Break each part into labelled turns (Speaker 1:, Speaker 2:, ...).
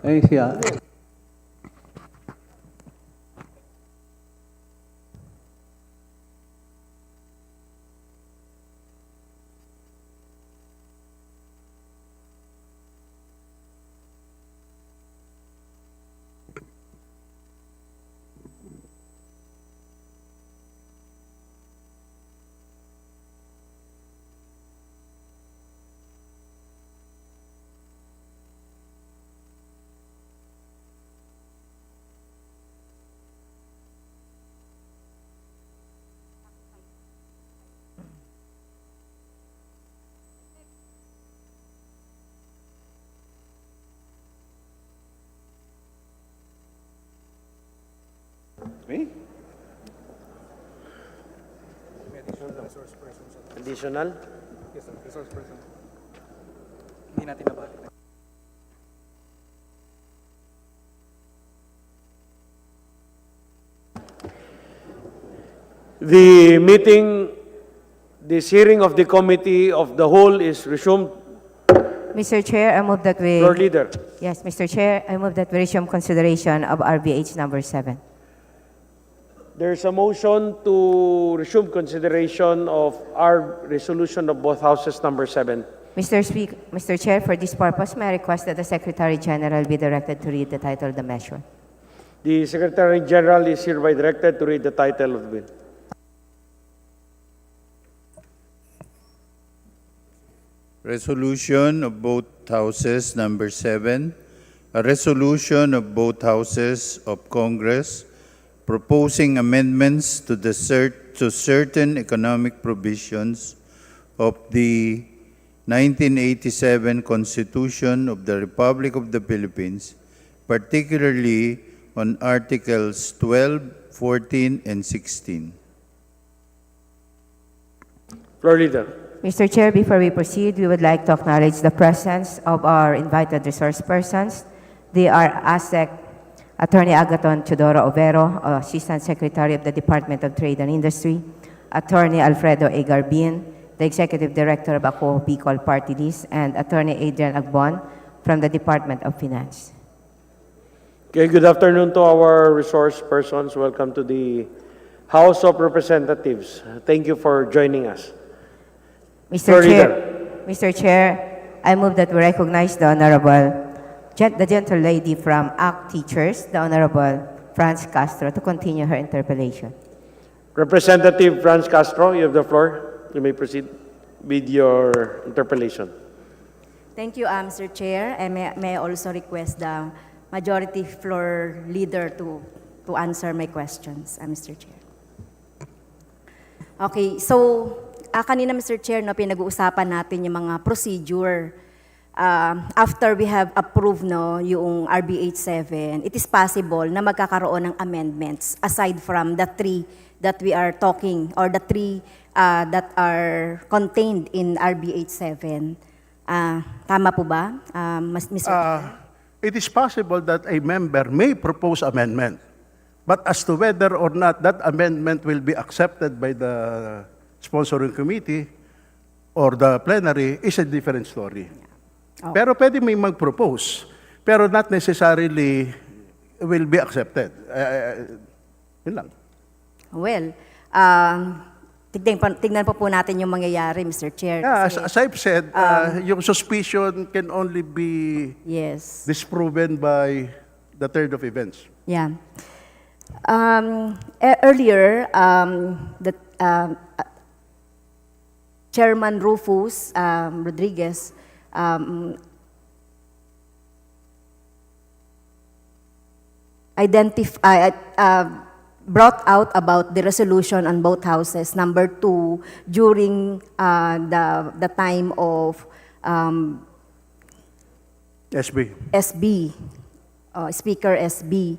Speaker 1: Ayun siya.
Speaker 2: Okay.
Speaker 3: Additional?
Speaker 4: Yes, sir. Resource person. Hindi natin nabalik.
Speaker 3: The meeting, this hearing of the committee of the whole is resumed.
Speaker 5: Mr. Chair, I move that we...
Speaker 3: Floor leader.
Speaker 5: Yes, Mr. Chair, I move that we resume consideration of RBH number 7.
Speaker 3: There's a motion to resume consideration of our resolution of both houses number 7.
Speaker 5: Mr. Chair, for this purpose, may I request that the Secretary General be directed to read the title of the measure.
Speaker 3: The Secretary General is hereby directed to read the title of the bill.
Speaker 6: Resolution of both houses number 7, a resolution of both houses of Congress proposing amendments to certain economic provisions of the 1987 Constitution of the Republic of the Philippines, particularly on Articles 12, 14, and 16.
Speaker 3: Floor leader.
Speaker 5: Mr. Chair, before we proceed, we would like to acknowledge the presence of our invited resource persons. They are ASEC Attorney Agaton Teodoro Overo, Assistant Secretary of the Department of Trade and Industry, Attorney Alfredo A. Garbin, the Executive Director of Ako Bicol Party List, and Attorney Adrian Agbon from the Department of Finance.
Speaker 3: Okay, good afternoon to our resource persons. Welcome to the House of Representatives. Thank you for joining us.
Speaker 5: Mr. Chair, I move that we recognize the Honorable, the gentle lady from ACT Teachers, the Honorable Franz Castro, to continue her interpellation.
Speaker 3: Representative Franz Castro, you have the floor. You may proceed with your interpellation.
Speaker 7: Thank you, Mr. Chair. And may I also request the majority floor leader to answer my questions, Mr. Chair. Okay, so kanina, Mr. Chair, no, pinag-uusapan natin yung mga procedure. After we have approved yung RBH7, it is possible na magkakaroon ng amendments aside from the 3 that we are talking or the 3 that are contained in RBH7. Tama po ba, Mr. Chair?
Speaker 8: It is possible that a member may propose amendment, but as to whether or not that amendment will be accepted by the sponsoring committee or the plenary is a different story. Oh. Pero pwede may mag-propose, pero not necessarily will be accepted. Yun lang.
Speaker 7: Well, tignan po natin yung mangyayari, Mr. Chair.
Speaker 8: Yeah, as I've said, yung suspicion can only be disproven by the third of events.
Speaker 7: Yeah. Earlier, Chairman Rufus Rodriguez brought out about the resolution on both houses, number 2, during the time of SB, Speaker SB.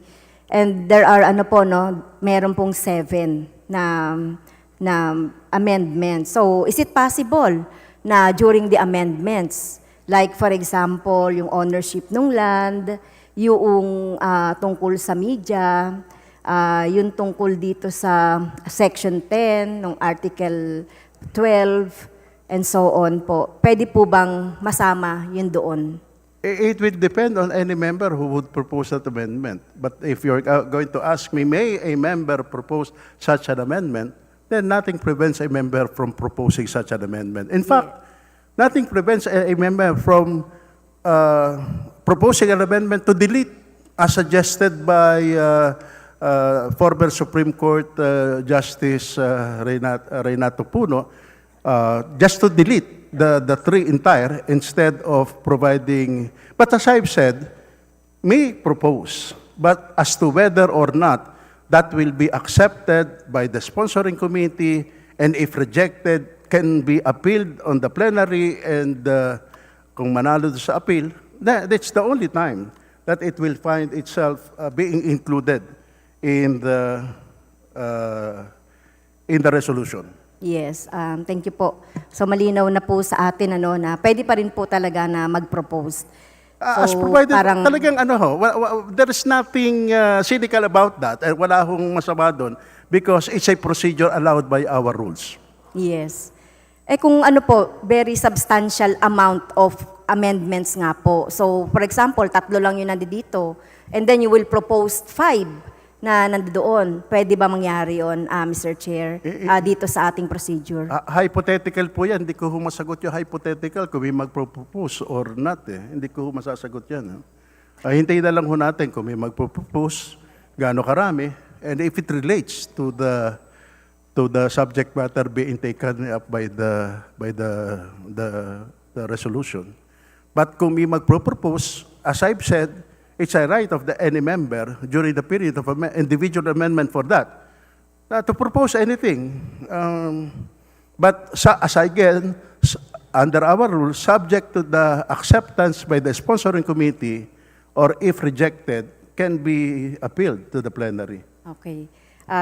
Speaker 7: And there are meron pong 7 na amendments. So, is it possible na during the amendments, like for example, yung ownership ng land, yung tungkol sa media, yung tungkol dito sa Section 10 ng Article 12, and so on po. Pwede po bang masama yun doon?
Speaker 8: It will depend on any member who would propose that amendment. But if you're going to ask me, may a member propose such an amendment, then nothing prevents a member from proposing such an amendment. In fact, nothing prevents a member from proposing an amendment to delete, as suggested by former Supreme Court Justice Renato Puno, just to delete the three entire instead of providing. But as I've said, may propose, but as to whether or not that will be accepted by the sponsoring committee, and if rejected, can be appealed on the plenary, and kung manalo sa appeal, that's the only time that it will find itself being included in the resolution.
Speaker 7: Yes, thank you po. So malinaw na po sa atin na pwede pa rin po talaga na mag-propose.
Speaker 8: As provided, talagang there is nothing cynical about that, and wala hong masama doon, because it's a procedure allowed by our rules.
Speaker 7: Yes. Kung very substantial amount of amendments nga po. So, for example, 3 lang yung nandito, and then you will propose 5 na nandoon. Pwede ba mangyari yun, Mr. Chair, dito sa ating procedure?
Speaker 8: Hypothetical po yan. Hindi ko masagot yung hypothetical kung may mag-propose or not. Hindi ko masasagot yan. Hintayin na lang natin kung may mag-propose, gaano karami, and if it relates to the subject matter being taken up by the resolution. But kung may mag-propose, as I've said, it's a right of any member during the period of individual amendment for that to propose anything. But as again, under our rules, subject to the acceptance by the sponsoring committee, or if rejected, can be appealed to the plenary.
Speaker 7: Okay.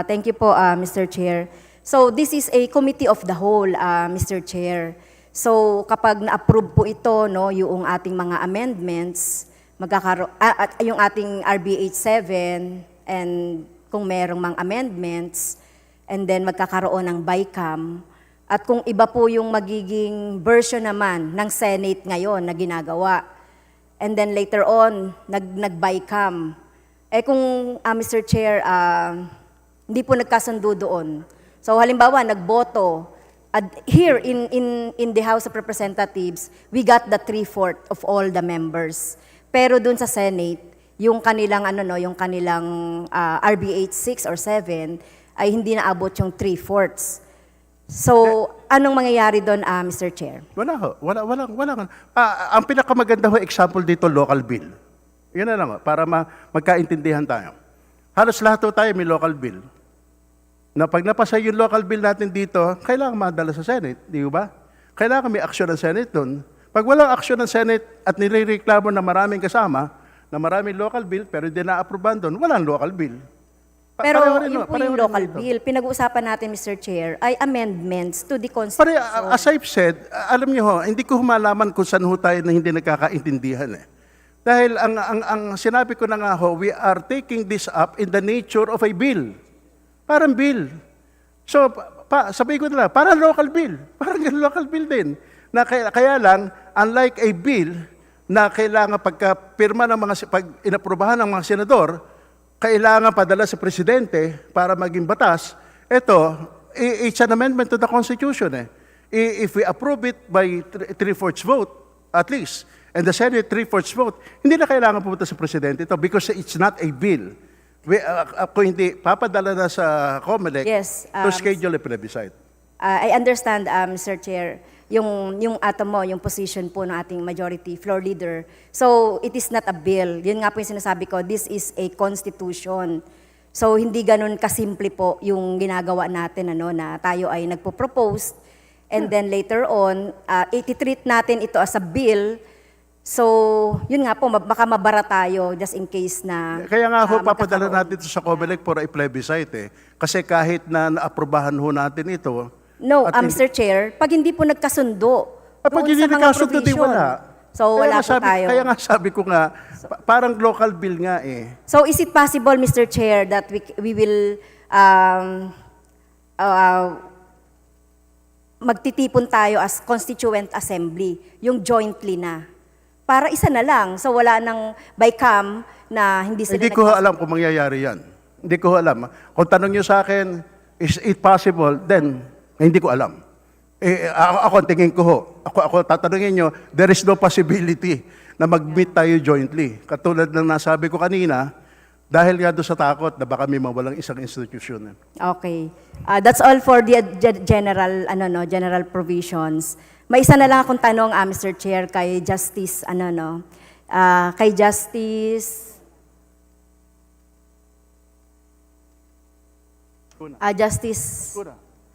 Speaker 7: Thank you po, Mr. Chair. So this is a committee of the whole, Mr. Chair. So kapag na-approve po ito, yung ating mga amendments, yung ating RBH7, and kung merong mga amendments, and then magkakaroon ng BICAM, at kung iba po yung magiging version naman ng Senate ngayon na ginagawa, and then later on, nag-BICAM. Kung, Mr. Chair, hindi po nagkasundo doon. So halimbawa, nagboto, here in the House of Representatives, we got the 3/4 of all the members. Pero dun sa Senate, yung kanilang yung kanilang RBH 6 or 7 ay hindi naabot yung 3/4. So, anong mangyayari doon, Mr. Chair?
Speaker 8: Wala. Ang pinakamaganda example dito, local bill. Yun na lang, para magkaintindihan tayo. Halos lahat tayo may local bill. Na pag napasa yung local bill natin dito, kailangan madala sa Senate, di ba? Kailangan may aksyon ng Senate doon. Pag walang aksyon ng Senate at nirereklamo na maraming kasama, na maraming local bill, pero hindi na-approvean doon, walang local bill.
Speaker 7: Pero yun po yung local bill, pinag-uusapan natin, Mr. Chair, ay amendments to the Constitution.
Speaker 8: As I've said, alam niyo hindi ko humalaman kung saan tayo na hindi nagkakaintindihan. Dahil ang sinabi ko na nga we are taking this up in the nature of a bill. Parang bill. So, sabi ko na lang, parang local bill. Parang local bill din. Na kaya lang, unlike a bill na kailangan pagka-pirma ng pag inaprubahan ng mga senador, kailangan padala sa presidente para maging batas, it's an amendment to the Constitution. If we approve it by 3/4 vote, at least, and the Senate 3/4 vote, hindi na kailangan pumunta sa presidente ito because it's not a bill. Kung hindi, papadala na sa COMELEC to schedule a plebiscite.
Speaker 7: I understand, Mr. Chair, yung position po ng ating majority floor leader. So, it is not a bill. Yun nga po yung sinasabi ko, this is a constitution. So, hindi ganun kasimple po yung ginagawa natin, na tayo ay nagpo-propose, and then later on, ititreat natin ito as a bill. So, yun nga po, baka mabara tayo just in case na...
Speaker 8: Kaya nga papadala natin ito sa COMELEC for a plebiscite. Kasi kahit na naaprubahan natin ito...
Speaker 7: No, Mr. Chair, pag hindi po nagkasundo,
Speaker 8: pag hindi nagkasundo, di wala.
Speaker 7: So, wala po tayo.
Speaker 8: Kaya nga sabi ko nga, parang local bill nga
Speaker 7: So, is it possible, Mr. Chair, that we will magtitipon tayo as constituent assembly, yung jointly na, para isa na lang. So wala nang by cam na hindi sila
Speaker 8: Hindi ko alam kung mangyayari yan. Hindi ko alam. Kung tanong nyo sa akin, is it possible? Then, hindi ko alam. Ako, ang tingin ko ho. Ako tatanungin nyo, there is no possibility na mag-meet tayo jointly. Katulad ng nasabi ko kanina, dahil nga doon sa takot na baka may mawalang isang institusyon.
Speaker 7: Okay. That's all for the general provisions. May isa na lang akong tanong, Mr. Chair, kay Justice, kay Justice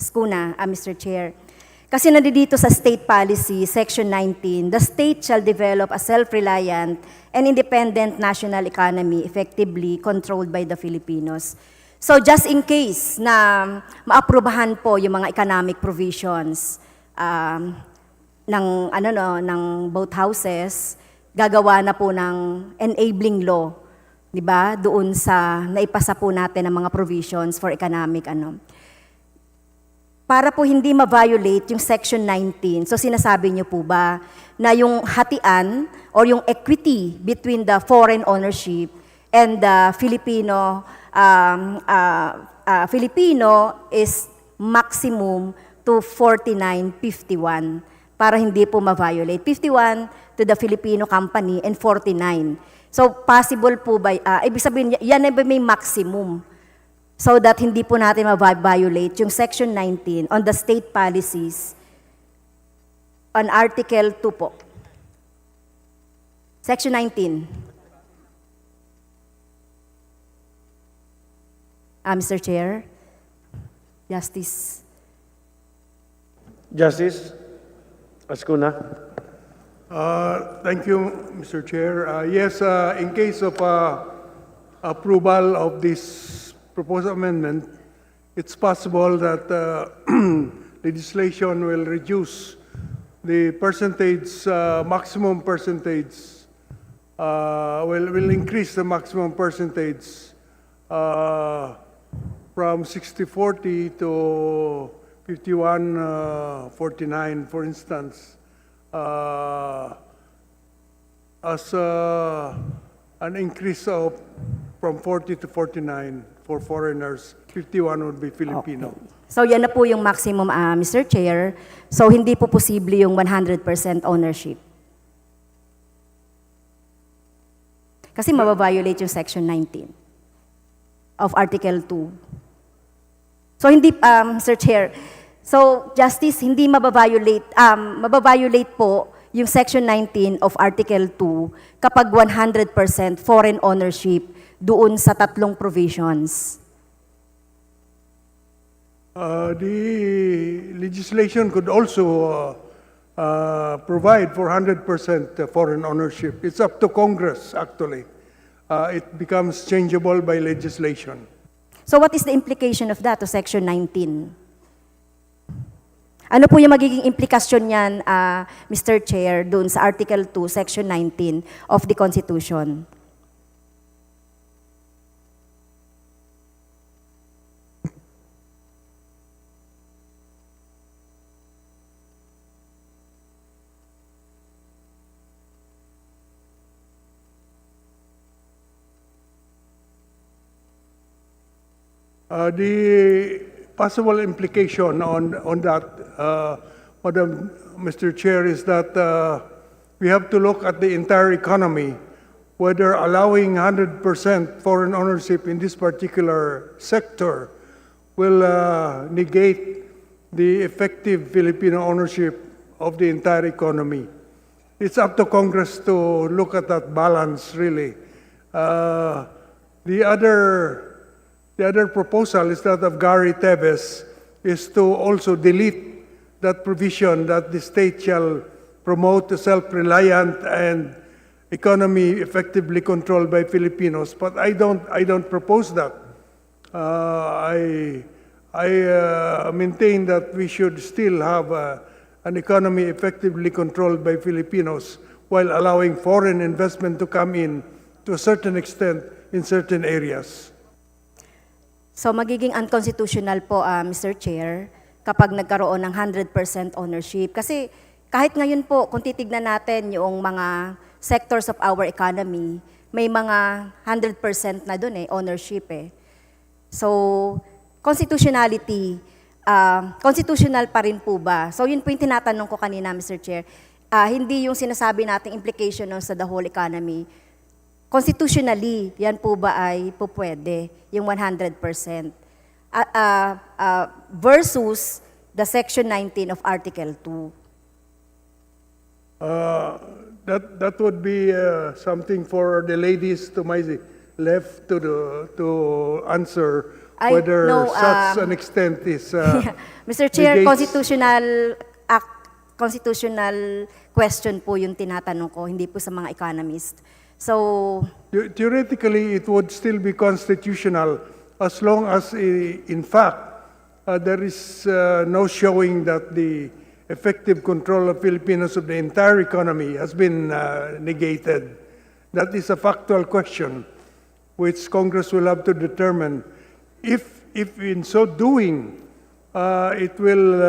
Speaker 7: Skuna, Mr. Chair. Kasi nandito sa State Policy, Section 19, the state shall develop a self-reliant and independent national economy effectively controlled by the Filipinos. So just in case na maaprubahan po yung mga economic provisions ng both houses, gagawa na po ng enabling law, 'di ba? Doon sa naipasa po natin ng mga provisions for economic para po hindi ma-violate yung Section 19. So sinasabi niyo po ba na yung hatian or yung equity between the foreign ownership and the Filipino is maximum to 49.51 para hindi po ma-violate. 51 to the Filipino company and 49. So possible po ba, ibig sabihin, yan ay may maximum so that hindi po natin ma-violate yung Section 19 on the state policies on Article 2 po. Section 19. Mr. Chair, Justice.
Speaker 3: Justice Ascuna.
Speaker 4: Thank you, Mr. Chair. Yes, in case of approval of this proposed amendment, it's possible that legislation will reduce the percentage, maximum percentage, will increase the maximum percentage from 60-40 to 51-49, for instance, as an increase of from 40 to 49 for foreigners, 51 would be Filipino.
Speaker 7: So yan na po yung maximum, Mr. Chair. So hindi po posible yung 100% ownership. Kasi mababiolate yung Section 19 of Article 2. So hindi, Mr. Chair, so Justice, hindi mababiolate po yung Section 19 of Article 2 kapag 100% foreign ownership doon sa tatlong provisions.
Speaker 4: The legislation could also provide for 100% foreign ownership. It's up to Congress, actually. It becomes changeable by legislation.
Speaker 7: So what is the implication of that to Section 19? Ano po yung magiging implikasyon niyan, Mr. Chair, doon sa Article 2, Section 19 of the Constitution?
Speaker 4: The possible implication on that, Madam Mr. Chair, is that we have to look at the entire economy, whether allowing 100% foreign ownership in this particular sector will negate the effective Filipino ownership of the entire economy. It's up to Congress to look at that balance, really. The other proposal is that of Gary Tevez, is to also delete that provision that the state shall promote a self-reliant and economy effectively controlled by Filipinos. But I don't propose that. I maintain that we should still have an economy effectively controlled by Filipinos while allowing foreign investment to come in to a certain extent in certain areas.
Speaker 7: So magiging unconstitutional po, Mr. Chair, kapag nagkaroon ng 100% ownership. Kasi kahit ngayon po, kung titignan natin yung mga sectors of our economy, may mga 100% na dun ownership So, constitutionality, constitutional pa rin po ba? So, yun po yung tinatanong ko kanina, Mr. Chair. Hindi yung sinasabi nating implication sa the whole economy. Constitutionally, yan po ba ay po pwede, yung 100%? Versus the Section 19 of Article 2.
Speaker 4: That would be something for the ladies to my left to answer whether such an extent is.
Speaker 7: Mr. Chair,
Speaker 4: negates-
Speaker 7: constitutional question po yung tinatanong ko, hindi po sa mga economist. So,
Speaker 4: Theoretically, it would still be constitutional as long as, in fact, there is no showing that the effective control of Filipinos of the entire economy has been negated. That is a factual question which Congress will have to determine. If in so doing, it will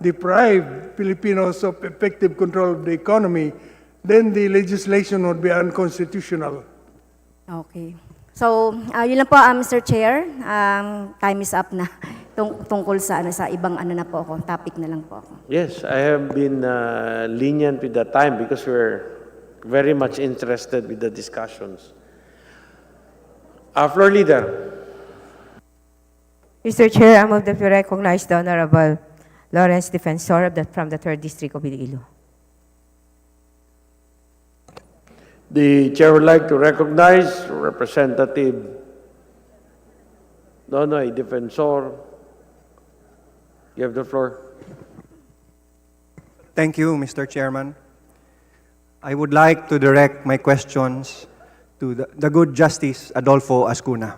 Speaker 4: deprive Filipinos of effective control of the economy, then the legislation would be unconstitutional.
Speaker 7: okay. So, yun lang po, Mr. Chair. Time is up na. Tungkol sa ibang na po ako, topic na lang po ako.
Speaker 3: Yes, I have been lenient with the time because we're very much interested with the discussions. Floor leader.
Speaker 5: Mr. Chair, I move that we recognize the Honorable Lawrence Defensor from the 3rd District of Iloilo.
Speaker 3: The chair would like to recognize Representative Nonoy Defensor. You have the floor.
Speaker 1: Thank you, Mr. Chairman. I would like to direct my questions to the good Justice Adolfo Ascuna.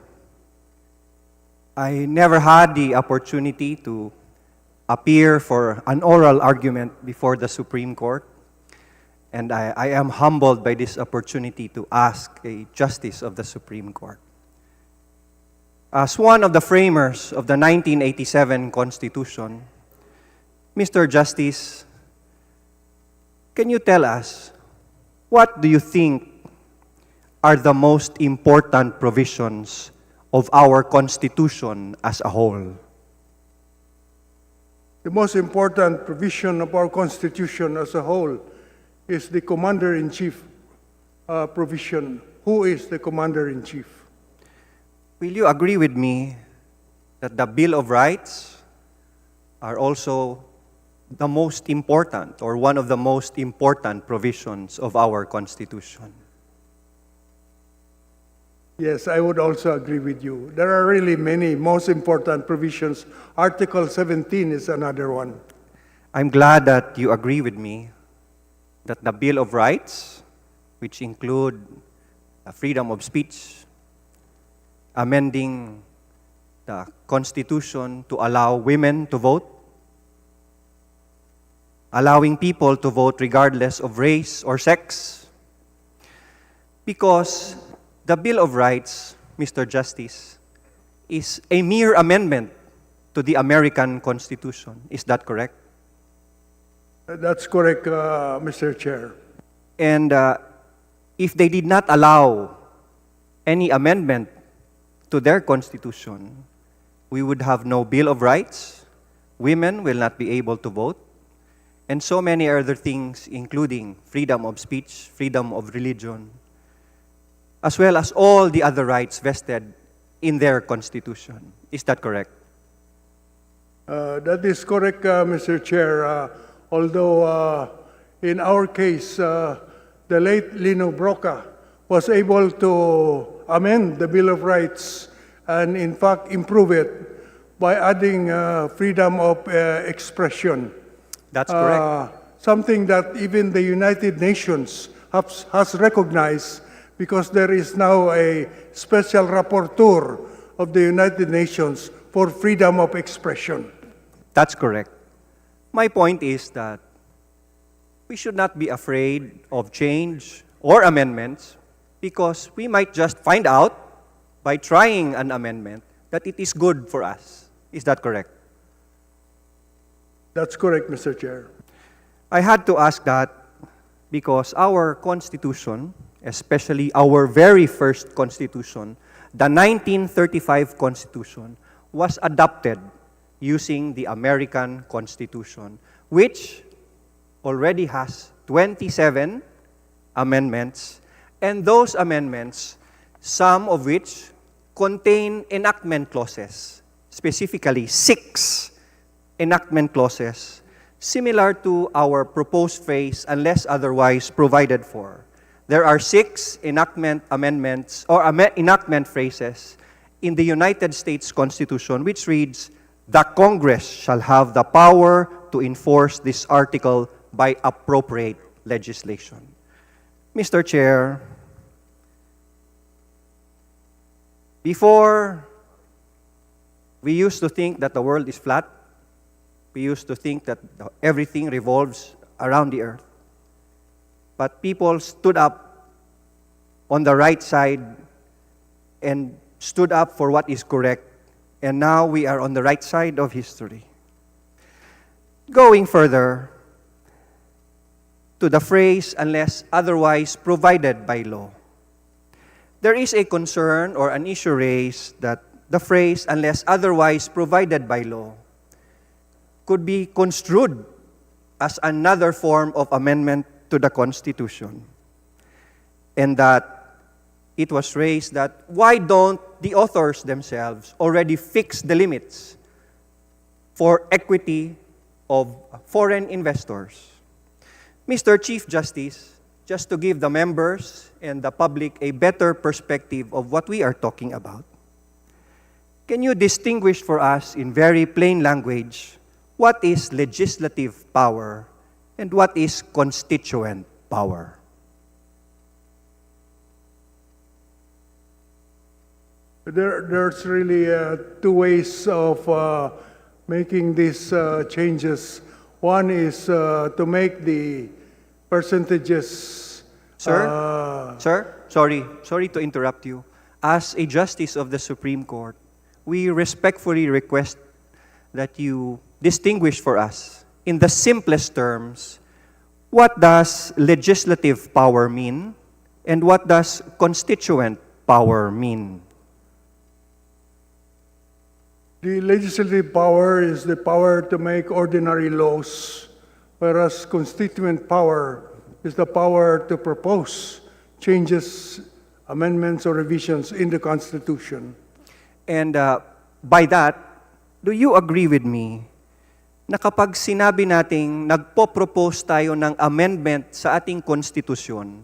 Speaker 1: I never had the opportunity to appear for an oral argument before the Supreme Court, and I am humbled by this opportunity to ask a justice of the Supreme Court. As one of the framers of the 1987 Constitution, Mr. Justice, can you tell us, what do you think are the most important provisions of our Constitution as a whole?
Speaker 4: The most important provision of our Constitution as a whole is the Commander-in-Chief provision. Who is the Commander-in-Chief?
Speaker 1: Will you agree with me that the Bill of Rights are also the most important or one of the most important provisions of our Constitution?
Speaker 4: Yes, I would also agree with you. There are really many most important provisions. Article 17 is another one.
Speaker 1: I'm glad that you agree with me that the Bill of Rights, which include freedom of speech, amending the Constitution to allow women to vote, allowing people to vote regardless of race or sex, because the Bill of Rights, Mr. Justice, is a mere amendment to the American Constitution. Is that correct?
Speaker 4: That's correct, Mr. Chair.
Speaker 1: And if they did not allow any amendment to their Constitution, we would have no Bill of Rights, women will not be able to vote, and so many other things, including freedom of speech, freedom of religion, as well as all the other rights vested in their Constitution. Is that correct?
Speaker 4: That is correct, Mr. Chair. Although in our case, the late Lino Broca was able to amend the Bill of Rights and in fact improve it by adding freedom of expression.
Speaker 1: That's correct.
Speaker 4: Something that even the United Nations has recognized, because there is now a special rapporteur of the United Nations for freedom of expression.
Speaker 1: That's correct. My point is that we should not be afraid of change or amendments, because we might just find out by trying an amendment that it is good for us. Is that correct?
Speaker 4: That's correct, Mr. Chair.
Speaker 1: I had to ask that because our Constitution, especially our very first Constitution, the 1935 Constitution, was adopted using the American Constitution, which already has 27 amendments, and those amendments, some of which contain enactment clauses, specifically 6 enactment clauses, similar to our proposed phrase, unless otherwise provided for. There are 6 enactment amendments or enactment phrases in the United States Constitution, which reads, "The Congress shall have the power to enforce this article by appropriate legislation." Mr. Chair, before we used to think that the world is flat, we used to think that everything revolves around the earth. But people stood up on the right side and stood up for what is correct, and now we are on the right side of history. Going further to the phrase, "unless otherwise provided by law," there is a concern or an issue raised that the phrase, "unless otherwise provided by law," could be construed as another form of amendment to the Constitution. And that it was raised that why don't the authors themselves already fix the limits for equity of foreign investors? Mr. Chief Justice, just to give the members and the public a better perspective of what we are talking about, can you distinguish for us in very plain language what is legislative power and what is constituent power?
Speaker 4: There's really 2 ways of making these changes. One is to make the percentages.
Speaker 1: Sir, sorry to interrupt you. As a justice of the Supreme Court, we respectfully request that you distinguish for us, in the simplest terms, what does legislative power mean and what does constituent power mean?
Speaker 4: The legislative power is the power to make ordinary laws, whereas constituent power is the power to propose changes, amendments, or revisions in the Constitution.
Speaker 1: And by that, do you agree with me na kapag sinabi nating nagpo-propose tayo ng amendment sa ating konstitusyon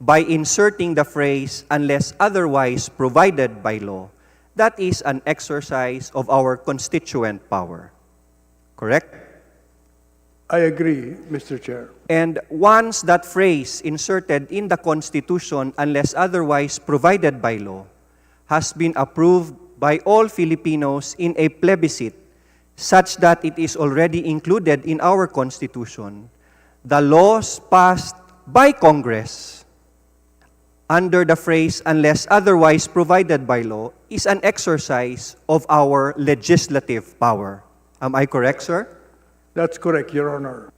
Speaker 1: by inserting the phrase, "unless otherwise provided by law," that is an exercise of our constituent power. Correct?
Speaker 4: I agree, Mr. Chair.
Speaker 1: And once that phrase inserted in the Constitution, "unless otherwise provided by law," has been approved by all Filipinos in a plebiscite, such that it is already included in our Constitution, the laws passed by Congress under the phrase, "unless otherwise provided by law," is an exercise of our legislative power. Am I correct, sir?
Speaker 4: That's correct, Your Honor.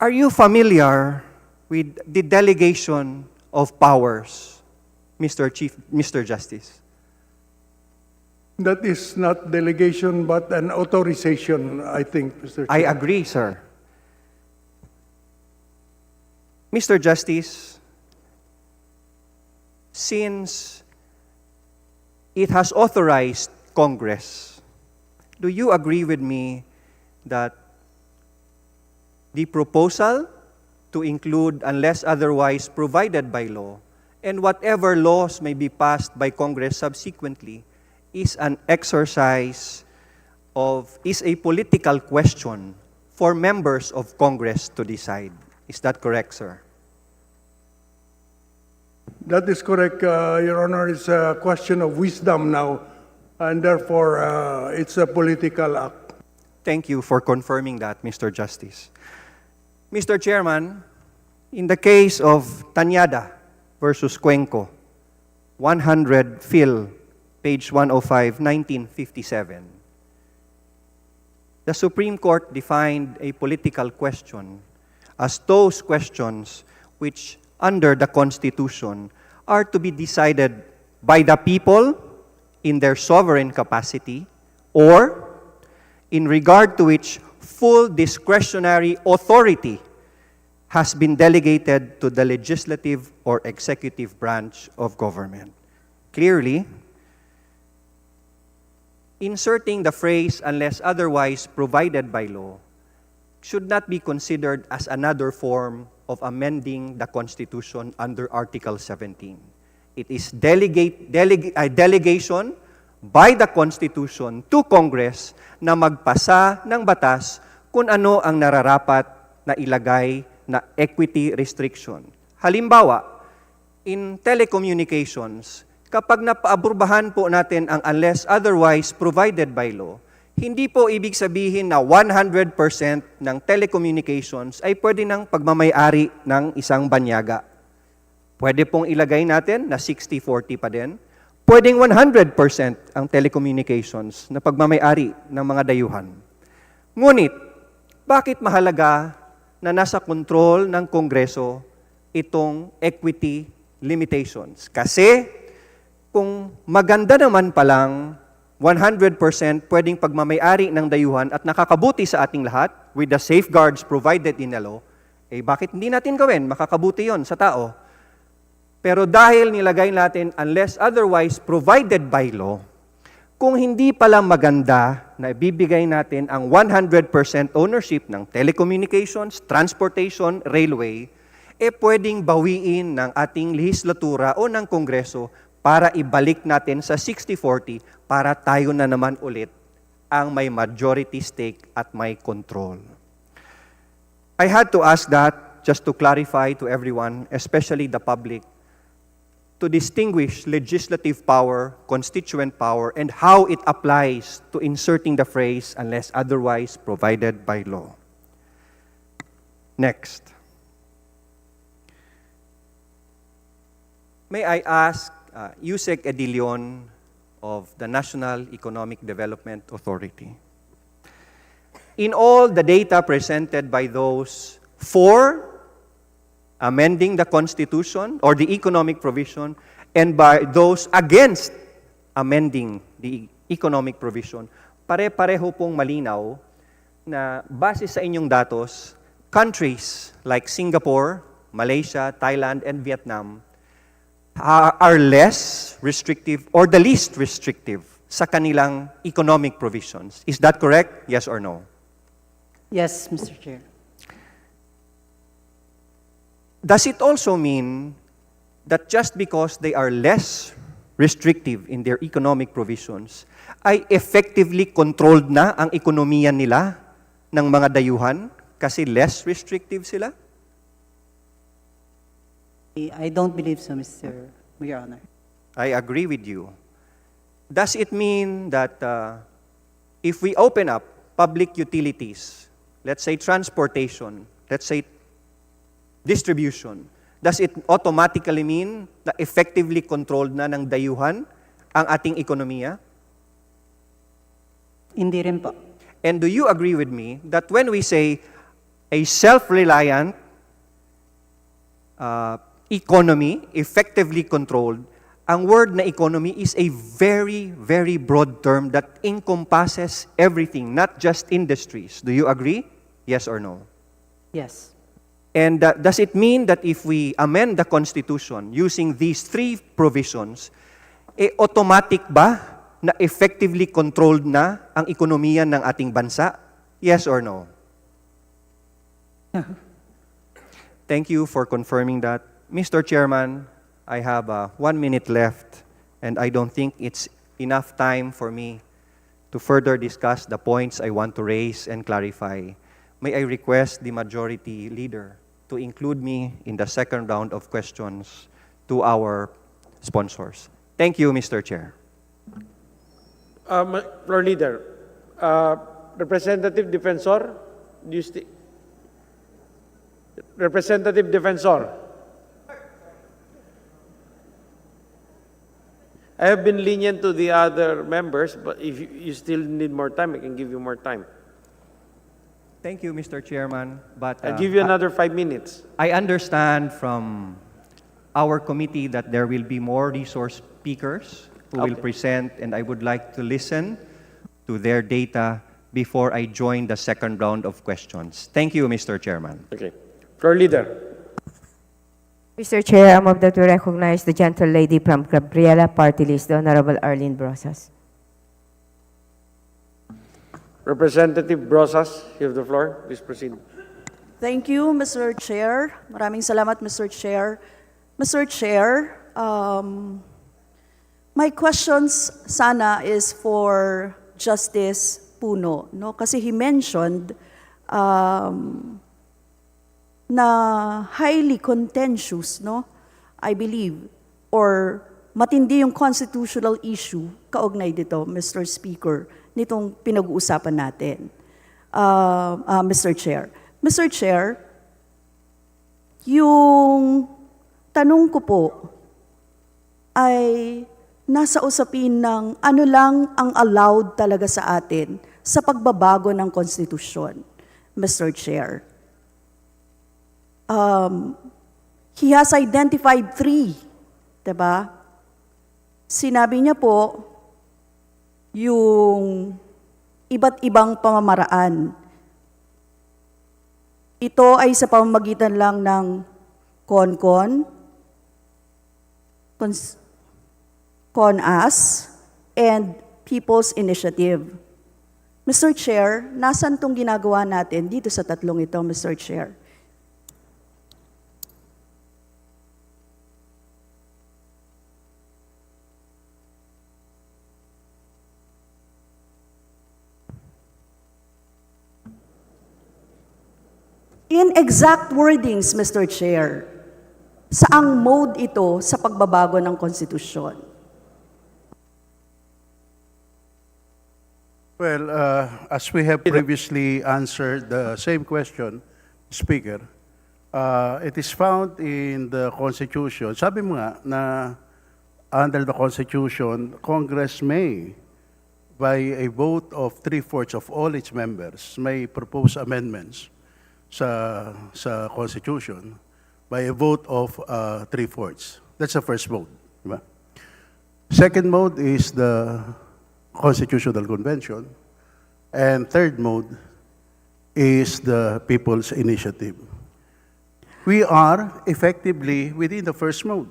Speaker 1: Are you familiar with the delegation of powers, Mr. Justice?
Speaker 4: That is not delegation, but an authorization, I think, Mr. Chair.
Speaker 1: I agree, sir. Mr. Justice, since it has authorized Congress, do you agree with me that the proposal to include "unless otherwise provided by law" and whatever laws may be passed by Congress subsequently is an exercise is a political question for members of Congress to decide? Is that correct, sir?
Speaker 4: That is correct, Your Honor. It's a question of wisdom now, and therefore it's a political act.
Speaker 1: Thank you for confirming that, Mr. Justice. Mr. Chairman, in the case of Tañada versus Cuenco, 100 Phil, page 105, 1957, the Supreme Court defined a political question as those questions which, under the Constitution, are to be decided by the people in their sovereign capacity, or in regard to which full discretionary authority has been delegated to the legislative or executive branch of government. Clearly, inserting the phrase "unless otherwise provided by law" should not be considered as another form of amending the Constitution under Article 17. It is delegation by the Constitution to Congress na magpasa ng batas kung ano ang nararapat na ilagay na equity restriction. Halimbawa, in telecommunications, kapag napaaprubahan po natin ang unless otherwise provided by law, hindi po ibig sabihin na 100% ng telecommunications ay pwede ng pagmamay-ari ng isang banyaga. Pwede pong ilagay natin na 60-40 pa din. Pwedeng 100% ang telecommunications na pagmamay-ari ng mga dayuhan. Ngunit, bakit mahalaga na nasa kontrol ng Kongreso itong equity limitations? Kasi kung maganda naman palang 100% pwedeng pagmamay-ari ng dayuhan at nakakabuti sa ating lahat with the safeguards provided in the law, eh bakit hindi natin gawin? Makakabuti yon sa tao. Pero dahil nilagay natin unless otherwise provided by law, kung hindi pala maganda na ibibigay natin ang 100% ownership ng telecommunications, transportation, railway, eh pwedeng bawiin ng ating lehislatura o ng Kongreso para ibalik natin sa 60-40 para tayo na naman ulit ang may majority stake at may control. I had to ask that just to clarify to everyone, especially the public, to distinguish legislative power, constituent power, and how it applies to inserting the phrase unless otherwise provided by law. Next. May I ask Yusek Edilion of the National Economic Development Authority. In all the data presented by those for amending the Constitution or the economic provision and by those against amending the economic provision, pare-pareho pong malinaw na base sa inyong datos, countries like Singapore, Malaysia, Thailand, and Vietnam are less restrictive or the least restrictive sa kanilang economic provisions. Is that correct? Yes or no?
Speaker 2: Yes, Mr. Chair.
Speaker 1: Does it also mean that just because they are less restrictive in their economic provisions, ay effectively controlled na ang ekonomiya nila ng mga dayuhan kasi less restrictive sila?
Speaker 2: I don't believe so, Mr. Your Honor.
Speaker 1: I agree with you. Does it mean that if we open up public utilities, let's say transportation, let's say distribution, does it automatically mean na effectively controlled na ng dayuhan ang ating ekonomiya?
Speaker 2: Hindi rin po.
Speaker 1: And do you agree with me that when we say a self-reliant economy, effectively controlled, ang word na economy is a very, very broad term that encompasses everything, not just industries. Do you agree? Yes or no?
Speaker 2: Yes.
Speaker 1: And does it mean that if we amend the Constitution using these three provisions, automatic ba na effectively controlled na ang ekonomiya ng ating bansa? Yes or no? Thank you for confirming that. Mr. Chairman, I have 1 minute left, and I don't think it's enough time for me to further discuss the points I want to raise and clarify. May I request the majority leader to include me in the second round of questions to our sponsors. Thank you, Mr. Chair.
Speaker 3: Floor Leader, Representative Defensor, do you Representative Defensor. I have been lenient to the other members, but if you still need more time, I can give you more time.
Speaker 1: Thank you, Mr. Chairman. But
Speaker 3: I'll give you another 5 minutes.
Speaker 1: I understand from our committee that there will be more resource speakers who will
Speaker 3: Okay.
Speaker 1: present, and I would like to listen to their data before I join the second round of questions. Thank you, Mr. Chairman.
Speaker 3: Okay. Floor leader.
Speaker 5: Mr. Chair, I move that we recognize the gentle lady from Gabriela Party List, the Honorable Arlene Brosas.
Speaker 3: Representative Brosas, you have the floor. Please proceed.
Speaker 9: Thank you, Mr. Chair. Maraming salamat, Mr. Chair. Mr. Chair, my questions sana is for Justice Puno, no? Kasi he mentioned na highly contentious, no? I believe, or matindi yung constitutional issue kaugnay dito, Mr. Speaker, nitong pinag-uusapan natin, Mr. Chair. Mr. Chair, yung tanong ko po ay nasa usapin ng ano lang ang allowed talaga sa atin sa pagbabago ng konstitusyon, Mr. Chair. He has identified 3, diba? Sinabi niya po yung iba't ibang pamamaraan. Ito ay sa pamamagitan lang ng CONCON, CONAS, and People's Initiative. Mr. Chair, nasan tong ginagawa natin dito sa tatlong ito, Mr. Chair? In exact wordings, Mr. Chair, saang mode ito sa pagbabago ng konstitusyon?
Speaker 8: Well, as we have previously answered the same question, Speaker, it is found in the Constitution. Sabi mo nga na under the Constitution, Congress may, by a vote of 3/4 of all its members, may propose amendments sa Constitution by a vote of 3/4. That's the first mode. Diba? Second mode is the Constitutional Convention. And third mode is the People's Initiative. We are effectively within the first mode.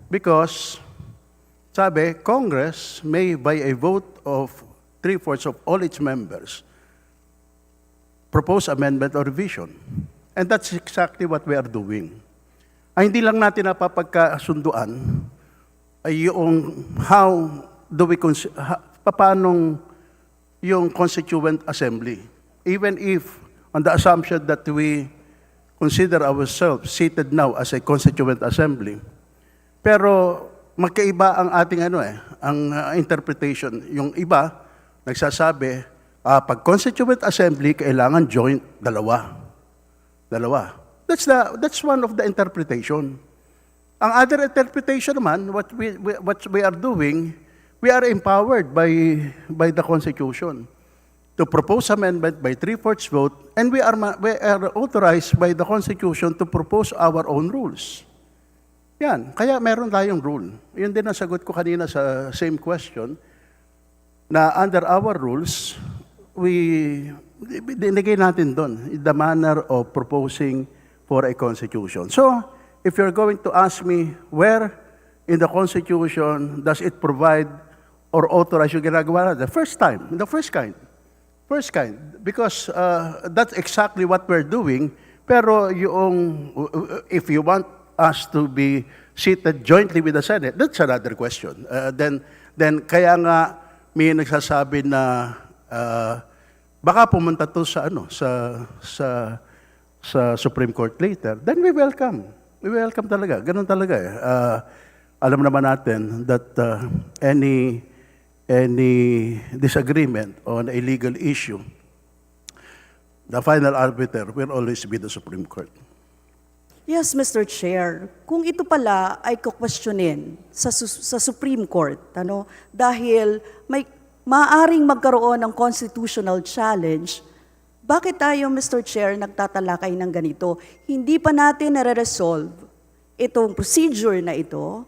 Speaker 8: Because, sabi, Congress may, by a vote of 3/4 of all its members, propose amendment or revision. And that's exactly what we are doing. Ay hindi lang natin napapagkasunduan ay yung how do we paanong yung constituent assembly. Even if on the assumption that we consider ourselves seated now as a constituent assembly, pero magkaiba ang ating ang interpretation. Yung iba nagsasabi, pag constituent assembly, kailangan joint, dalawa. That's one of the interpretation. Ang other interpretation naman, what we are doing, we are empowered by the Constitution to propose amendment by 3/4 vote, and we are authorized by the Constitution to propose our own rules. Yan, kaya meron tayong rule. Yun din ang sagot ko kanina sa same question, na under our rules, dinigay natin doon the manner of proposing for a constitution. So, if you're going to ask me where in the Constitution does it provide or authorize yung ginagawa natin, the first kind. Because that's exactly what we're doing. Pero if you want us to be seated jointly with the Senate, that's another question. Then kaya nga may nagsasabi na baka pumunta to sa Supreme Court later, then we welcome. We welcome talaga. Ganun talaga eh. Alam naman natin that any disagreement on a legal issue, the final arbiter will always be the Supreme Court.
Speaker 9: Yes, Mr. Chair. Kung ito pala ay kukwestiyonin sa Supreme Court, dahil may maaring magkaroon ng constitutional challenge Bakit tayo, Mr. Chair, nagtatalakay ng ganito? Hindi pa natin nare-resolve itong procedure na ito,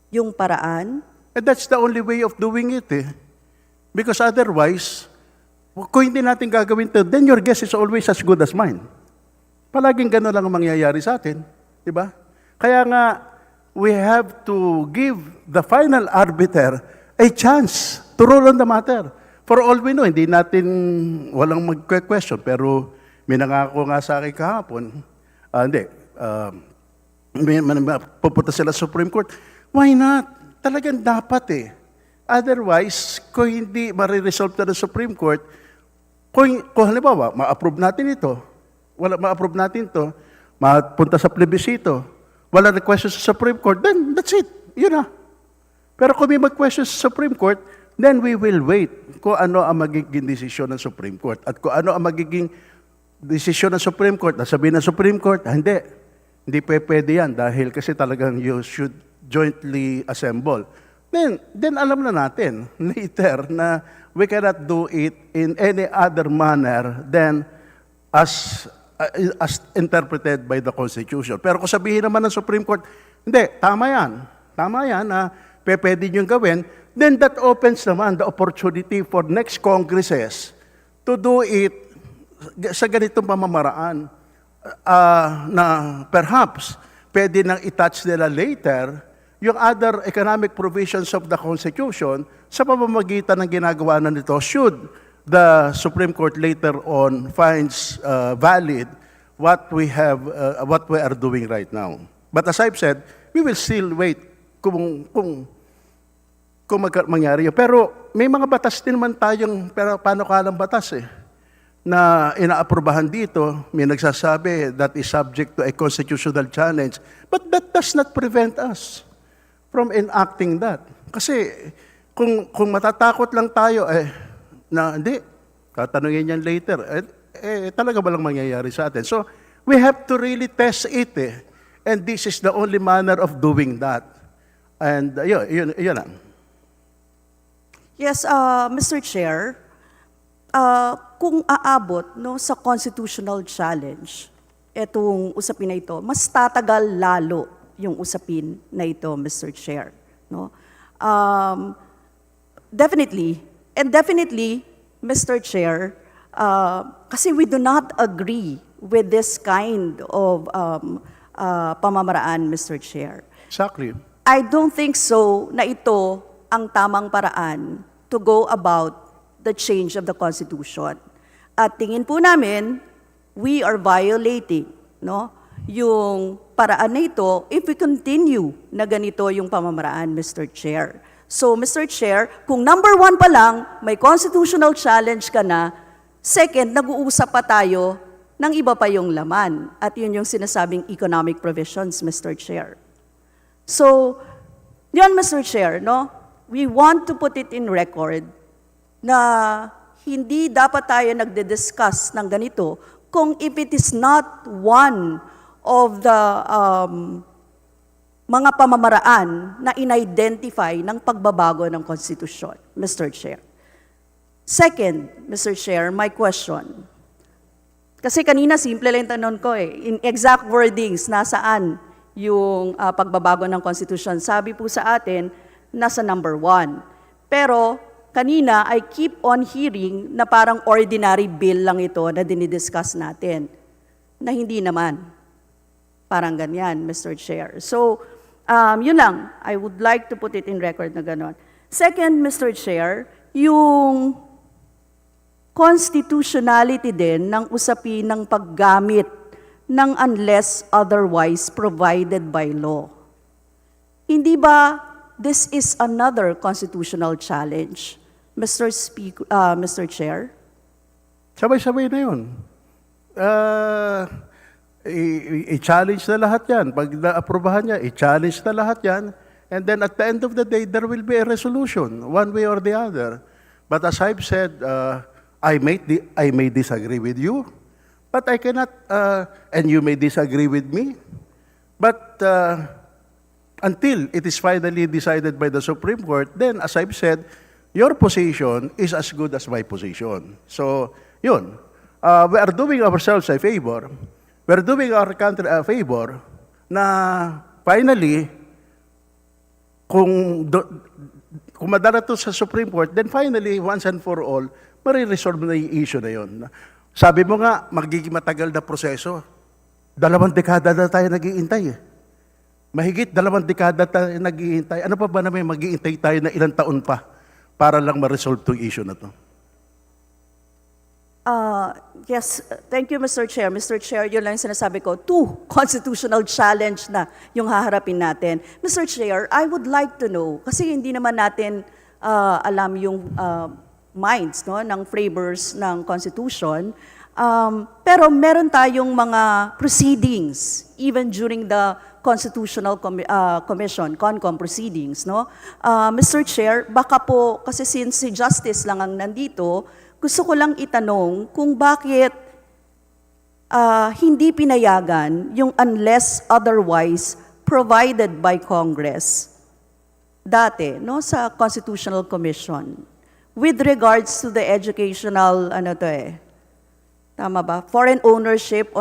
Speaker 9: yung paraan.
Speaker 8: And that's the only way of doing it eh. Because otherwise, kung hindi natin gagawin ito, then your guess is always as good as mine. Palaging gano'n lang ang mangyayari sa atin. Di ba? Kaya nga, we have to give the final arbiter a chance to rule on the matter. For all we know, hindi natin walang mag-question, pero may nangako nga sa akin kahapon, pupunta sila sa Supreme Court. Why not? Talagang dapat eh. Otherwise, kung hindi mariresolve na ng Supreme Court, kung halimbawa, ma-approve natin ito, ma-approve natin ito, mapunta sa plebisito, wala request sa Supreme Court, then that's it. Yun na. Pero kung may mag-question sa Supreme Court, then we will wait kung ano ang magiging desisyon ng Supreme Court. At kung ano ang magiging desisyon ng Supreme Court, nasabihin ng Supreme Court, hindi pwede yan dahil kasi talagang you should jointly assemble. Then alam na natin later na we cannot do it in any other manner than as interpreted by the Constitution. Pero kung sabihin naman ng Supreme Court, hindi, tama yan na pwede niyong gawin, then that opens naman the opportunity for next Congresses to do it sa ganitong pamamaraan na perhaps pwede nang i-touch nila later yung other economic provisions of the Constitution sa pamamagitan ng ginagawa na nito should the Supreme Court later on finds valid what we are doing right now. But as I've said, we will still wait kung mangyari yun. Pero may mga batas din naman tayong panukalang batas na inaaprubahan dito. May nagsasabi that is subject to a constitutional challenge. But that does not prevent us from enacting that. Kasi kung matatakot lang tayo, na hindi, tatanungin yan later, talaga ba lang mangyayari sa atin? So, we have to really test it and this is the only manner of doing that. And yun lang.
Speaker 9: Yes, Mr. Chair, kung aabot sa constitutional challenge, itong usapin na ito, mas tatagal lalo yung usapin na ito, Mr. Chair. No? Definitely, Mr. Chair, kasi we do not agree with this kind of pamamaraan, Mr. Chair.
Speaker 8: Exactly.
Speaker 9: I don't think so na ito ang tamang paraan to go about the change of the Constitution. At tingin po namin, we are violating yung paraan na ito if we continue na ganito yung pamamaraan, Mr. Chair. So, Mr. Chair, kung number 1 pa lang, may constitutional challenge ka na, second, nag-uusap pa tayo ng iba pa yung laman. At yun yung sinasabing economic provisions, Mr. Chair. So, yun, Mr. Chair, we want to put it in record na hindi dapat tayo nagde-discuss ng ganito kung if it is not one of the mga pamamaraan na in-identify ng pagbabago ng konstitusyon, Mr. Chair. Second, Mr. Chair, my question. Kasi kanina simple lang yung tanong ko in exact wordings, nasaan yung pagbabago ng konstitusyon? Sabi po sa atin, nasa number 1. Pero kanina, I keep on hearing na parang ordinary bill lang ito na dinidiscuss natin. Na hindi naman. Parang ganyan, Mr. Chair. So, yun lang. I would like to put it in record na gano'n. Second, Mr. Chair, yung constitutionality din ng usapin ng paggamit ng unless otherwise provided by law. Hindi ba this is another constitutional challenge, Mr. Chair?
Speaker 8: Sabay-sabay na yun. I-challenge na lahat yan. Pag na-aprobahan niya, i-challenge na lahat yan. And then at the end of the day, there will be a resolution, one way or the other. But as I've said, I may disagree with you, but I cannot, and you may disagree with me, but until it is finally decided by the Supreme Court, then as I've said, your position is as good as my position. So, yun. we are doing ourselves a favor. We're doing our country a favor na finally, kung madala to sa Supreme Court, then finally, once and for all, mariresolve na yung issue na yun. Sabi mo nga, magiging matagal na proseso. 2 dekada na tayo nag-iintay eh. Mahigit 2 dekada tayo nag-iintay. Ano pa ba naman mag-iintay tayo na ilang taon pa para lang ma-resolve itong issue na to?
Speaker 9: Yes, thank you, Mr. Chair. Mr. Chair, yun lang yung sinasabi ko. 2 constitutional challenge na yung haharapin natin. Mr. Chair, I would like to know, kasi hindi naman natin alam yung minds ng framers ng Constitution, pero meron tayong mga proceedings, even during the Constitutional Commission, CONCOM proceedings. Mr. Chair, baka po, kasi since si Justice lang ang nandito, gusto ko lang itanong kung bakit hindi pinayagan yung unless otherwise provided by Congress dati sa Constitutional Commission with regards to the educational, tama ba? Foreign ownership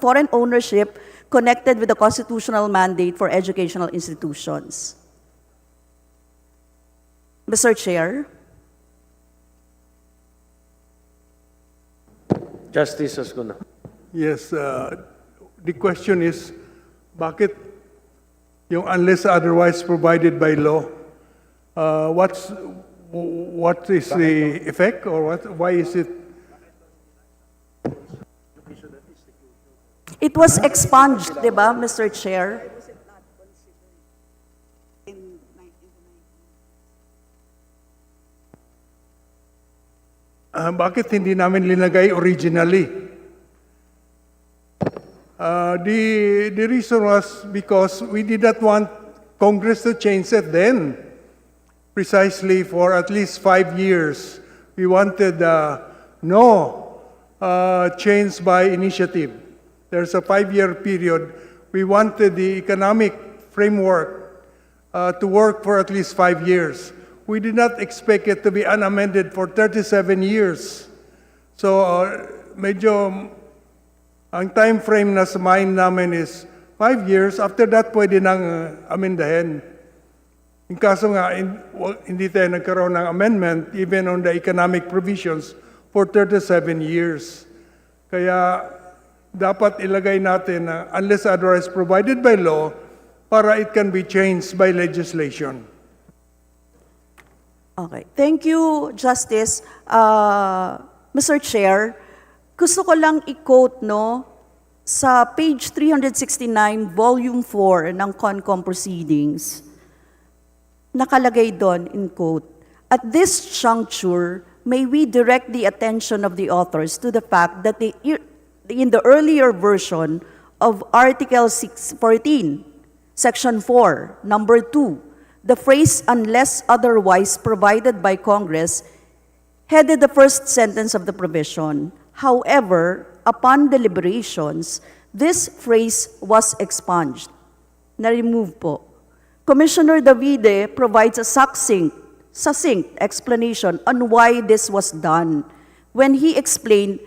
Speaker 9: foreign ownership connected with the constitutional mandate for educational institutions. Mr. Chair?
Speaker 3: Justice Ascuna.
Speaker 4: Yes, the question is, bakit yung unless otherwise provided by law, what is the effect or why is it?
Speaker 9: It was expunged, di ba, Mr. Chair?
Speaker 4: Bakit hindi namin linagay originally? The reason was because we did not want Congress to change it then. Precisely for at least 5 years, we wanted no change by initiative. There's a 5-year period. We wanted the economic framework to work for at least 5 years. We did not expect it to be unamended for 37 years. So, medyo, ang time frame na sa mind namin is 5 years. After that, pwede nang amendahin. In kaso nga, hindi tayo nagkaroon ng amendment, even on the economic provisions, for 37 years. Kaya, dapat ilagay natin na unless otherwise provided by law, para it can be changed by legislation.
Speaker 9: Okay. Thank you, Justice. Mr. Chair, gusto ko lang i-quote sa page 369, volume 4 ng CONCOM proceedings. Nakalagay doon, in quote, "At this juncture, may we direct the attention of the authors to the fact that in the earlier version of Article 614, Section 4, Number 2, the phrase unless otherwise provided by Congress headed the first sentence of the provision. However, upon deliberations, this phrase was expunged." Na-remove po. Commissioner Davide provides a succinct explanation on why this was done when he explained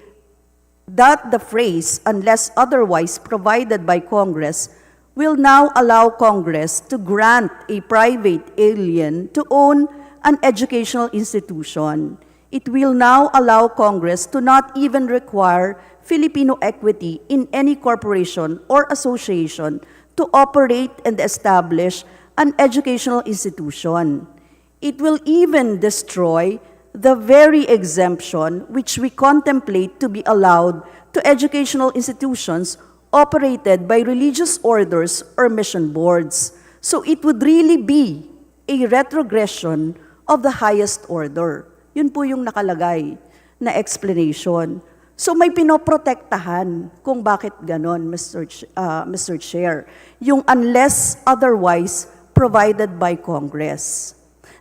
Speaker 9: that the phrase unless otherwise provided by Congress will now allow Congress to grant a private alien to own an educational institution. It will now allow Congress to not even require Filipino equity in any corporation or association to operate and establish an educational institution. It will even destroy the very exemption which we contemplate to be allowed to educational institutions operated by religious orders or mission boards. So it would really be a retrogression of the highest order. Yun po yung nakalagay na explanation. So may pinoprotektahan kung bakit ganon, Mr. Chair, yung unless otherwise provided by Congress.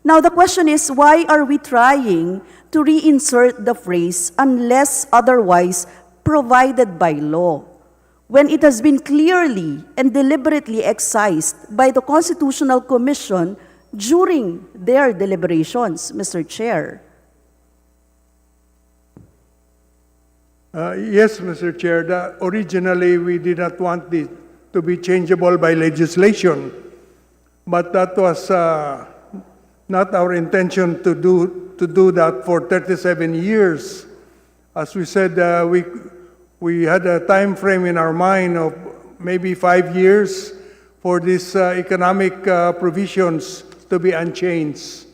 Speaker 9: Now the question is, why are we trying to reinsert the phrase unless otherwise provided by law, when it has been clearly and deliberately excised by the Constitutional Commission during their deliberations, Mr. Chair?
Speaker 4: Yes, Mr. Chair. Originally, we did not want this to be changeable by legislation, but that was not our intention to do that for 37 years. As we said, we had a time frame in our mind of maybe 5 years for these economic provisions to be unchanged.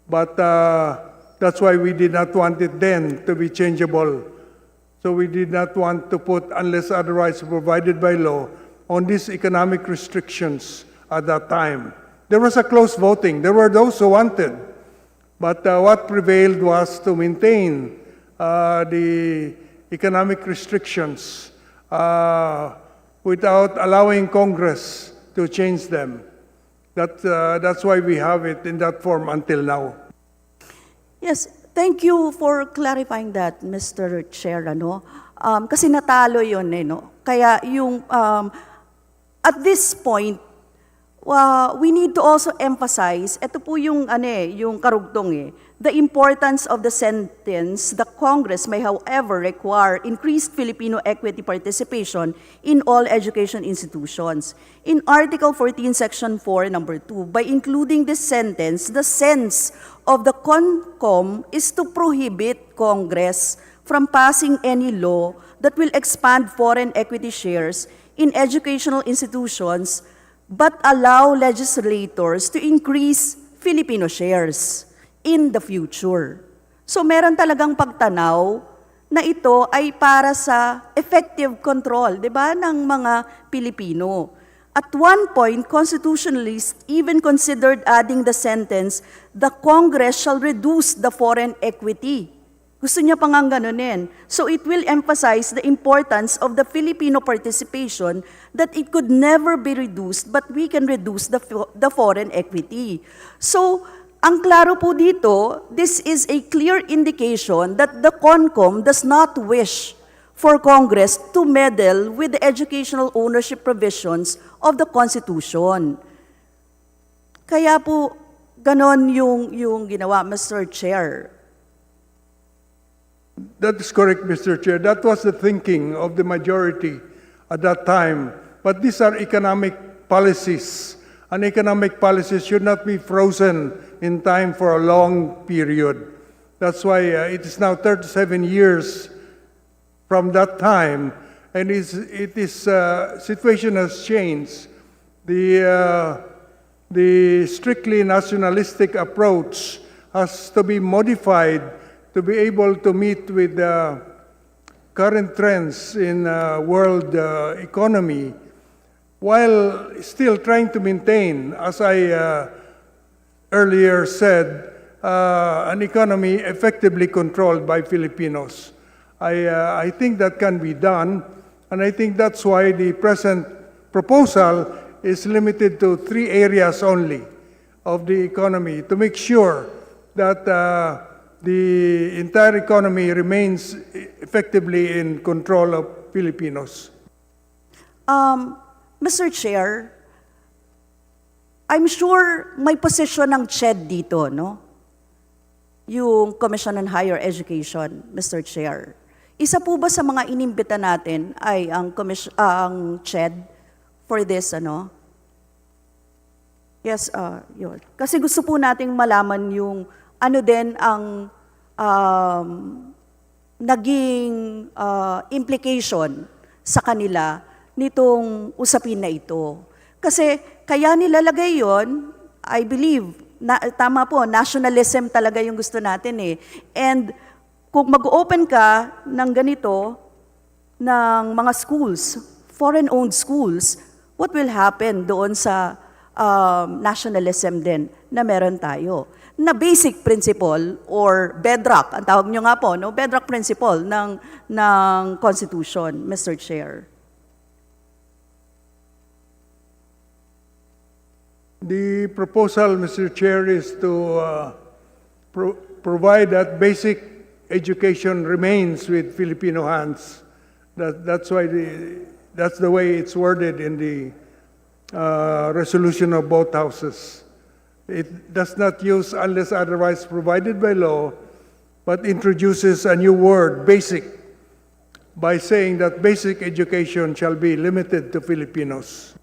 Speaker 4: But that's why we did not want it then to be changeable. So we did not want to put unless otherwise provided by law on these economic restrictions at that time. There was a close voting. There were those who wanted. But what prevailed was to maintain the economic restrictions without allowing Congress to change them. That's why we have it in that form until now.
Speaker 9: Yes, thank you for clarifying that, Mr. Chair. Kasi natalo yun, no? Kaya yung, at this point, we need to also emphasize, ito po yung, yung karugtong the importance of the sentence, the Congress may however require increased Filipino equity participation in all education institutions. In Article 14, Section 4, Number 2, by including this sentence, the sense of the CONCOM is to prohibit Congress from passing any law that will expand foreign equity shares in educational institutions but allow legislators to increase Filipino shares in the future. So meron talagang pagtanaw na ito ay para sa effective control, di ba, ng mga Pilipino. At one point, constitutionalists even considered adding the sentence, the Congress shall reduce the foreign equity. Gusto niya pang ganunin. So it will emphasize the importance of the Filipino participation that it could never be reduced, but we can reduce the foreign equity. So, ang klaro po dito, this is a clear indication that the CONCOM does not wish for Congress to meddle with the educational ownership provisions of the Constitution. Kaya po, ganon yung ginawa, Mr. Chair.
Speaker 4: That is correct, Mr. Chair. That was the thinking of the majority at that time. But these are economic policies, and economic policies should not be frozen in time for a long period. That's why it is now 37 years from that time, and situation has changed. The strictly nationalistic approach has to be modified to be able to meet with the current trends in world economy, while still trying to maintain, as I earlier said, an economy effectively controlled by Filipinos. I think that can be done, and I think that's why the present proposal is limited to 3 areas only of the economy to make sure that the entire economy remains effectively in control of Filipinos.
Speaker 9: Mr. Chair, I'm sure may position ng CHED dito, no? Yung Commission on Higher Education, Mr. Chair. Isa po ba sa mga inimbita natin ay ang CHED for this, ano? Yes, yun. Kasi gusto po nating malaman yung ano din ang naging implication sa kanila nitong usapin na ito. Kasi kaya nilalagay yon, I believe, tama po, nationalism talaga yung gusto natin eh. And kung mag-open ka ng ganito, ng mga schools, foreign-owned schools, what will happen doon sa nationalism din na meron tayo? Na basic principle or bedrock, ang tawag nyo nga po, no? Bedrock principle ng Constitution, Mr. Chair.
Speaker 4: The proposal, Mr. Chair, is to provide that basic education remains with Filipino hands. That's why that's the way it's worded in the resolution of both houses. It does not use unless otherwise provided by law, but introduces a new word, basic, by saying that basic education shall be limited to Filipinos.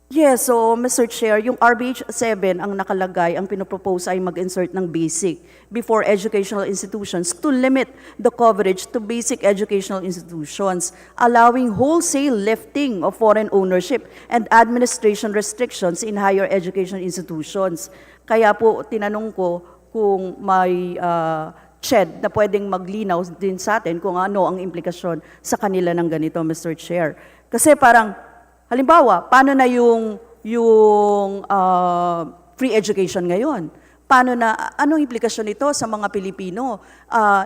Speaker 9: Yes, so Mr. Chair, yung RBH7 ang nakalagay, ang pinopropose ay mag-insert ng basic before educational institutions to limit the coverage to basic educational institutions, allowing wholesale lifting of foreign ownership and administration restrictions in higher education institutions. Kaya po tinanong ko kung may CHED na pwedeng maglinaw din sa atin kung ano ang implikasyon sa kanila ng ganito, Mr. Chair. Kasi parang, halimbawa, paano na yung free education ngayon? Paano na, anong implikasyon nito sa mga Pilipino?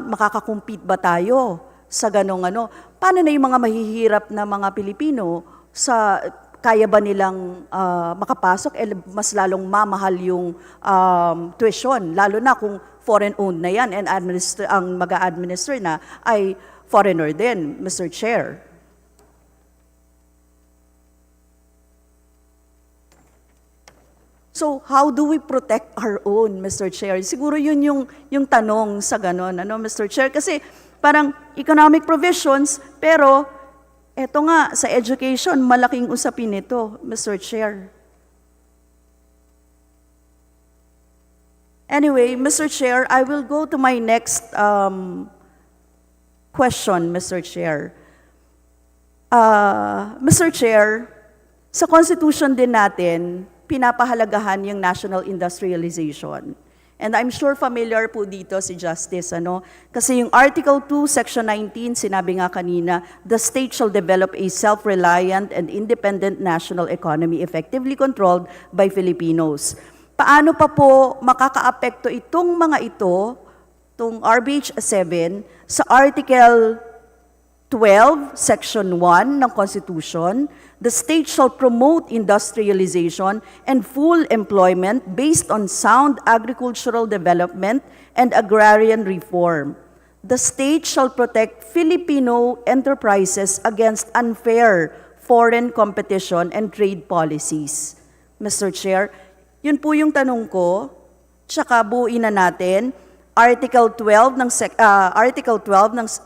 Speaker 9: Makakakompete ba tayo sa ganong ano? Paano na yung mga mahihirap na mga Pilipino sa kaya ba nilang makapasok? Mas lalong mamahal yung tuition, lalo na kung foreign-owned na yan and ang mag-a-administer na ay foreigner din, Mr. Chair. So, how do we protect our own, Mr. Chair? Siguro yun yung tanong sa ganon, ano, Mr. Chair? Kasi parang economic provisions, pero eto nga, sa education, malaking usapin ito, Mr. Chair. Anyway, Mr. Chair, I will go to my next question, Mr. Chair. Mr. Chair, sa Constitution din natin, pinapahalagahan yung national industrialization. And I'm sure familiar po dito si Justice, ano? Kasi yung Article 2, Section 19, sinabi nga kanina, the state shall develop a self-reliant and independent national economy effectively controlled by Filipinos. Paano pa po makakaapekto itong mga ito, itong RBH7, sa Article 12, Section 1 ng Constitution, the state shall promote industrialization and full employment based on sound agricultural development and agrarian reform. The state shall protect Filipino enterprises against unfair foreign competition and trade policies. Mr. Chair, yun po yung tanong ko, tsaka buuin na natin, Article 12 ng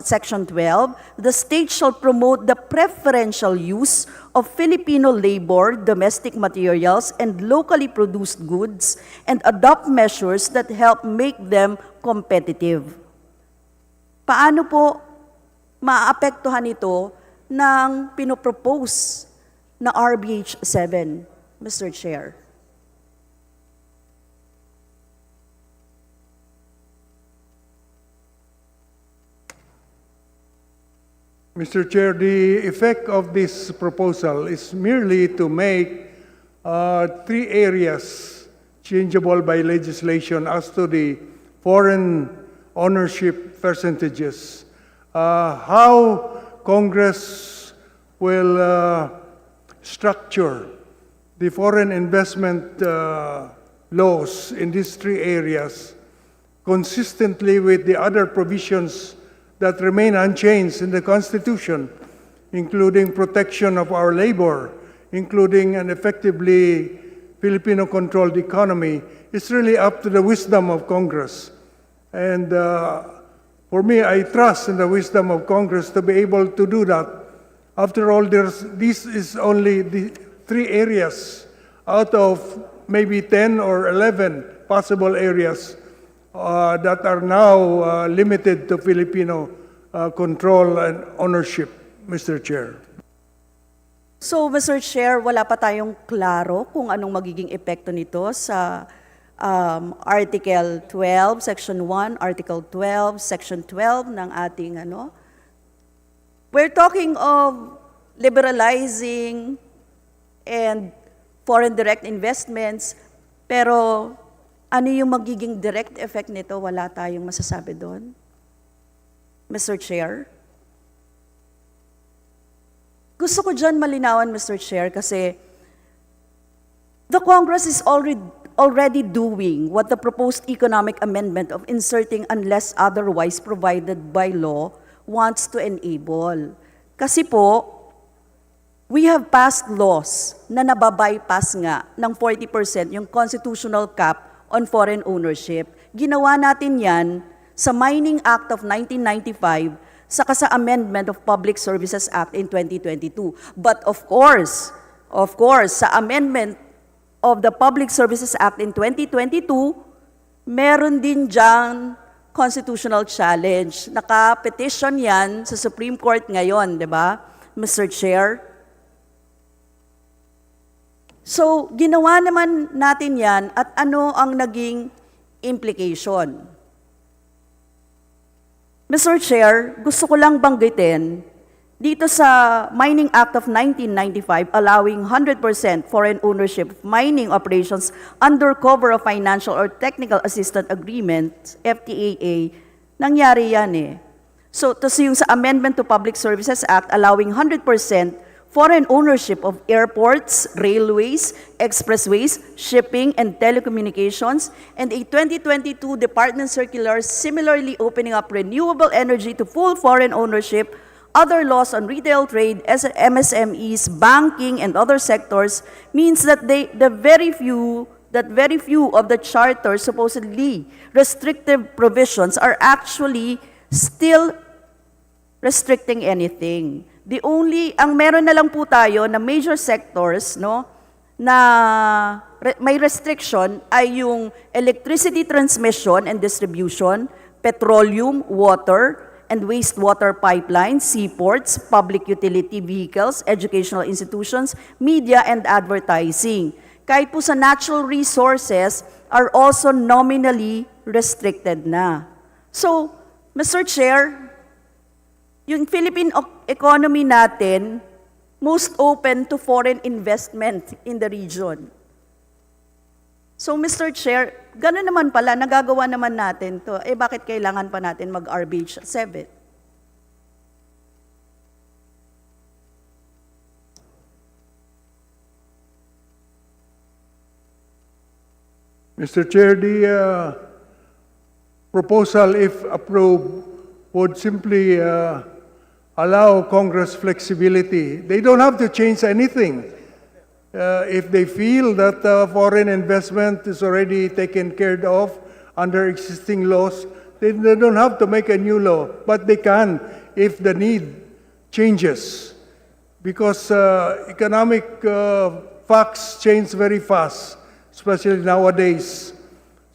Speaker 9: Section 12, the state shall promote the preferential use of Filipino labor, domestic materials, and locally produced goods, and adopt measures that help make them competitive. Paano po maapektuhan ito ng pinopropose na RBH7, Mr. Chair?
Speaker 4: Mr. Chair, the effect of this proposal is merely to make 3 areas changeable by legislation as to the foreign ownership percentages. How Congress will structure the foreign investment laws in these 3 areas consistently with the other provisions that remain unchanged in the Constitution, including protection of our labor, including an effectively Filipino-controlled economy, is really up to the wisdom of Congress. And for me, I trust in the wisdom of Congress to be able to do that. After all, this is only the 3 areas out of maybe 10 or 11 possible areas that are now limited to Filipino control and ownership, Mr. Chair.
Speaker 9: So, Mr. Chair, wala pa tayong klaro kung anong magiging epekto nito sa Article 12, Section 1, Article 12, Section 12 ng ating ano. We're talking of liberalizing and foreign direct investments, pero ano yung magiging direct effect nito? Wala tayong masasabi doon. Mr. Chair? Gusto ko dyan malinawan, Mr. Chair, kasi the Congress is already doing what the proposed economic amendment of inserting unless otherwise provided by law wants to enable. Kasi po, we have passed laws na nababypass nga ng 40% yung constitutional cap on foreign ownership. Ginawa natin yan sa Mining Act of 1995 saka sa Amendment of Public Services Act in 2022. But of course, sa Amendment of the Public Services Act in 2022, meron din diyang constitutional challenge. Naka-petition yan sa Supreme Court ngayon, di ba, Mr. Chair? So, ginawa naman natin yan at ano ang naging implication? Mr. Chair, gusto ko lang banggitin, dito sa Mining Act of 1995 allowing 100% foreign ownership of mining operations under cover of financial or technical assistance agreement, FTAA, nangyari yan eh. So, yung sa Amendment to Public Services Act allowing 100% foreign ownership of airports, railways, expressways, shipping, and telecommunications, and a 2022 Department Circular similarly opening up renewable energy to full foreign ownership, other laws on retail trade, MSMEs, banking, and other sectors means that very few of the charter's supposedly restrictive provisions are actually still restricting anything. Ang meron na lang po tayo na major sectors, no, na may restriction ay yung electricity transmission and distribution, petroleum, water, and wastewater pipelines, seaports, public utility vehicles, educational institutions, media, and advertising. Kahit po sa natural resources are also nominally restricted na. So, Mr. Chair, yung Philippine economy natin, most open to foreign investment in the region. So, Mr. Chair, gano'n naman pala, nagagawa naman natin to. Eh, bakit kailangan pa natin mag-RBH7?
Speaker 4: Mr. Chair, the proposal, if approved, would simply allow Congress flexibility. They don't have to change anything. If they feel that foreign investment is already taken care of under existing laws, they don't have to make a new law, but they can if the need changes. Because economic facts change very fast, especially nowadays.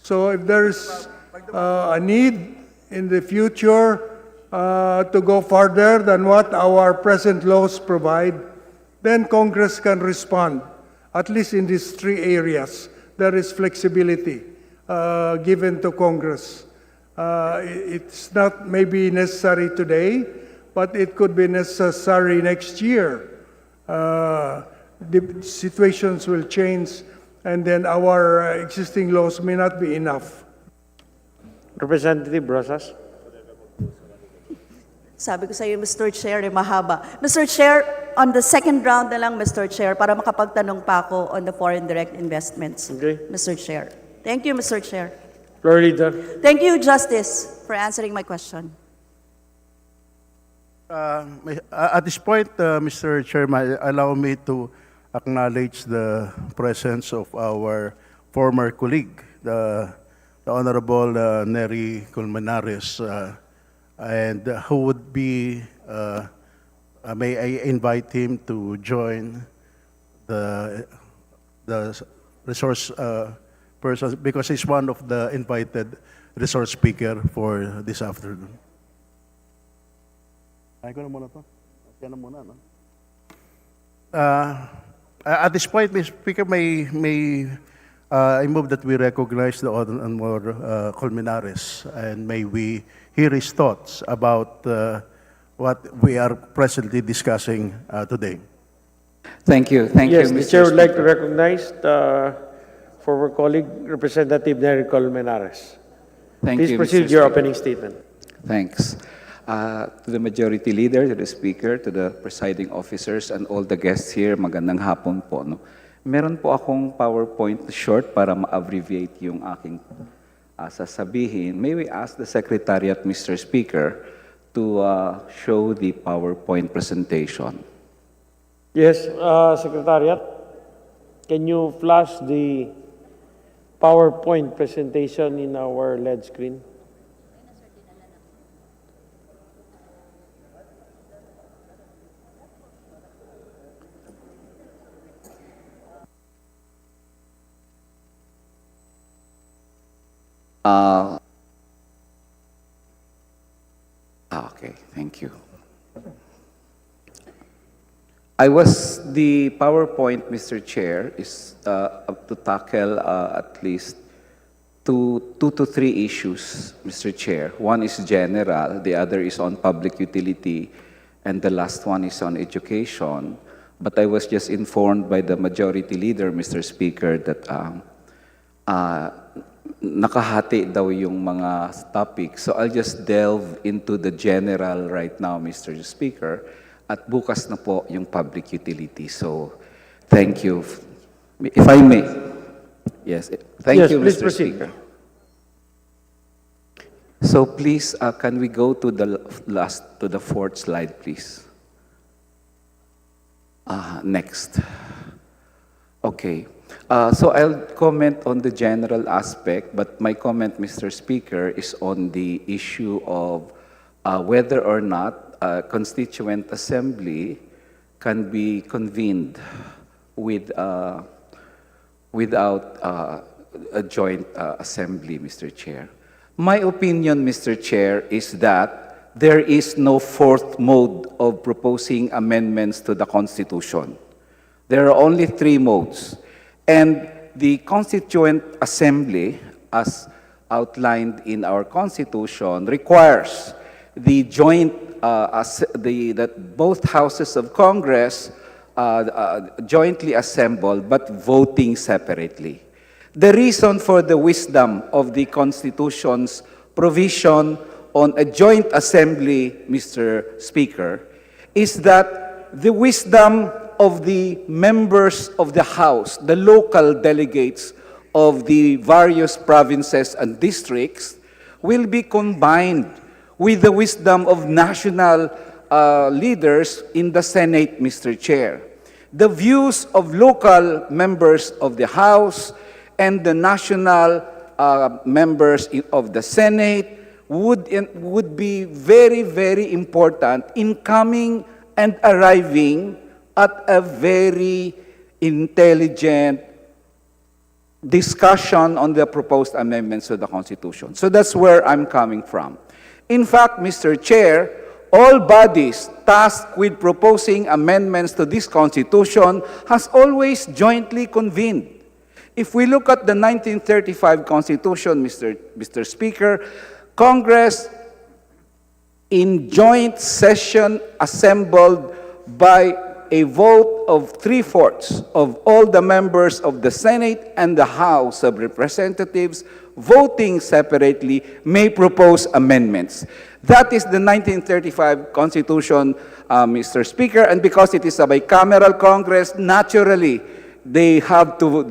Speaker 4: So if there's a need in the future to go further than what our present laws provide, then Congress can respond. At least in these three areas, there is flexibility given to Congress. It's not maybe necessary today, but it could be necessary next year. The situations will change, and then our existing laws may not be enough.
Speaker 3: Representative Rosas.
Speaker 9: Sabi ko sa iyo, Mr. Chair, mahaba. Mr. Chair, on the second round na lang, Mr. Chair, para makapagtanong pa ako on the foreign direct investments.
Speaker 3: Okay.
Speaker 9: Mr. Chair. Thank you, Mr. Chair.
Speaker 3: Floor leader.
Speaker 9: Thank you, Justice, for answering my question.
Speaker 8: At this point, Mr. Chairman, allow me to acknowledge the presence of our former colleague, the Honorable Nery Colmenares, and who would be, may I invite him to join the resource person, because he's one of the invited resource speaker for this afternoon. Ay ko na muna to. Yan na muna, no? At this point, Mr. Speaker, I move that we recognize the Honorable Colmenares, and may we hear his thoughts about what we are presently discussing today.
Speaker 10: Thank you. Thank
Speaker 3: Yes,
Speaker 10: you,
Speaker 3: the
Speaker 10: Mr.
Speaker 3: chair would like to
Speaker 10: Speaker.
Speaker 3: recognize the former colleague, Representative Nery Colmenares.
Speaker 10: Thank
Speaker 3: Please
Speaker 10: you,
Speaker 3: proceed
Speaker 10: Mr.
Speaker 3: with your
Speaker 10: Speaker.
Speaker 3: opening statement.
Speaker 10: Thanks. To the Majority Leader, to the Speaker, to the presiding officers, and all the guests here, magandang hapon po. No? Meron po akong PowerPoint short para ma-abbreviate yung aking sasabihin. May we ask the Secretariat, Mr. Speaker, to show the PowerPoint presentation?
Speaker 3: Yes, Secretariat, can you flash the PowerPoint presentation in our LED screen?
Speaker 10: Okay, thank you. The PowerPoint, Mr. Chair, is to tackle at least two to three issues, Mr. Chair. One is general, the other is on public utility, and the last one is on education. But I was just informed by the majority leader, Mr. Speaker, that nakahati daw yung mga topics. So I'll just delve into the general right now, Mr. Speaker, at bukas na po yung public utility. So thank you. If I may. Yes, thank
Speaker 3: Yes,
Speaker 10: you,
Speaker 3: please
Speaker 10: Mr.
Speaker 3: proceed.
Speaker 10: Speaker. So please, can we go to the fourth slide, please? Next. Okay. So I'll comment on the general aspect, but my comment, Mr. Speaker, is on the issue of whether or not a constituent assembly can be convened without a joint assembly, Mr. Chair. My opinion, Mr. Chair, is that there is no fourth mode of proposing amendments to the Constitution. There are only three modes. And the Constituent Assembly, as outlined in our Constitution, requires the that both houses of Congress jointly assemble but voting separately. The reason for the wisdom of the Constitution's provision on a joint assembly, Mr. Speaker, is that the wisdom of the members of the House, the local delegates of the various provinces and districts, will be combined with the wisdom of national leaders in the Senate, Mr. Chair. The views of local members of the House and the national members of the Senate would be very, very important in coming and arriving at a very intelligent discussion on the proposed amendments to the Constitution. So that's where I'm coming from. In fact, Mr. Chair, all bodies tasked with proposing amendments to this Constitution has always jointly convened. If we look at the 1935 Constitution, Mr. Speaker, Congress in joint session assembled by a vote of 3/4 of all the members of the Senate and the House of Representatives voting separately may propose amendments. That is the 1935 Constitution, Mr. Speaker, and because it is a bicameral Congress, naturally, they have to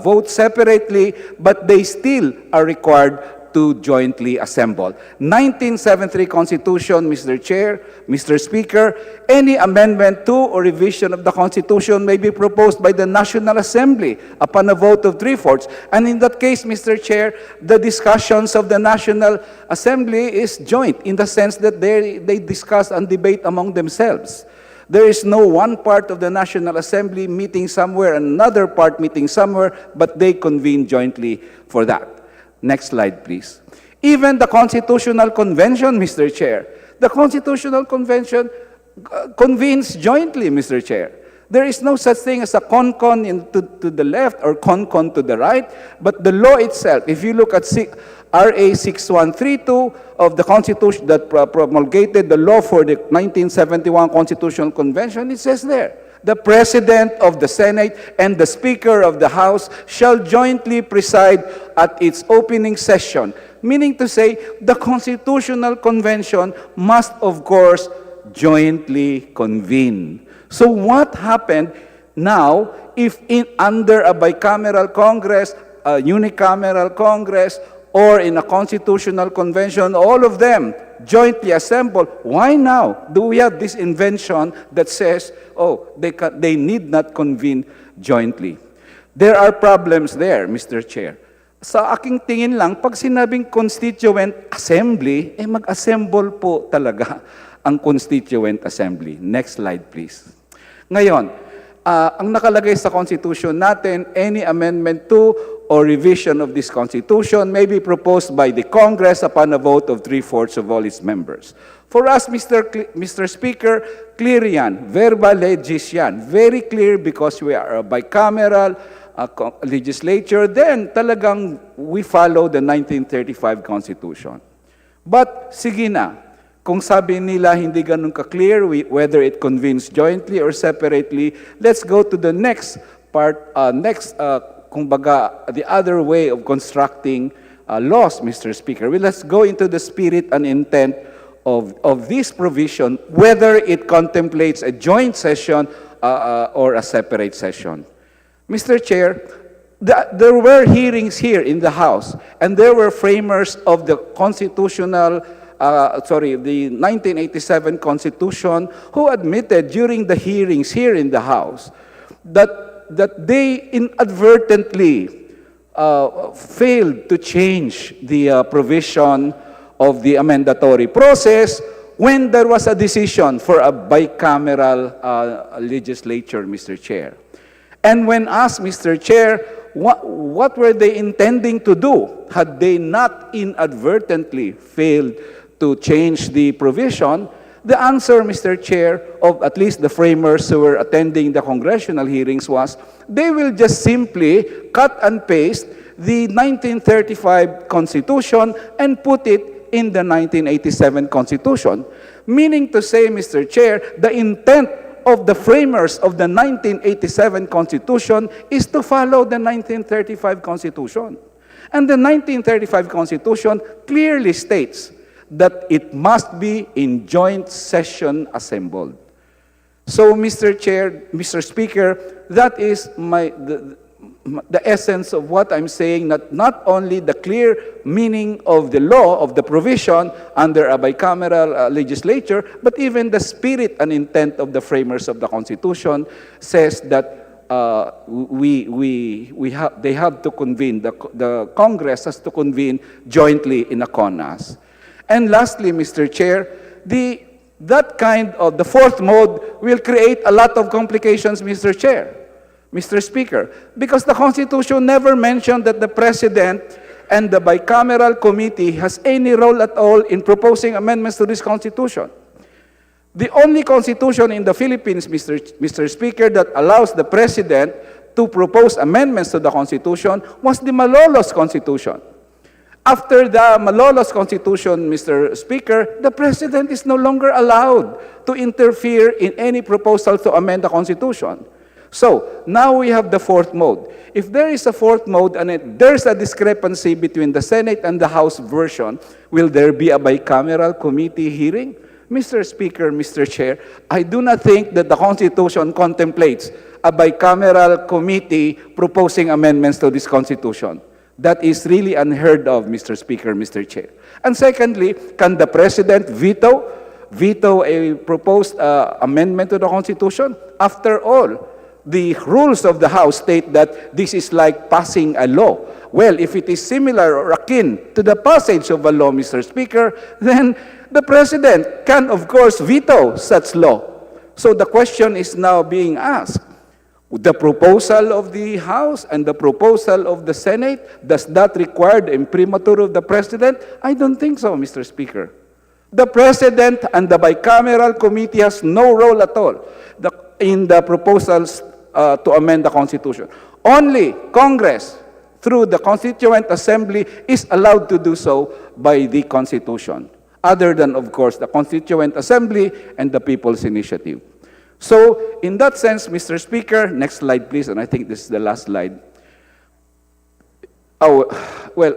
Speaker 10: vote separately, but they still are required to jointly assemble. 1973 Constitution, Mr. Chair, Mr. Speaker, any amendment to or revision of the Constitution may be proposed by the National Assembly upon a vote of 3/4. And in that case, Mr. Chair, the discussions of the National Assembly is joint in the sense that they discuss and debate among themselves. There is no one part of the National Assembly meeting somewhere, another part meeting somewhere, but they convene jointly for that. Next slide, please. Even the Constitutional Convention, Mr. Chair, the Constitutional Convention convenes jointly, Mr. Chair. There is no such thing as a con-con to the left or con-con to the right, but the law itself, if you look at RA 6132 of the Constitution that promulgated the law for the 1971 Constitutional Convention, it says there, the President of the Senate and the Speaker of the House shall jointly preside at its opening session. Meaning to say, the Constitutional Convention must, of course, jointly convene. So what happened now if under a bicameral Congress, a unicameral Congress, or in a Constitutional Convention, all of them jointly assemble? Why now do we have this invention that says, oh, they need not convene jointly? There are problems there, Mr. Chair. Sa aking tingin lang, pag sinabing Constituent Assembly, mag-assemble po talaga ang Constituent Assembly. Next slide, please. Ngayon, ang nakalagay sa Constitution natin, any amendment to or revision of this Constitution may be proposed by the Congress upon a vote of 3/4 of all its members. For us, Mr. Speaker, clear yan. Verba legis yan. Very clear because we are a bicameral legislature. Then talagang we follow the 1935 Constitution. But sige na, kung sabi nila hindi ganun ka-clear, whether it convenes jointly or separately, let's go to the next part, kumbaga, the other way of constructing laws, Mr. Speaker. Well, let's go into the spirit and intent of this provision, whether it contemplates a joint session or a separate session. Mr. Chair, there were hearings here in the House, and there were framers of the the 1987 Constitution who admitted during the hearings here in the House that they inadvertently failed to change the provision of the amendatory process when there was a decision for a bicameral legislature, Mr. Chair. And when asked, Mr. Chair, what were they intending to do had they not inadvertently failed to change the provision, the answer, Mr. Chair, of at least the framers who were attending the congressional hearings was, they will just simply cut and paste the 1935 Constitution and put it in the 1987 Constitution. Meaning to say, Mr. Chair, the intent of the framers of the 1987 Constitution is to follow the 1935 Constitution. And the 1935 Constitution clearly states that it must be in joint session assembled. So, Mr. Chair, Mr. Speaker, that is the essence of what I'm saying, that not only the clear meaning of the law, of the provision under a bicameral legislature, but even the spirit and intent of the framers of the Constitution says that they have to convene, the Congress has to convene jointly in a CONAS. And lastly, Mr. Chair, that kind of, the fourth mode will create a lot of complications, Mr. Chair. Mr. Speaker, because the Constitution never mentioned that the President and the bicameral committee has any role at all in proposing amendments to this Constitution. The only Constitution in the Philippines, Mr. Speaker, that allows the President to propose amendments to the Constitution was the Malolos Constitution. After the Malolos Constitution, Mr. Speaker, the President is no longer allowed to interfere in any proposal to amend the Constitution. So, now we have the fourth mode. If there is a fourth mode and there's a discrepancy between the Senate and the House version, will there be a bicameral committee hearing? Mr. Speaker, Mr. Chair, I do not think that the Constitution contemplates a bicameral committee proposing amendments to this Constitution. That is really unheard of, Mr. Speaker, Mr. Chair. And secondly, can the President veto a proposed amendment to the Constitution? After all, the rules of the House state that this is like passing a law. Well, if it is similar or akin to the passage of a law, Mr. Speaker, then the President can, of course, veto such law. So the question is now being asked, the proposal of the House and the proposal of the Senate, does that require the imprimatur of the President? I don't think so, Mr. Speaker. The President and the bicameral committee has no role at all in the proposals to amend the Constitution. Only Congress, through the Constituent Assembly, is allowed to do so by the Constitution, other than, of course, the Constituent Assembly and the People's Initiative. So, in that sense, Mr. Speaker, next slide, please, and I think this is the last slide. Oh, well,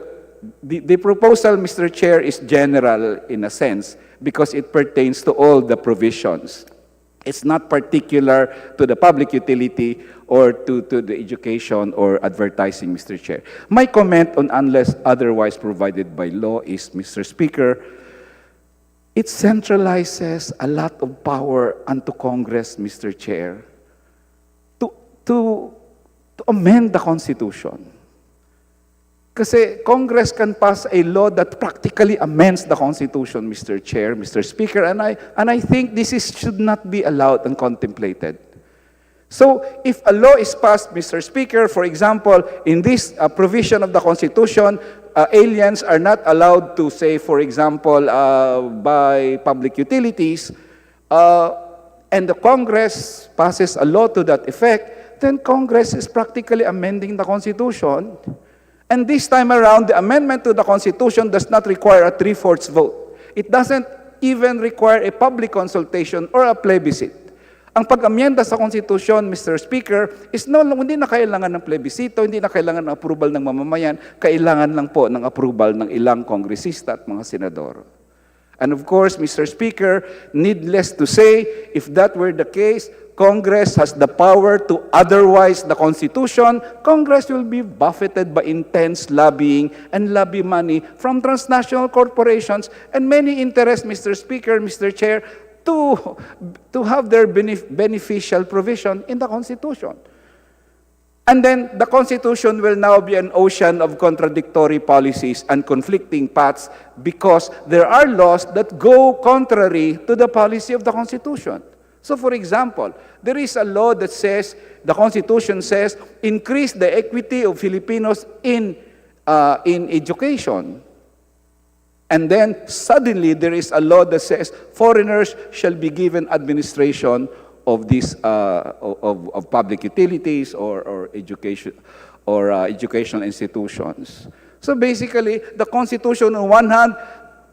Speaker 10: the proposal, Mr. Chair, is general in a sense because it pertains to all the provisions. It's not particular to the public utility or to the education or advertising, Mr. Chair. My comment on unless otherwise provided by law is, Mr. Speaker, it centralizes a lot of power unto Congress, Mr. Chair, to amend the Constitution. Kasi Congress can pass a law that practically amends the Constitution, Mr. Chair, Mr. Speaker, and I think this should not be allowed and contemplated. So if a law is passed, Mr. Speaker, for example, in this provision of the Constitution, aliens are not allowed to, say, for example, buy public utilities, and the Congress passes a law to that effect, then Congress is practically amending the Constitution. And this time around, the amendment to the Constitution does not require a 3/4 vote. It doesn't even require a public consultation or a plebiscite. Ang pag-amyenda sa Constitution, Mr. Speaker, is hindi na kailangan ng plebisito, hindi na kailangan ng approval ng mamamayan, kailangan lang po ng approval ng ilang kongresista at mga senador. And of course, Mr. Speaker, needless to say, if that were the case, Congress has the power to otherwise the Constitution. Congress will be buffeted by intense lobbying and lobby money from transnational corporations and many interests, Mr. Speaker, Mr. Chair, to have their beneficial provision in the Constitution. And then the Constitution will now be an ocean of contradictory policies and conflicting paths because there are laws that go contrary to the policy of the Constitution. So for example, there is a law that says, the Constitution says, increase the equity of Filipinos in education. And then suddenly there is a law that says foreigners shall be given administration of these of public utilities or education or educational institutions. So basically, the Constitution on one hand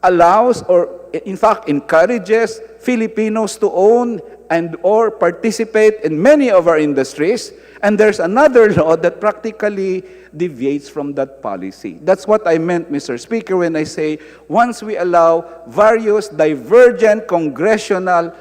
Speaker 10: allows or in fact encourages Filipinos to own and or participate in many of our industries, and there's another law that practically deviates from that policy. That's what I meant, Mr. Speaker, when I say once we allow various divergent congressional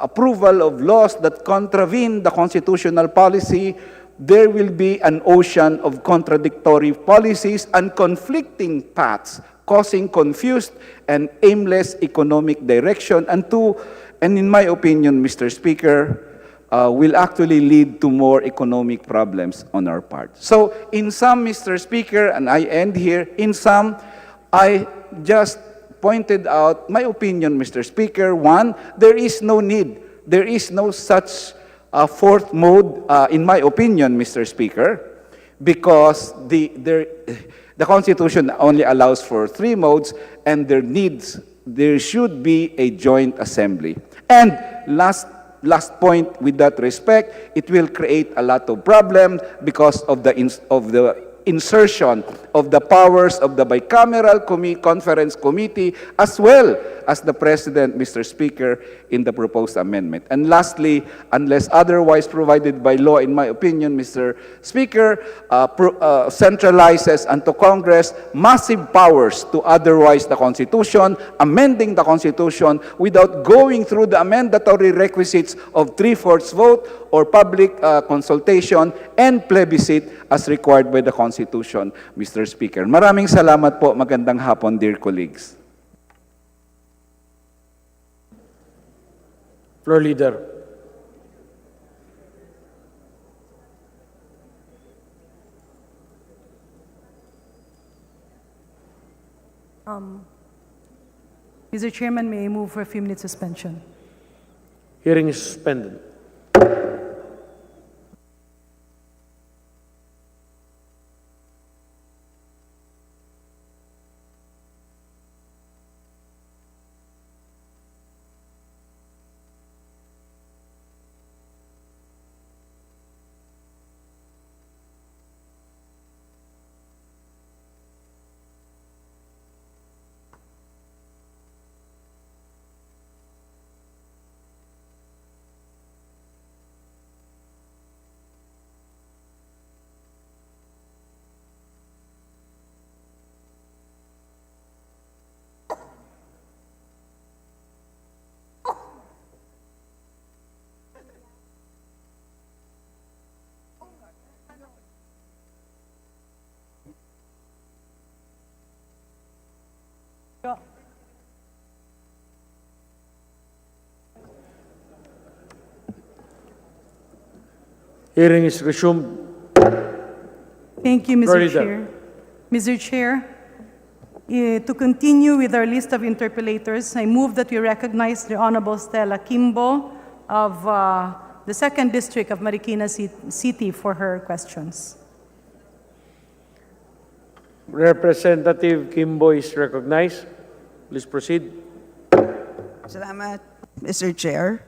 Speaker 10: approval of laws that contravene the constitutional policy, there will be an ocean of contradictory policies and conflicting paths, causing confused and aimless economic direction, and in my opinion, Mr. Speaker, will actually lead to more economic problems on our part. So, in sum, Mr. Speaker, and I end here, in sum, I just pointed out my opinion, Mr. Speaker. One, there is no need, there is no such fourth mode, in my opinion, Mr. Speaker, because the Constitution only allows for 3 modes, and there should be a joint assembly. And last point with that respect, it will create a lot of problems because of the insertion of the powers of the bicameral conference committee as well as the President, Mr. Speaker, in the proposed amendment. And lastly, unless otherwise provided by law, in my opinion, Mr. Speaker, centralizes unto Congress massive powers to otherwise the Constitution, amending the Constitution without going through the mandatory requisites of 3/4 vote or public consultation and plebiscite as required by the Constitution, Mr. Speaker. Maraming salamat po. Magandang hapon, dear colleagues.
Speaker 3: Floor Leader.
Speaker 11: Mr. Chairman, may I move for a few minutes suspension?
Speaker 3: Hearing is suspended. Hearing is resumed.
Speaker 11: Thank you,
Speaker 3: Floor
Speaker 11: Mr.
Speaker 3: Leader.
Speaker 11: Chair. Mr. Chair, to continue with our list of interpellators, I move that we recognize the Honorable Stella Kimbo of the 2nd District of Marikina City for her questions.
Speaker 3: Representative Kimbo is recognized. Please proceed.
Speaker 12: Salamat, Mr. Chair.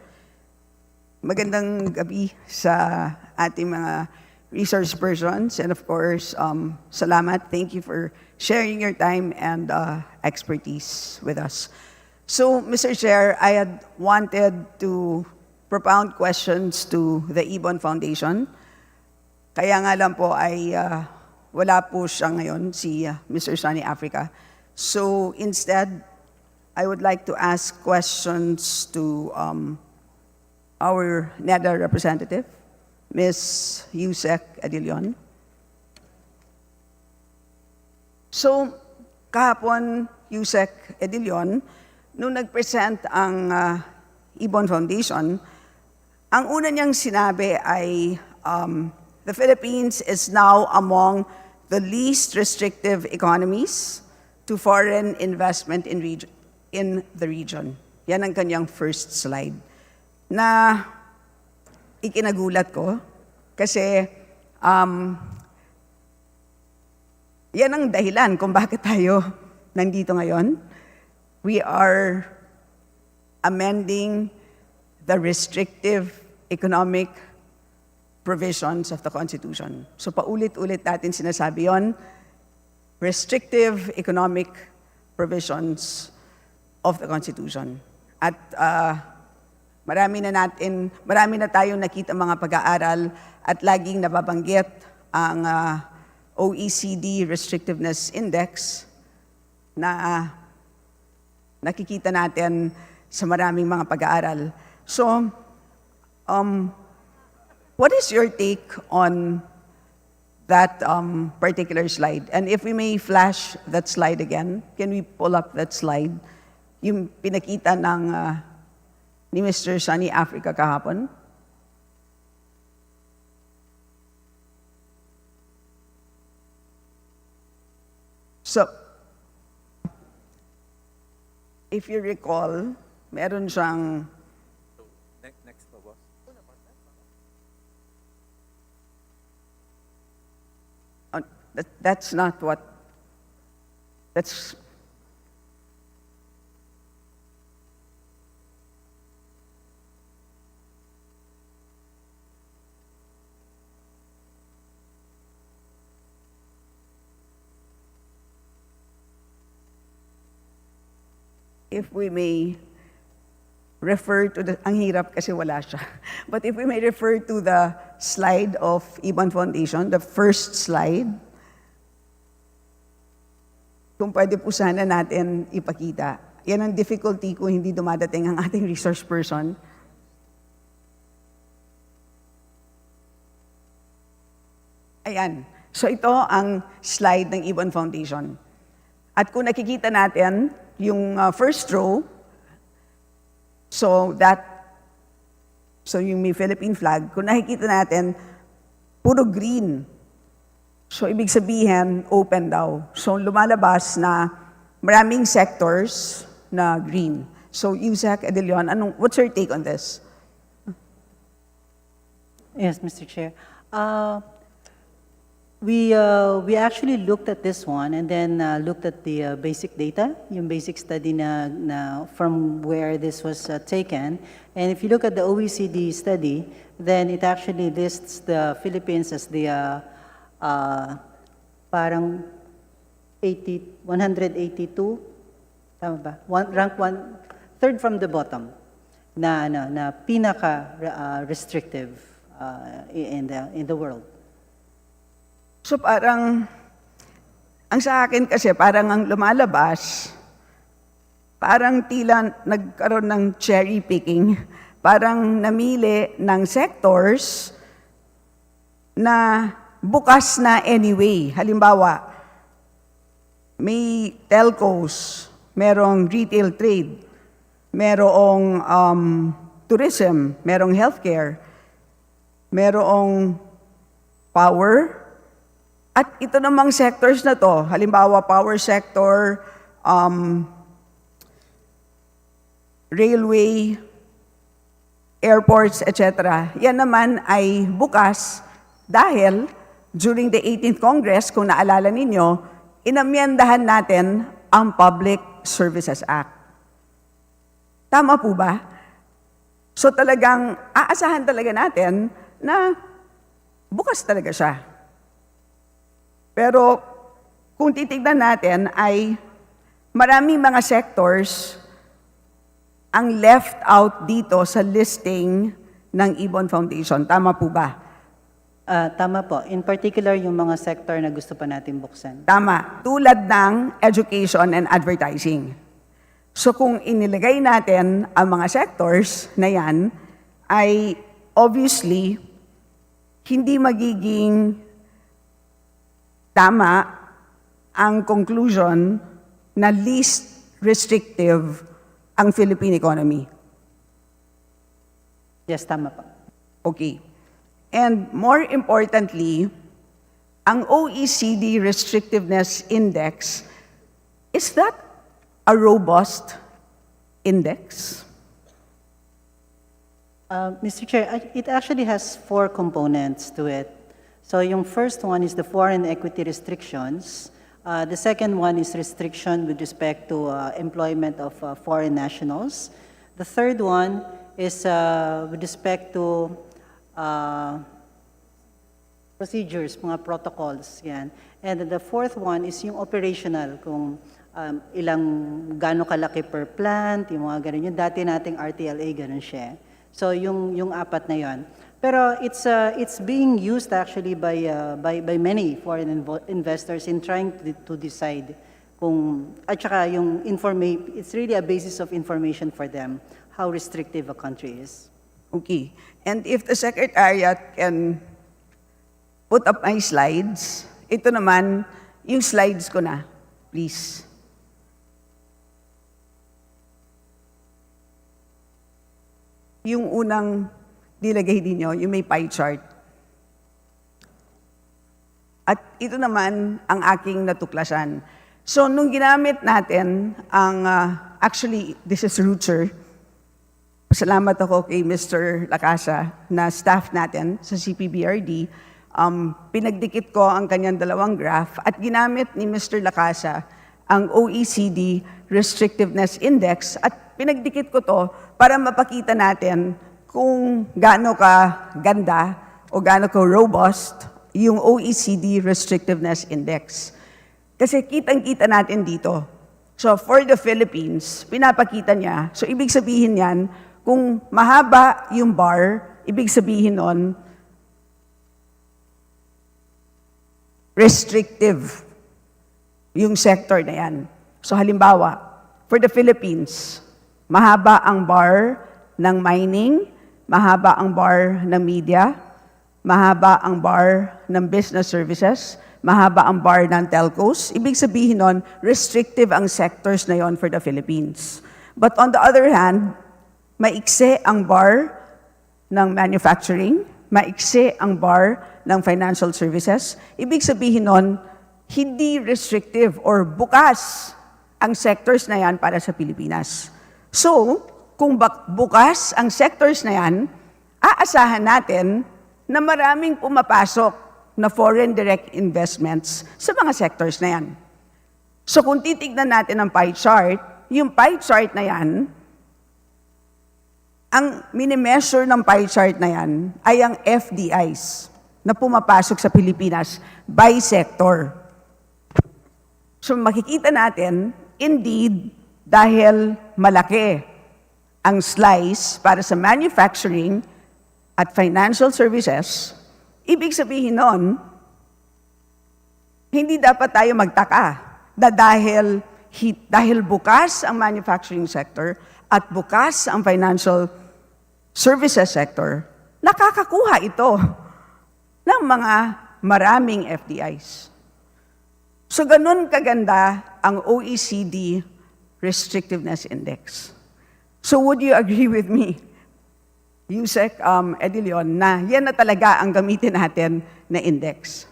Speaker 12: Magandang gabi sa ating mga resource persons, and of course, salamat. Thank you for sharing your time and expertise with us. So, Mr. Chair, I had wanted to propound questions to the Ibon Foundation. Kaya nga lang po ay wala po siya ngayon, si Mr. Sunny Africa. So, instead, I would like to ask questions to our NEDA representative, Ms. Yusek Adilion. So, kahapon, Yusek Adilion, nung nag-present ang Ibon Foundation, ang una niyang sinabi ay the Philippines is now among the least restrictive economies to foreign investment in the region. Yan ang kanyang first slide. Na ikinagulat ko kasi yan ang dahilan kung bakit tayo nandito ngayon. We are amending the restrictive economic provisions of the Constitution. So paulit-ulit natin sinasabi yon, restrictive economic provisions of the Constitution. At marami na tayong nakita mga pag-aaral at laging nababanggit ang OECD Restrictiveness Index na nakikita natin sa maraming mga pag-aaral. So, what is your take on that particular slide? And if we may flash that slide again, can we pull up that slide? Yung pinakita ng ni Mr. Sunny Africa kahapon. So, if you recall, meron siyang
Speaker 10: Next po, boss.
Speaker 12: that's not what, that's, if we may refer to the, ang hirap kasi wala siya. But if we may refer to the slide of Ibon Foundation, the first slide, kung pwede po sana natin ipakita. Yan ang difficulty kung hindi dumadating ang ating resource person. Ayan. So ito ang slide ng Ibon Foundation. At kung nakikita natin, yung first row, so yung may Philippine flag, kung nakikita natin, puro green. So ibig sabihin, open daw. So lumalabas na maraming sectors na green. So Yusek Adilion, what's your take on this?
Speaker 2: Yes, Mr. Chair. We actually looked at this one and then looked at the basic data, yung basic study na from where this was taken. And if you look at the OECD study, then it actually lists the Philippines as the parang 182, tama ba? Third from the bottom na pinaka restrictive in the world.
Speaker 12: So parang, ang sa akin kasi parang ang lumalabas, parang tila nagkaroon ng cherry picking, parang namili ng sectors na bukas na anyway. Halimbawa, may telcos, merong retail trade, merong tourism, merong healthcare, merong power. At ito namang sectors na to, halimbawa power sector, railway, airports, etc. Yan naman ay bukas dahil during the 18th Congress, kung naalala ninyo, inamyendahan natin ang Public Services Act. Tama po ba? So talagang aasahan talaga natin na bukas talaga siya. Pero kung titignan natin ay maraming mga sectors ang left out dito sa listing ng Ibon Foundation. Tama po ba?
Speaker 2: Tama po. In particular, yung mga sector na gusto pa natin buksan.
Speaker 12: Tama. Tulad ng education and advertising. So kung inilagay natin ang mga sectors na yan, ay obviously hindi magiging tama ang conclusion na least restrictive ang Philippine economy.
Speaker 2: Yes, tama po.
Speaker 12: Okay. And more importantly, ang OECD Restrictiveness Index, is that a robust index?
Speaker 2: Mr. Chair, it actually has 4 components to it. So yung first one is the foreign equity restrictions. The second one is restriction with respect to employment of foreign nationals. The third one is with respect to procedures, mga protocols, yan. And the fourth one is yung operational, kung gaano kalaki per plant, yung mga ganun. Yung dati nating RTLA, ganun siya. So yung apat na yon. Pero it's being used actually by many foreign investors in trying to decide kung, at saka yung it's really a basis of information for them, how restrictive a country is.
Speaker 12: Okay. And if the Secretariat can put up my slides, ito naman, yung slides ko na, please. Yung unang nilagay ninyo, yung may pie chart. At ito naman ang aking natuklasan. So, nung ginamit natin ang, actually, this is Roocher. Salamat ako kay Mr. Lacasa na staff natin sa CPBRD. Pinagdikit ko ang kanyang dalawang graph at ginamit ni Mr. Lacasa ang OECD Restrictiveness Index at pinagdikit ko to para mapakita natin kung gaano ka ganda o gaano ka robust yung OECD Restrictiveness Index. Kasi kitang-kita natin dito. So for the Philippines, pinapakita niya. So ibig sabihin yan, kung mahaba yung bar, ibig sabihin nun, restrictive yung sector na yan. So halimbawa, for the Philippines, mahaba ang bar ng mining, mahaba ang bar ng media, mahaba ang bar ng business services, mahaba ang bar ng telcos. Ibig sabihin nun, restrictive ang sectors na yon for the Philippines. But on the other hand, maikse ang bar ng manufacturing, maikse ang bar ng financial services. Ibig sabihin nun, hindi restrictive or bukas ang sectors na yan para sa Pilipinas. So, kung bukas ang sectors na yan, aasahan natin na maraming pumapasok na foreign direct investments sa mga sectors na yan. So kung titignan natin ang pie chart, yung pie chart na yan, ang mini-measure ng pie chart na yan ay ang FDIs na pumapasok sa Pilipinas by sector. So makikita natin, indeed, dahil malaki ang slice para sa manufacturing at financial services, ibig sabihin nun, hindi dapat tayo magtaka na dahil bukas ang manufacturing sector at bukas ang financial services sector, nakakakuha ito ng mga maraming FDIs. So ganun kaganda ang OECD Restrictiveness Index. So would you agree with me, Yusek Edilion, na yan na talaga ang gamitin natin na index?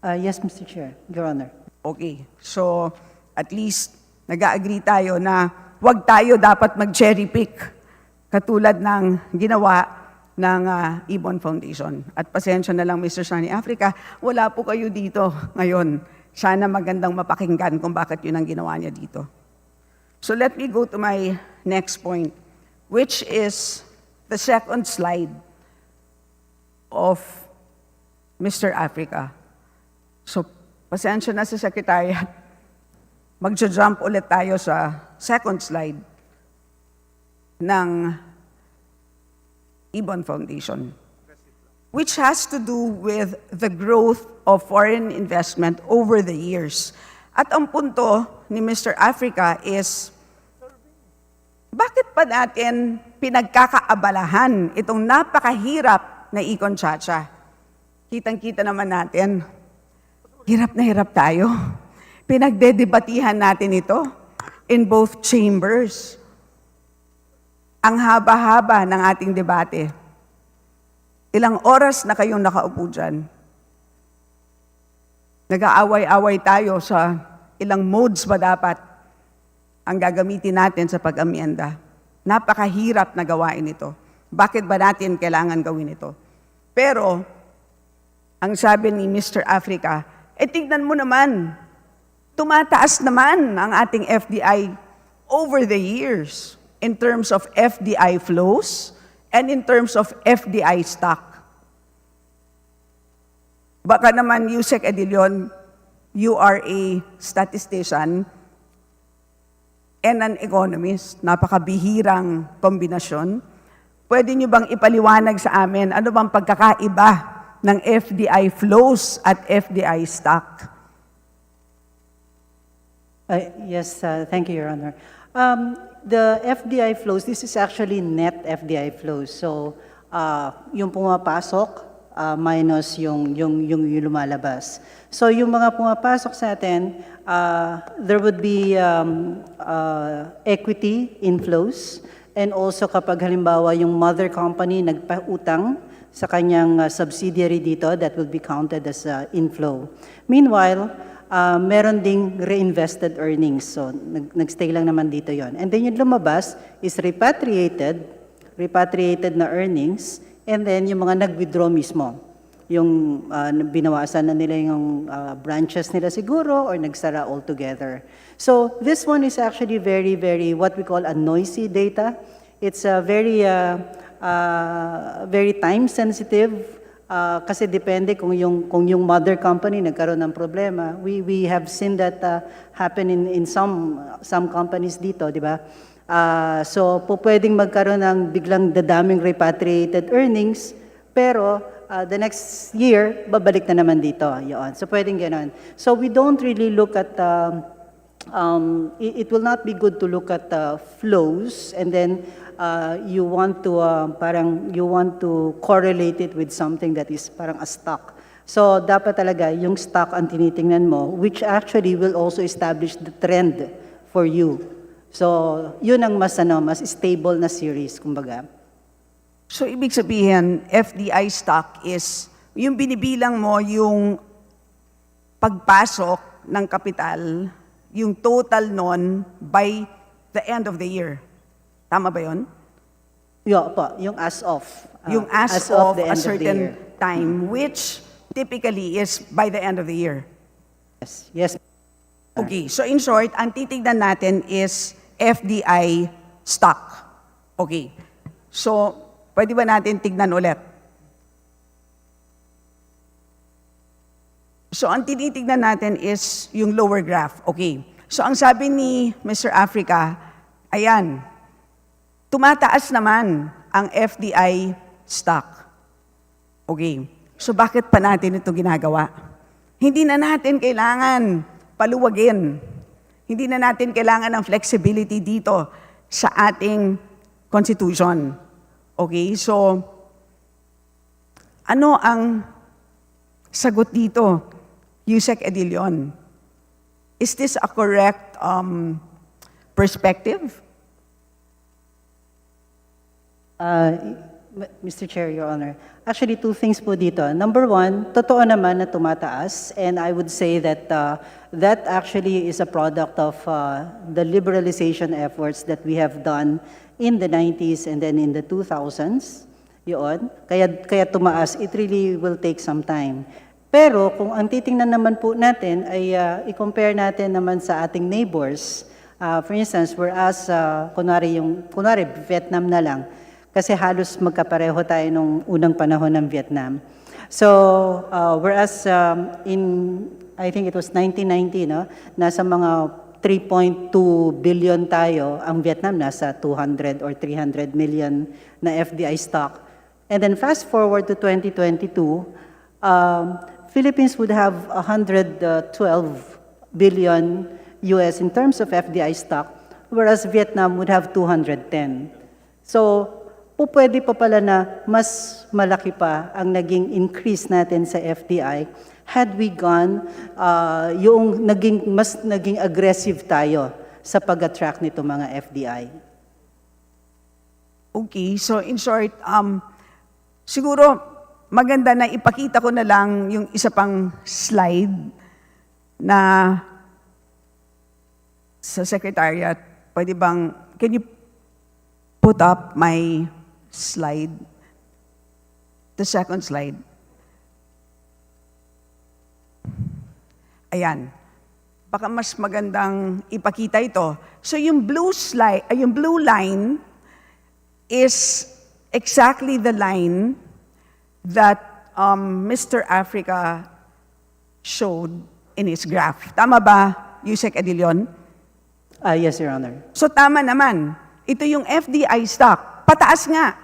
Speaker 2: Yes, Mr. Chair, Your Honor.
Speaker 12: Okay, so at least nag-agree tayo na wag tayo dapat mag-cherry pick katulad ng ginawa ng Ibon Foundation. At pasensya na lang, Mr. Sunny Africa, wala po kayo dito ngayon. Sana magandang mapakinggan kung bakit yun ang ginawa niya dito. So let me go to my next point, which is the second slide of Mr. Africa. So, pasensya na sa Secretariat. Magja-jump ulit tayo sa second slide ng Ibon Foundation, which has to do with the growth of foreign investment over the years. At ang punto ni Mr. Africa is, bakit pa natin pinagkakaabalahan itong napakahirap na ikon-chacha? Kitang-kita naman natin, hirap na hirap tayo. Pinagdedebatihan natin ito in both chambers. Ang haba-haba ng ating debate. Ilang oras na kayong nakaupo dyan. Nag-aaway-away tayo sa ilang modes ba dapat ang gagamitin natin sa pag-amyenda. Napakahirap na gawain ito. Bakit ba natin kailangan gawin ito? Pero, ang sabi ni Mr. Africa, tignan mo naman, tumataas naman ang ating FDI over the years in terms of FDI flows and in terms of FDI stock. Baka naman, Yusek Edilion, you are a statistician and an economist. Napakabihirang kombinasyon. Pwede niyo bang ipaliwanag sa amin ano bang pagkakaiba ng FDI flows at FDI stock?
Speaker 2: Yes, thank you, Your Honor. The FDI flows, this is actually net FDI flows. So, yung pumapasok minus yung lumalabas. So, yung mga pumapasok sa atin, there would be equity inflows, and also kapag halimbawa yung mother company nagpautang sa kanyang subsidiary dito, that will be counted as inflow. Meanwhile, meron ding reinvested earnings. So, nagstay lang naman dito yon. And then yung lumabas is repatriated na earnings, and then yung mga nag-withdraw mismo. Yung binawasan na nila yung branches nila siguro, or nagsara altogether. So, this one is actually very, very, what we call a noisy data. It's very time-sensitive. Kasi depende kung yung mother company nagkaroon ng problema. We have seen that happen in some companies dito, di ba? So, pwedeng magkaroon ng biglang dadaming repatriated earnings, pero the next year, babalik na naman dito. Yun. So, pwedeng ganon. So, we don't really look at, it will not be good to look at flows, and then you want to correlate it with something that is parang a stock. So, dapat talaga yung stock ang tinitingnan mo, which actually will also establish the trend for you. So, yun ang mas stable na series, kumbaga.
Speaker 12: So, ibig sabihin, FDI stock is, yung binibilang mo yung pagpasok ng kapital, yung total nun by the end of the year. Tama ba yun?
Speaker 2: Yeah, po, yung as of.
Speaker 12: Yung as of
Speaker 2: the
Speaker 12: a
Speaker 2: end of the
Speaker 12: certain
Speaker 2: year.
Speaker 12: time, which typically is by the end of the year.
Speaker 2: Yes.
Speaker 12: Okay, so in short, ang titignan natin is FDI stock. Okay, so pwede ba natin tignan ulit? So ang tinitignan natin is yung lower graph. Okay, so ang sabi ni Mr. Africa, ayan, tumataas naman ang FDI stock. Okay, so bakit pa natin ito ginagawa? Hindi na natin kailangan paluwagin. Hindi na natin kailangan ng flexibility dito sa ating constitution. Okay, so ano ang sagot dito, Yusek Edilion? Is this a correct perspective?
Speaker 2: Mr. Chair, Your Honor. Actually, two things po dito. Number one, totoo naman na tumataas, and I would say that that actually is a product of the liberalization efforts that we have done in the 90s and then in the 2000s. Yun. Kaya tumaas. It really will take some time. Pero kung ang titingnan naman po natin ay i-compare natin naman sa ating neighbors, for instance, whereas kunwari Vietnam na lang, kasi halos magkapareho tayo nung unang panahon ng Vietnam. So, whereas I think it was 1990, no, nasa mga 3.2 billion tayo, ang Vietnam nasa 200 or 300 million na FDI stock. And then fast forward to 2022, Philippines would have 112 billion US in terms of FDI stock, whereas Vietnam would have 210. So, pwede pa pala na mas malaki pa ang naging increase natin sa FDI had we gone, mas naging aggressive tayo sa pag-attract nito mga FDI.
Speaker 12: Okay, so in short, siguro maganda na ipakita ko na lang yung isa pang slide na sa Secretariat. Pwede bang, can you put up my slide? The second slide. Ayan. Baka mas magandang ipakita ito. So yung blue line is exactly the line that Mr. Africa showed in his graph. Tama ba, Yusek Adilion?
Speaker 2: Yes, Your Honor.
Speaker 12: So tama naman. Ito yung FDI stock. Pataas nga.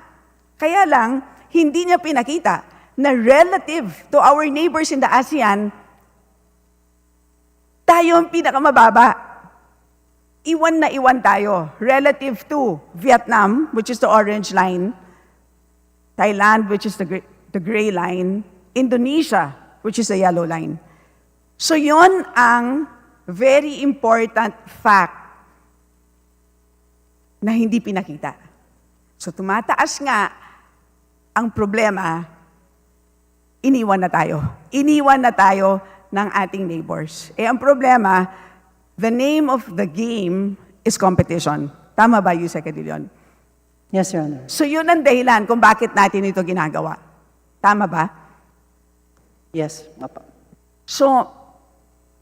Speaker 12: Kaya lang, hindi niya pinakita na relative to our neighbors in the ASEAN, tayo ang pinakamababa. Iwan na iwan tayo. Relative to Vietnam, which is the orange line, Thailand, which is the gray line, Indonesia, which is the yellow line. So yon ang very important fact na hindi pinakita. So tumataas nga ang problema, iniwan na tayo. Iniwan na tayo ng ating neighbors. Ang problema, the name of the game is competition. Tama ba, Yusek Adilion?
Speaker 2: Yes, Your Honor.
Speaker 12: So yun ang dahilan kung bakit natin ito ginagawa. Tama ba?
Speaker 2: Yes, Papa.
Speaker 12: So,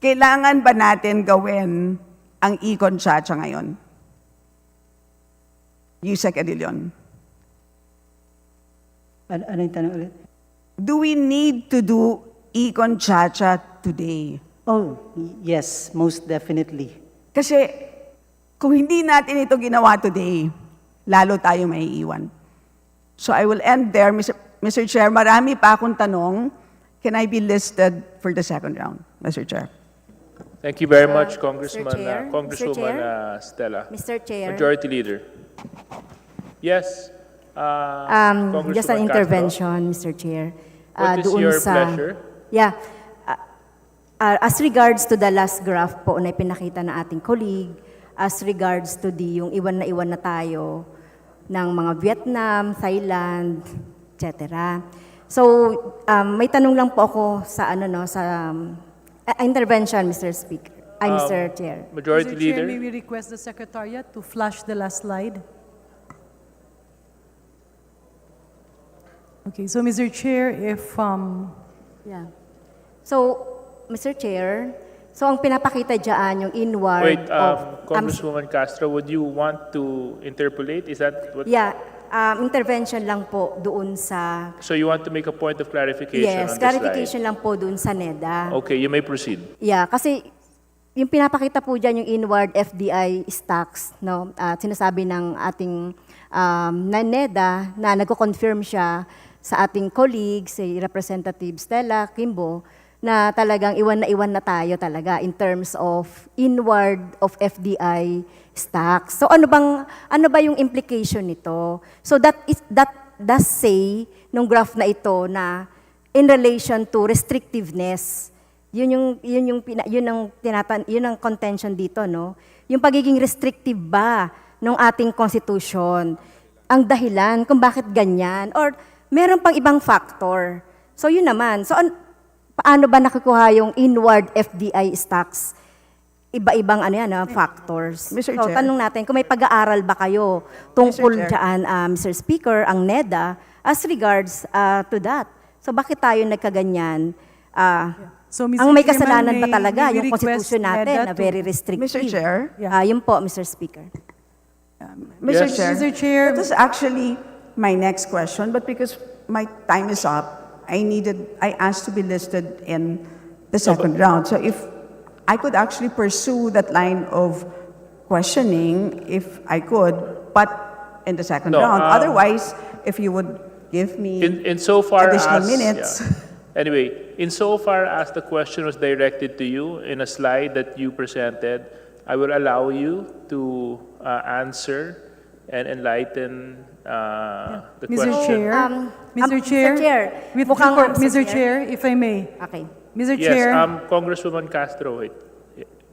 Speaker 12: kailangan ba natin gawin ang Econ Chacha ngayon? Yusek Adilion.
Speaker 2: Ano yung tanong ulit?
Speaker 12: Do we need to do Econ Chacha today?
Speaker 2: Oh, yes, most definitely.
Speaker 12: Kasi kung hindi natin ito ginawa today, lalo tayo maiiwan. So I will end there, Mr. Chair. Marami pa akong tanong. Can I be listed for the second round, Mr. Chair?
Speaker 13: Thank you very much, Congresswoman Stella.
Speaker 7: Mr. Chair.
Speaker 13: Majority Leader. Yes.
Speaker 7: Just an
Speaker 13: Congresswoman
Speaker 7: intervention, Mr. Chair.
Speaker 13: What is your pleasure?
Speaker 7: Yeah. As regards to the last graph po na pinakita na ating colleague, as regards to yung iwan na tayo ng mga Vietnam, Thailand, etc. So, may tanong lang po ako sa intervention, Mr. Speaker. Mr. Chair.
Speaker 13: Majority
Speaker 11: Mr.
Speaker 13: Leader.
Speaker 11: Chair, may we request the Secretariat to flash the last slide? Okay, so Mr. Chair, if
Speaker 7: Yeah. So, Mr. Chair, so ang pinapakita dyan yung inward
Speaker 13: Wait,
Speaker 7: of...
Speaker 13: Congresswoman Castro, would you want to interpolate? Is that what?
Speaker 7: Yeah, intervention lang po doon sa...
Speaker 13: So you want to make a point of clarification
Speaker 7: Yes,
Speaker 13: on the
Speaker 7: clarification
Speaker 13: slide?
Speaker 7: lang po doon sa NEDA.
Speaker 13: Okay, you may proceed.
Speaker 7: Yeah, kasi yung pinapakita po dyan yung inward FDI stocks, no? At sinasabi ng ating NEDA na nagko-confirm siya sa ating colleagues, si Representative Stella Kimbo, na talagang iwan na tayo talaga in terms of inward of FDI stocks. So ano ba yung implication nito? So that does say nung graph na ito na in relation to restrictiveness. Yun ang contention dito, no? Yung pagiging restrictive ba ng ating constitution ang dahilan kung bakit ganyan or meron pang ibang factor. So yun naman. So paano ba nakukuha yung inward FDI stocks? iba-ibang factors.
Speaker 12: Mr.
Speaker 7: So,
Speaker 12: Chair.
Speaker 7: tanong natin, kung may pag-aaral ba kayo tungkol
Speaker 12: Mr. Chair.
Speaker 7: dyan, Mr. Speaker, ang NEDA, as regards to that? So, bakit tayo nagkaganyan?
Speaker 11: So, Mr.
Speaker 7: Ang may
Speaker 11: Chairman,
Speaker 7: kasalanan ba
Speaker 11: may
Speaker 7: talaga
Speaker 11: we
Speaker 7: yung
Speaker 11: request
Speaker 7: constitution natin
Speaker 11: NEDA
Speaker 7: na
Speaker 11: to-
Speaker 7: very restrictive?
Speaker 12: Mr. Chair.
Speaker 7: Yun po, Mr. Speaker.
Speaker 12: Mr.
Speaker 13: Yes.
Speaker 12: Chair.
Speaker 11: Mr. Chair.
Speaker 12: That was actually my next question, but because my time is up, I asked to be listed in the second round. So if I could actually pursue that line of questioning, if I could, but in the second
Speaker 13: No,
Speaker 12: round. Otherwise, if you would give me
Speaker 13: Insofar
Speaker 12: additional
Speaker 13: as
Speaker 12: minutes.
Speaker 13: yeah. Anyway, insofar as the question was directed to you in a slide that you presented, I will allow you to answer and enlighten the
Speaker 11: Mr.
Speaker 13: question.
Speaker 11: Chair, Mr.
Speaker 7: Mr.
Speaker 11: Chair,
Speaker 7: Chair,
Speaker 11: with
Speaker 7: mukhang
Speaker 11: record-
Speaker 7: Mr.
Speaker 11: Mr.
Speaker 7: Chair.
Speaker 11: Chair, if I may.
Speaker 7: Okay.
Speaker 11: Mr.
Speaker 13: Yes,
Speaker 11: Chair.
Speaker 13: Congresswoman Castro, wait.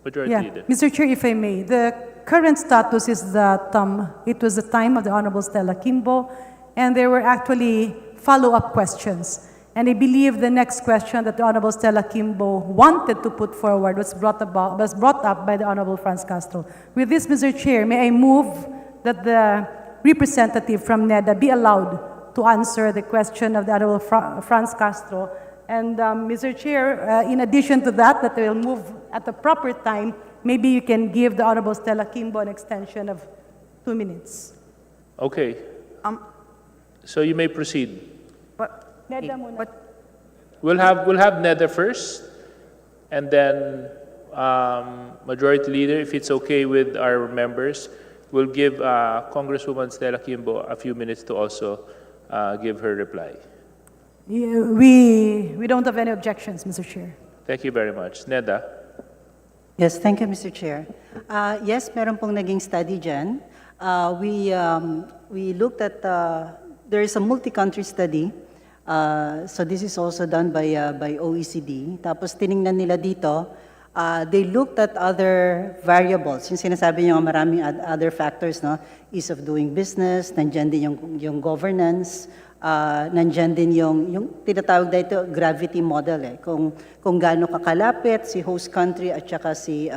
Speaker 13: Majority
Speaker 11: Yeah,
Speaker 13: Leader.
Speaker 11: Mr. Chair, if I may, the current status is that it was the time of the Honorable Stella Kimbo, and there were actually follow-up questions. And I believe the next question that the Honorable Stella Kimbo wanted to put forward was brought up by the Honorable Franz Castro. With this, Mr. Chair, may I move that the representative from NEDA be allowed to answer the question of the Honorable Franz Castro. And Mr. Chair, in addition to that we'll move at the proper time, maybe you can give the Honorable Stella Kimbo an extension of 2 minutes.
Speaker 13: Okay. So you may proceed.
Speaker 11: NEDA muna.
Speaker 13: We'll have Neda first, and then Majority Leader, if it's okay with our members, we'll give Congresswoman Stella Kimbo a few minutes to also give her reply.
Speaker 11: Yeah, we don't have any objections, Mr. Chair.
Speaker 13: Thank you very much. Neda.
Speaker 2: Yes, thank you, Mr. Chair. Yes, meron pong naging study dyan. We looked at, there is a multi-country study. So this is also done by OECD. Tapos tiningnan nila dito, they looked at other variables. Yung sinasabi niyo maraming other factors, no? Ease of doing business, nandyan din yung governance, nandyan din yung tinatawag dito gravity model kung gaano kakalapit si host country at saka si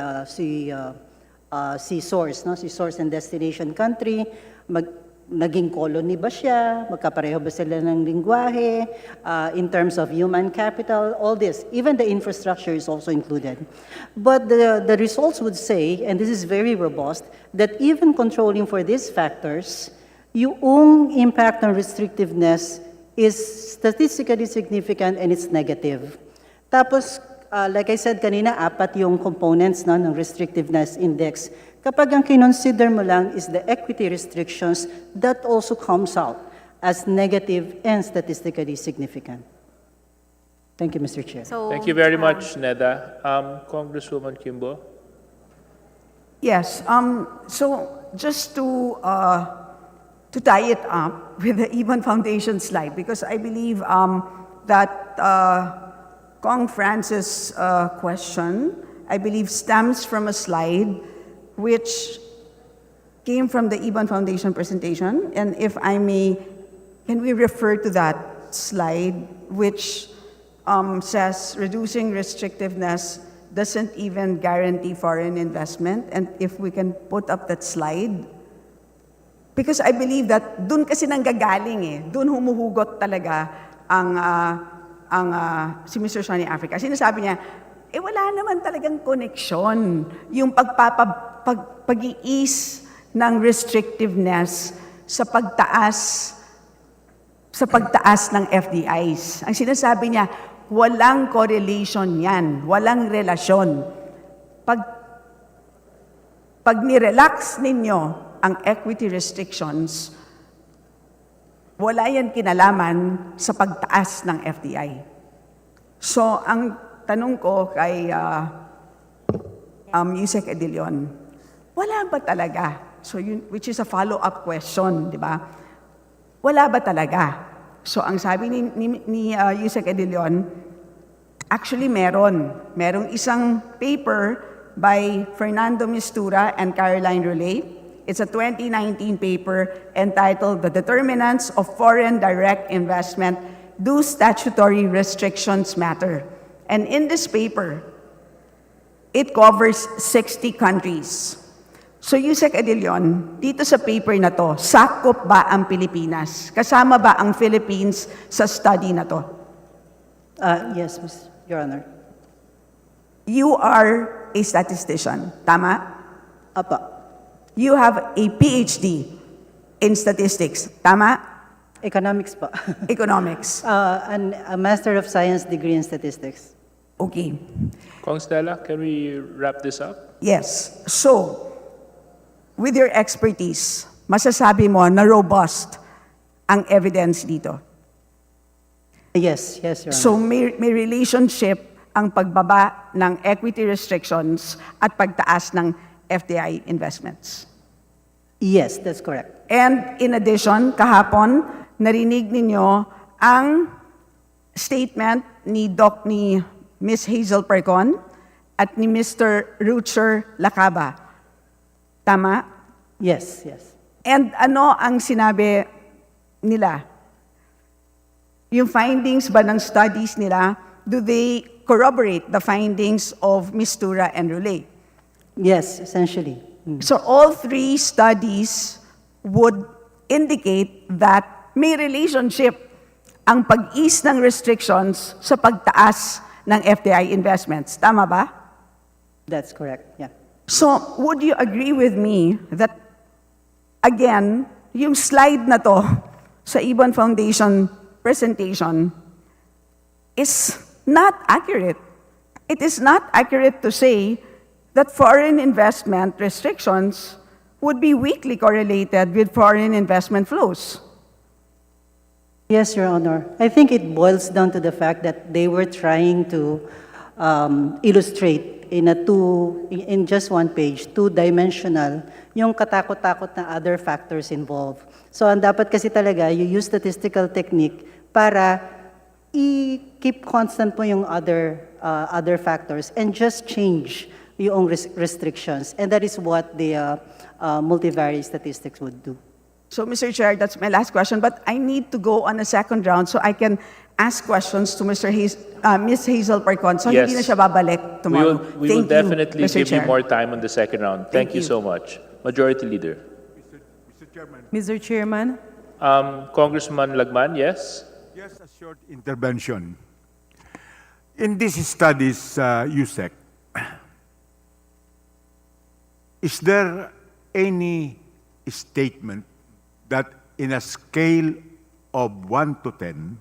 Speaker 2: source, no? Si source and destination country, naging colony ba siya, magkapareho ba sila ng lingwahe, in terms of human capital, all this, even the infrastructure is also included. But the results would say, and this is very robust, that even controlling for these factors, yung impact on restrictiveness is statistically significant and it's negative. Tapos, like I said kanina, 4 yung components ng restrictiveness index. Kapag ang kinonsider mo lang is the equity restrictions, that also comes out as negative and statistically significant. Thank you, Mr. Chair.
Speaker 7: So,
Speaker 13: Thank you very much, Neda. Congresswoman Kimbo.
Speaker 12: Yes. So just to tie it up with the Iban Foundation slide, because I believe that Kong Francis' question, I believe, stems from a slide which came from the Iban Foundation presentation. And if I may, can we refer to that slide, which says reducing restrictiveness doesn't even guarantee foreign investment? And if we can put up that slide, because I believe that dun kasi nanggagaling dun humuhugot talaga ang si Mr. Sonny Africa. Sinasabi niya, wala naman talagang connection yung pag-iis ng restrictiveness sa pagtaas ng FDIs. Ang sinasabi niya, walang correlation yan, walang relasyon. Pag nirelax ninyo ang equity restrictions, wala yan kinalaman sa pagtaas ng FDI. So, ang tanong ko kay Yusek Edilion, wala ba talaga? So, which is a follow-up question, di ba? Wala ba talaga? So, ang sabi ni Yusek Edilion, actually merong isang paper by Fernando Mistura and Caroline Roulet. It's a 2019 paper entitled The Determinants of Foreign Direct Investment. Do Statutory Restrictions Matter? And in this paper, it covers 60 countries. So, Yusek Adilion, dito sa paper na to, sakop ba ang Pilipinas? Kasama ba ang Philippines sa study na to?
Speaker 2: Yes, Your Honor.
Speaker 12: You are a statistician, tama?
Speaker 2: Apa.
Speaker 12: You have a PhD in statistics, tama?
Speaker 2: Economics pa.
Speaker 12: Economics.
Speaker 2: And a Master of Science degree in Statistics.
Speaker 12: Okay.
Speaker 13: Kong Stella, can we wrap this up?
Speaker 12: Yes. So, with your expertise, masasabi mo na robust ang evidence dito.
Speaker 2: Yes, Your Honor.
Speaker 12: So, may relationship ang pagbaba ng equity restrictions at pagtaas ng FDI investments.
Speaker 2: Yes, that's correct.
Speaker 12: And in addition, kahapon, narinig ninyo ang statement ni Ms. Hazel Percon at ni Mr. Rucher Lacaba. Tama?
Speaker 2: Yes, yes.
Speaker 12: And ano ang sinabi nila? Yung findings ba ng studies nila, do they corroborate the findings of Ms. Tura and Rule?
Speaker 2: Yes, essentially.
Speaker 12: So all three studies would indicate that may relationship ang pag-ease ng restrictions sa pagtaas ng FDI investments. Tama ba?
Speaker 2: That's correct, yeah.
Speaker 12: So, would you agree with me that, again, yung slide na to sa Ibon Foundation presentation is not accurate. It is not accurate to say that foreign investment restrictions would be weakly correlated with foreign investment flows.
Speaker 2: Yes, Your Honor. I think it boils down to the fact that they were trying to illustrate in just one page, two-dimensional, yung katakot-takot na other factors involved. So, ang dapat kasi talaga, you use statistical technique para i-keep constant po yung other factors and just change yung restrictions. And that is what the multivariate statistics would do.
Speaker 12: So, Mr. Chair, that's my last question, but I need to go on a second round so I can ask questions to Ms. Hazel Percon. So,
Speaker 13: Yes.
Speaker 12: hindi na siya babalik tomorrow.
Speaker 13: We will
Speaker 12: Thank you,
Speaker 13: definitely
Speaker 12: Mr.
Speaker 13: give you
Speaker 12: Chair.
Speaker 13: more time on the second round. Thank you so much. Majority Leader.
Speaker 11: Mr. Chairman,
Speaker 13: Congressman Lagman, yes?
Speaker 14: Just a short intervention. In these studies, USEC, is there any statement that in a scale of 1 to 10,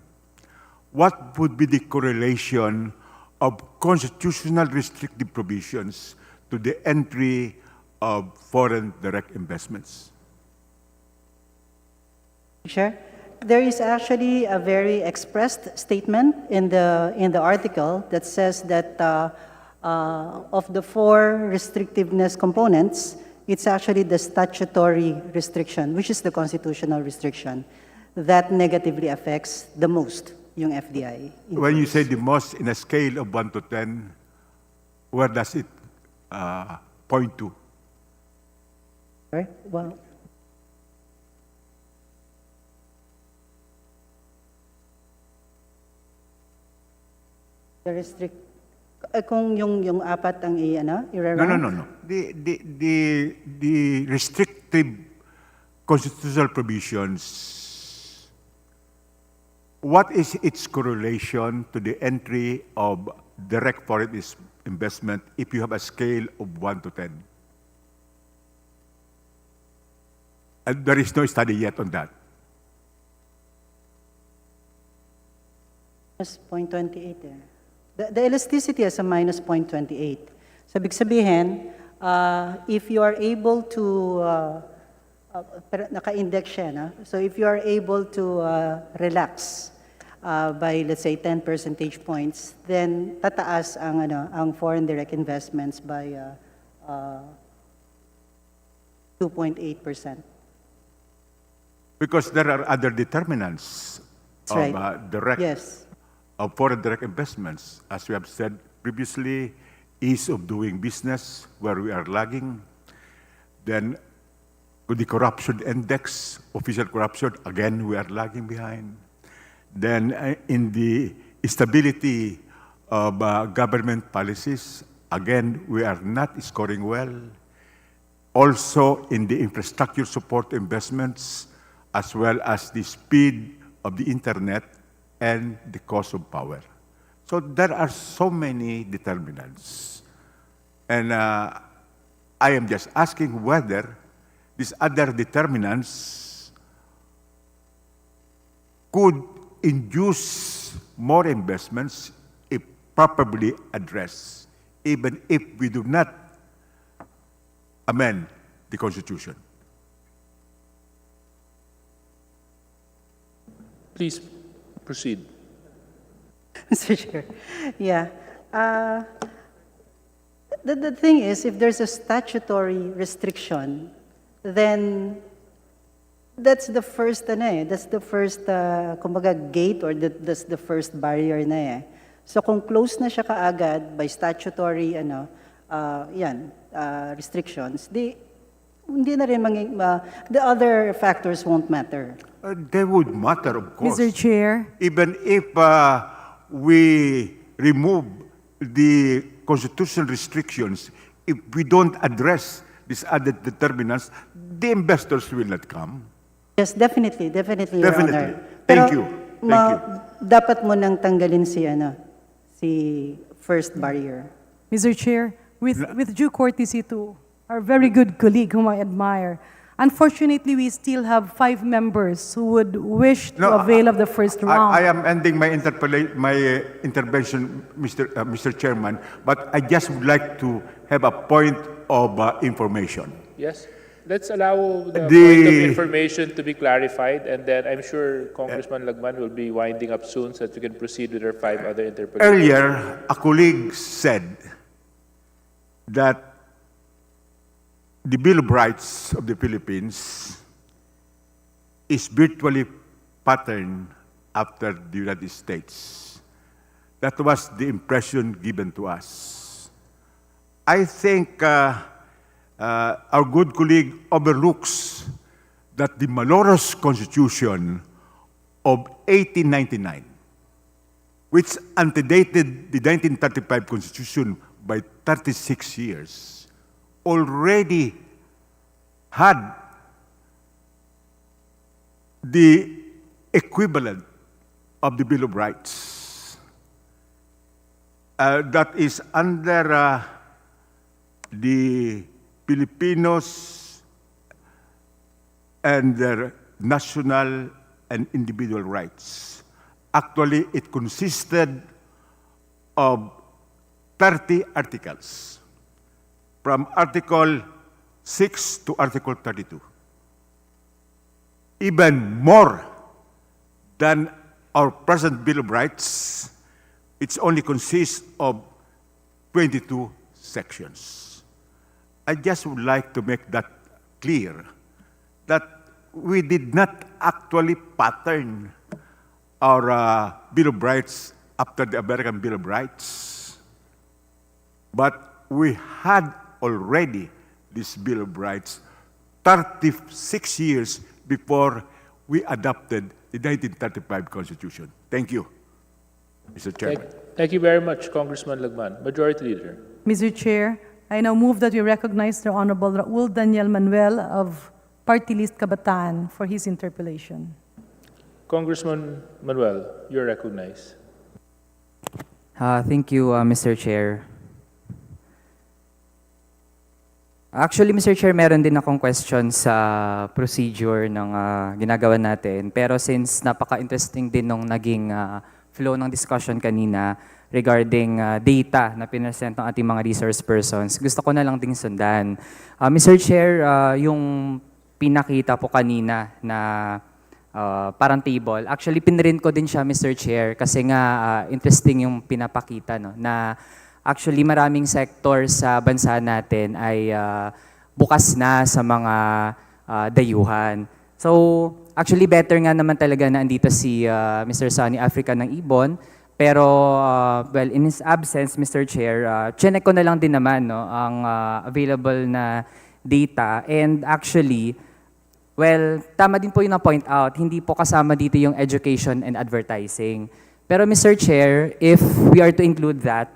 Speaker 14: what would be the correlation of constitutional restrictive provisions to the entry of foreign direct investments?
Speaker 2: Sure. There is actually a very expressed statement in the article that says that of the four restrictiveness components, it's actually the statutory restriction, which is the constitutional restriction, that negatively affects the most yung FDI.
Speaker 14: When you say the most in a scale of 1 to 10, where does it point to?
Speaker 2: Right? Well, the kung yung apat ang i-rank?
Speaker 14: No. The restrictive constitutional provisions, what is its correlation to the entry of direct foreign investment if you have a scale of 1 to 10? And there is no study yet on that.
Speaker 2: Minus 0.28 eh. The elasticity is a minus 0.28. So, ibig sabihin, if you are able to, naka-index siya, no? So if you are able to relax by, let's say, 10 percentage points, then tataas ang foreign direct investments by 2.8%.
Speaker 14: Because there are other determinants
Speaker 2: That's right.
Speaker 14: of direct
Speaker 2: Yes.
Speaker 14: of foreign direct investments. As we have said previously, ease of doing business, where we are lagging. Then with the corruption index, official corruption, again, we are lagging behind. Then in the stability of government policies, again, we are not scoring well. Also in the infrastructure support investments, as well as the speed of the internet and the cost of power. So there are so many determinants. And I am just asking whether these other determinants could induce more investments if properly addressed, even if we do not amend the Constitution.
Speaker 13: Please proceed.
Speaker 2: Mr. Chair, yeah. The thing is, if there's a statutory restriction, then that's the first, that's the first, kumbaga, gate, or that's the first barrier na eh. So kung close na siya kaagad by statutory, restrictions, hindi na rin the other factors won't matter.
Speaker 14: They would matter, of course.
Speaker 11: Mr. Chair.
Speaker 14: Even if we remove the constitutional restrictions, if we don't address these other determinants, the investors will not come.
Speaker 2: Yes, definitely, Your
Speaker 14: Definitely.
Speaker 2: Honor.
Speaker 14: Thank you.
Speaker 2: Dapat mo nang tanggalin si first barrier.
Speaker 11: Mr. Chair, with due courtesy to our very good colleague whom I admire, unfortunately, we still have 5 members who would wish to avail of the first round.
Speaker 14: I am ending my intervention, Mr. Chairman, but I just would like to have a point of information.
Speaker 13: Yes. Let's allow the point of information to be clarified, and then I'm sure Congressman Lagman will be winding up soon so that we can proceed with our 5 other interpolations.
Speaker 14: Earlier, a colleague said that the Bill of Rights of the Philippines is virtually patterned after the United States. That was the impression given to us. I think our good colleague overlooks that the malicious Constitution of 1899, which antedated the 1935 Constitution by 36 years, already had the equivalent of the Bill of Rights. That is under the Filipinos and their national and individual rights. Actually, it consisted of 30 articles, from Article 6 to Article 32. Even more than our present Bill of Rights, it only consists of 22 sections. I just would like to make that clear, that we did not actually pattern our Bill of Rights after the American Bill of Rights, but we had already this Bill of Rights 36 years before we adopted the 1935 Constitution. Thank you, Mr. Chairman.
Speaker 13: Thank you very much, Congressman Lagman. Majority Leader.
Speaker 11: Mr. Chair, I now move that we recognize the Honorable Raul Daniel Manuel of Party List Kabataan for his interpellation.
Speaker 13: Congressman Manuel, you're recognized.
Speaker 15: Thank you, Mr. Chair. Actually, Mr. Chair, meron din akong question sa procedure ng ginagawa natin. Pero since napaka-interesting din nung naging flow ng discussion kanina regarding data na pinresent ng ating mga resource persons, gusto ko na lang ding sundan. Mr. Chair, yung pinakita po kanina na parang table, actually pinrint ko din siya, Mr. Chair, kasi nga interesting yung pinapakita, no, na actually maraming sector sa bansa natin ay bukas na sa mga dayuhan. So, actually better nga naman talaga na andito si Mr. Sonny Africa ng Ibon. Pero, well, in his absence, Mr. Chair, chinek ko na lang din naman, no, ang available na data. And actually, well, tama din po yung na-point out, hindi po kasama dito yung education and advertising. Pero Mr. Chair, if we are to include that,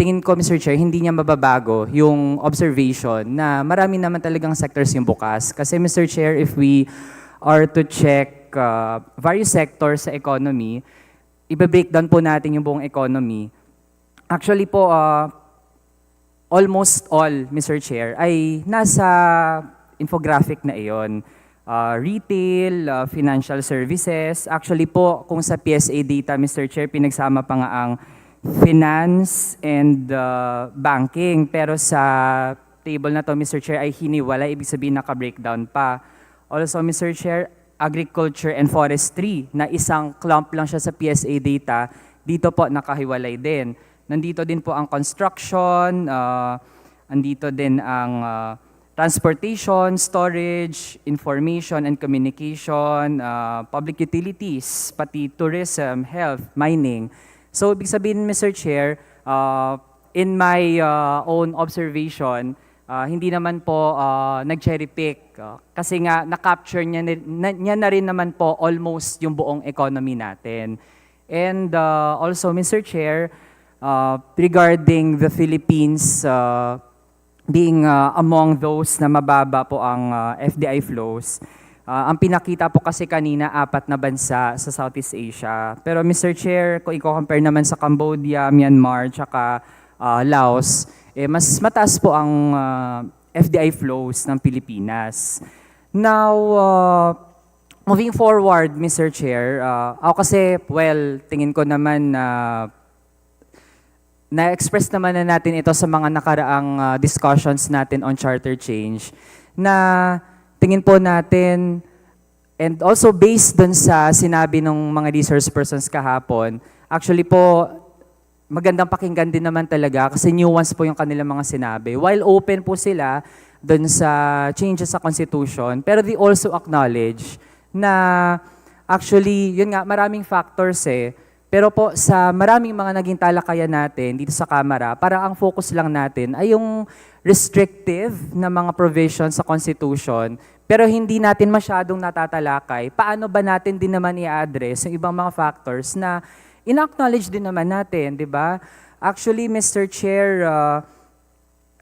Speaker 15: tingin ko, Mr. Chair, hindi niya mababago yung observation na marami naman talagang sectors yung bukas. Kasi, Mr. Chair, if we are to check various sectors sa economy, ibe-breakdown po natin yung buong economy. Actually po, almost all, Mr. Chair, ay nasa infographic na iyon. Retail, financial services. Actually po, kung sa PSA data, Mr. Chair, pinagsama pa nga ang finance and banking. Pero sa table na to, Mr. Chair, ay hiniwala. Ibig sabihin, naka-breakdown pa. Also, Mr. Chair, agriculture and forestry, na isang clump lang siya sa PSA data, dito po nakahiwalay din. Nandito din po ang construction, andito din ang transportation, storage, information and communication, public utilities, pati tourism, health, mining. So, ibig sabihin, Mr. Chair, in my own observation, hindi naman po nag-cherry pick. Kasi nga, na-capture niya na rin naman po almost yung buong economy natin. And also, Mr. Chair, regarding the Philippines being among those na mababa po ang FDI flows, ang pinakita po kasi kanina, 4 na bansa sa Southeast Asia. Pero Mr. Chair, kung i-compare naman sa Cambodia, Myanmar, tsaka Laos, mas mataas po ang FDI flows ng Pilipinas. Now, moving forward, Mr. Chair, ako kasi, well, tingin ko naman na-express naman na natin ito sa mga nakaraang discussions natin on charter change, na tingin po natin, and also based dun sa sinabi ng mga resource persons kahapon, actually po, magandang pakinggan din naman talaga kasi nuance po yung kanilang mga sinabi. While open po sila dun sa changes sa Constitution, pero they also acknowledge na actually, yun nga, maraming factors pero po sa maraming mga naging talakayan natin dito sa Kamara, para ang focus lang natin ay yung restrictive na mga provisions sa Constitution, pero hindi natin masyadong natatalakay. Paano ba natin din naman i-address yung ibang mga factors na in-acknowledge din naman natin, di ba? Actually, Mr. Chair,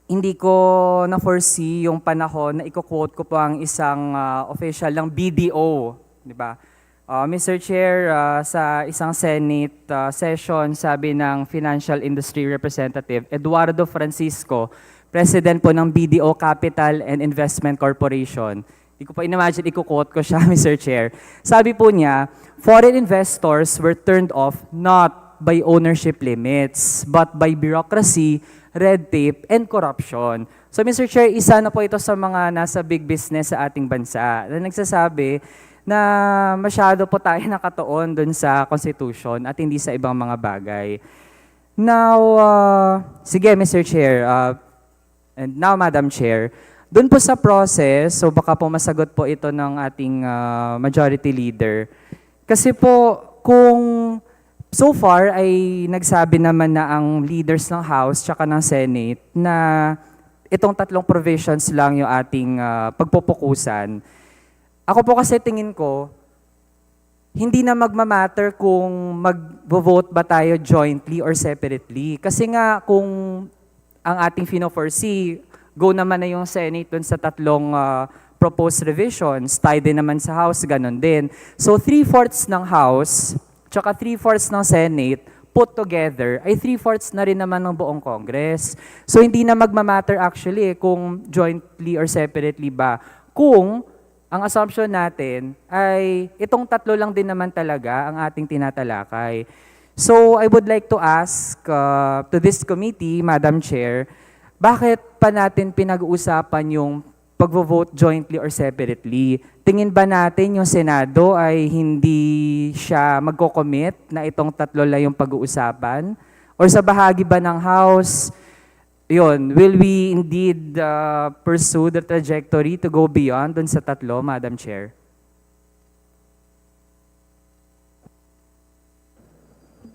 Speaker 15: hindi ko na-foresee yung panahon na i-quote ko po ang isang official ng BDO, di ba? Mr. Chair, sa isang Senate session, sabi ng Financial Industry Representative Eduardo Francisco, President po ng BDO Capital and Investment Corporation. Hindi ko pa in-imagine, i-quote ko siya, Mr. Chair. Sabi po niya, foreign investors were turned off not by ownership limits, but by bureaucracy, red tape, and corruption. So, Mr. Chair, isa na po ito sa mga nasa big business sa ating bansa na nagsasabi na masyado po tayo nakatuon dun sa Constitution at hindi sa ibang mga bagay. Now, sige, Mr. Chair, and now, Madam Chair, dun po sa process, so baka po masagot po ito ng ating majority leader. Kasi po, kung so far ay nagsabi naman na ang leaders ng House tsaka ng Senate na itong 3 provisions lang yung ating pagpupukusan. Ako po kasi tingin ko, hindi na magmamatter kung mag-vote ba tayo jointly or separately. Kasi nga kung ang ating fino-foresee, go naman na yung Senate dun sa 3 proposed revisions, tie din naman sa House, ganun din. So 3/4 ng House, tsaka 3/4 ng Senate, put together, ay 3/4 na rin naman ng buong Congress. So hindi na magmamatter actually kung jointly or separately ba. Kung ang assumption natin ay itong 3 lang din naman talaga ang ating tinatalakay. So I would like to ask to this committee, Madam Chair, bakit pa natin pinag-uusapan yung pag-vote jointly or separately? Tingin ba natin yung Senado ay hindi siya magko-commit na itong 3 lang yung pag-uusapan? Or sa bahagi ba ng House, yun, will we indeed pursue the trajectory to go beyond dun sa 3, Madam Chair?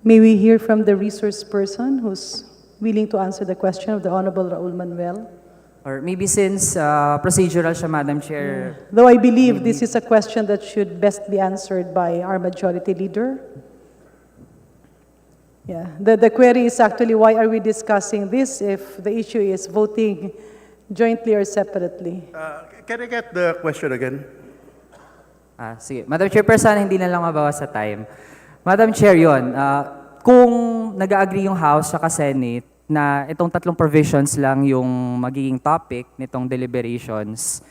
Speaker 11: May we hear from the resource person who's willing to answer the question of the Honorable Raul Manuel?
Speaker 15: Or maybe since procedural siya, Madam Chair.
Speaker 11: Though I believe this is a question that should best be answered by our majority leader. Yeah, the query is actually why are we discussing this if the issue is voting jointly or separately?
Speaker 8: Can I get the question again?
Speaker 15: Sige. Madam Chairperson, hindi na lang mabawas sa time. Madam Chair, yun. Kung nag-agree yung House at Senate na itong tatlong provisions lang yung magiging topic nitong deliberations,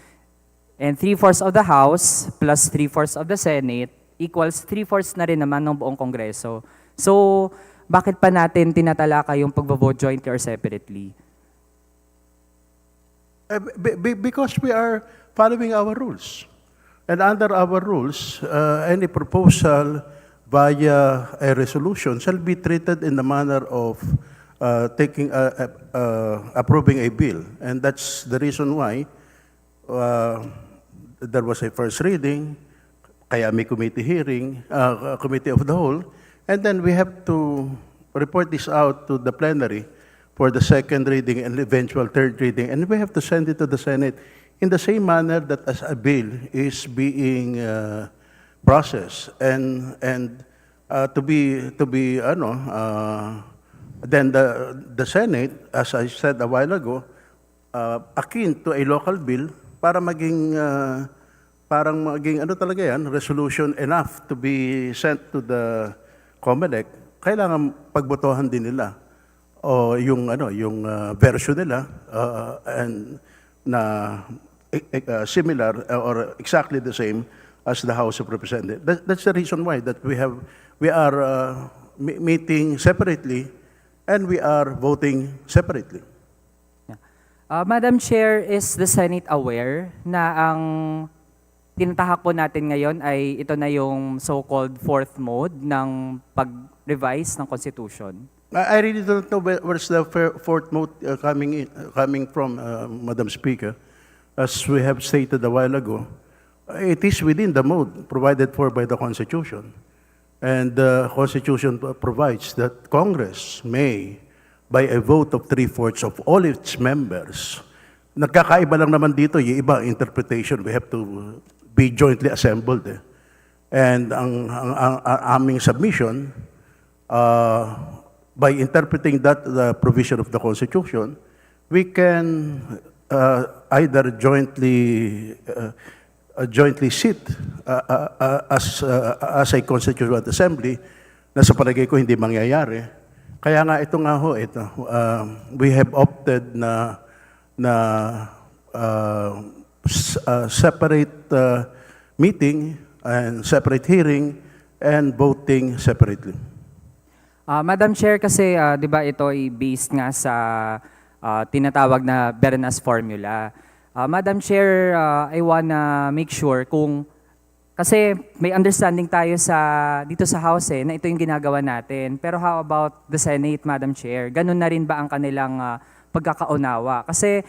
Speaker 15: and 3/4 of the House plus 3/4 of the Senate equals 3/4 na rin naman ng buong Kongreso. So, bakit pa natin tinatalaka yung pagbo-vote jointly or separately?
Speaker 8: Because we are following our rules. And under our rules, any proposal via a resolution shall be treated in the manner of approving a bill. And that's the reason why there was a first reading, kaya may committee hearing, committee of the whole, and then we have to report this out to the plenary for the second reading and eventual third reading, and we have to send it to the Senate in the same manner that as a bill is being processed, and then the Senate, as I said a while ago, akin to a local bill para maging talaga yan, resolution enough to be sent to the COMELEC, kailangan pagbotohan din nila o yung version nila and na similar or exactly the same as the House of Representatives. That's the reason why that we are meeting separately and we are voting separately.
Speaker 15: Madam Chair, is the Senate aware na ang tinatahak po natin ngayon ay ito na yung so-called fourth mode ng pag-revise ng Constitution?
Speaker 8: I really don't know where's the fourth mode coming from, Madam Speaker. As we have stated a while ago, it is within the mode provided for by the Constitution. And the Constitution provides that Congress may, by a vote of 3/4 of all its members, nagkakaiba lang naman dito, yung iba interpretation, we have to be jointly assembled. And ang aming submission, by interpreting that the provision of the Constitution, we can either jointly sit as a Constituent Assembly na sa palagay ko hindi mangyayari. Kaya nga ito, we have opted na separate meeting and separate hearing and voting separately.
Speaker 15: Madam Chair, kasi di ba ito ay based nga sa tinatawag na Bernas formula. Madam Chair, I wanna make sure kung, kasi may understanding tayo dito sa House na ito yung ginagawa natin. Pero how about the Senate, Madam Chair? Ganun na rin ba ang kanilang pagkakaunawa? Kasi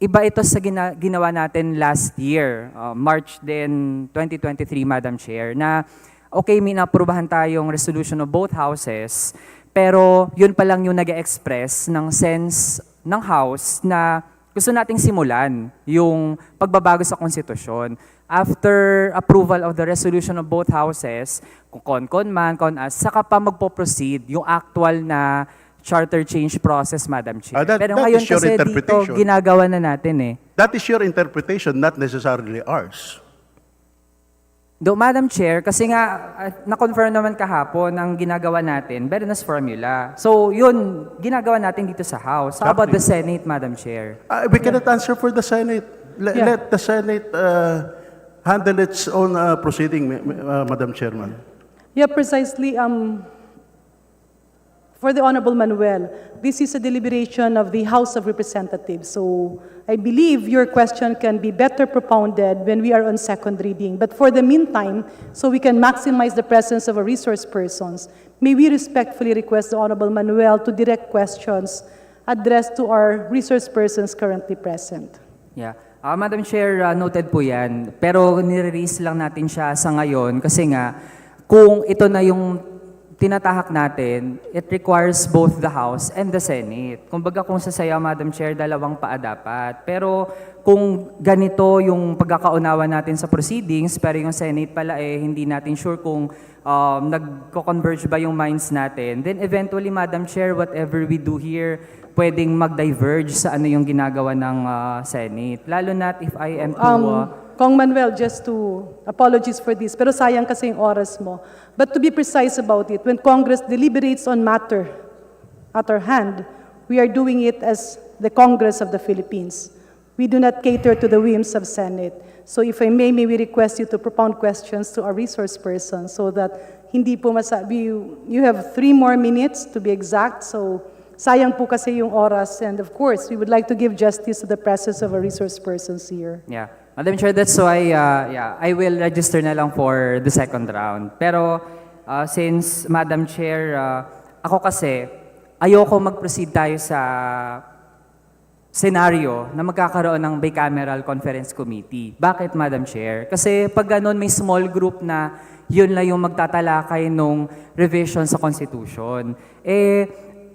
Speaker 15: iba ito sa ginawa natin last year, March din 2023, Madam Chair, na okay, may naaprubahan tayong resolution of both houses, pero yun pa lang yung nag-express ng sense ng House na gusto nating simulan yung pagbabago sa konstitusyon. After approval of the resolution of both houses, kung con man, con-as, saka pa magpo-proceed yung actual na charter change process, Madam Chair. Pero ngayon kasi dito, ginagawa na natin
Speaker 8: That is your interpretation, not necessarily ours.
Speaker 15: Madam Chair, kasi nga, na-confirm naman kahapon ang ginagawa natin, Bernas formula. So, yun, ginagawa natin dito sa House. How about the Senate, Madam Chair?
Speaker 8: We cannot answer for the Senate. Let the Senate handle its own proceeding, Madam Chairman.
Speaker 11: Yeah, precisely. For the Honorable Manuel, this is a deliberation of the House of Representatives. So I believe your question can be better propounded when we are on second reading. But for the meantime, so we can maximize the presence of our resource persons, may we respectfully request the Honorable Manuel to direct questions addressed to our resource persons currently present.
Speaker 15: Yeah. Madam Chair, noted po yan. Pero nire-raise lang natin siya sa ngayon kasi nga, kung ito na yung tinatahak natin, it requires both the House and the Senate. Kumbaga kung sasaya, Madam Chair, dalawang paa dapat. Pero kung ganito yung pagkakaunawa natin sa proceedings, pero yung Senate pala hindi natin sure kung nagko-converge ba yung minds natin, then eventually, Madam Chair, whatever we do here, pwedeng mag-diverge sa ano yung ginagawa ng Senate. Lalo na if I am to...
Speaker 11: Kong Manuel, just to apologies for this, pero sayang kasi yung oras mo. But to be precise about it, when Congress deliberates on matter at our hand, we are doing it as the Congress of the Philippines. We do not cater to the whims of Senate. So if I may we request you to propound questions to our resource person so that hindi po you have 3 more minutes to be exact, so sayang po kasi yung oras, and of course, we would like to give justice to the presence of our resource persons here.
Speaker 15: Yeah. Madam Chair, that's why I will register na lang for the second round. Pero since Madam Chair, ako kasi, ayoko mag-proceed tayo sa scenario na magkakaroon ng bicameral conference committee. Bakit, Madam Chair? Kasi pag ganun, may small group na yun lang yung magtatalakay nung revision sa Constitution.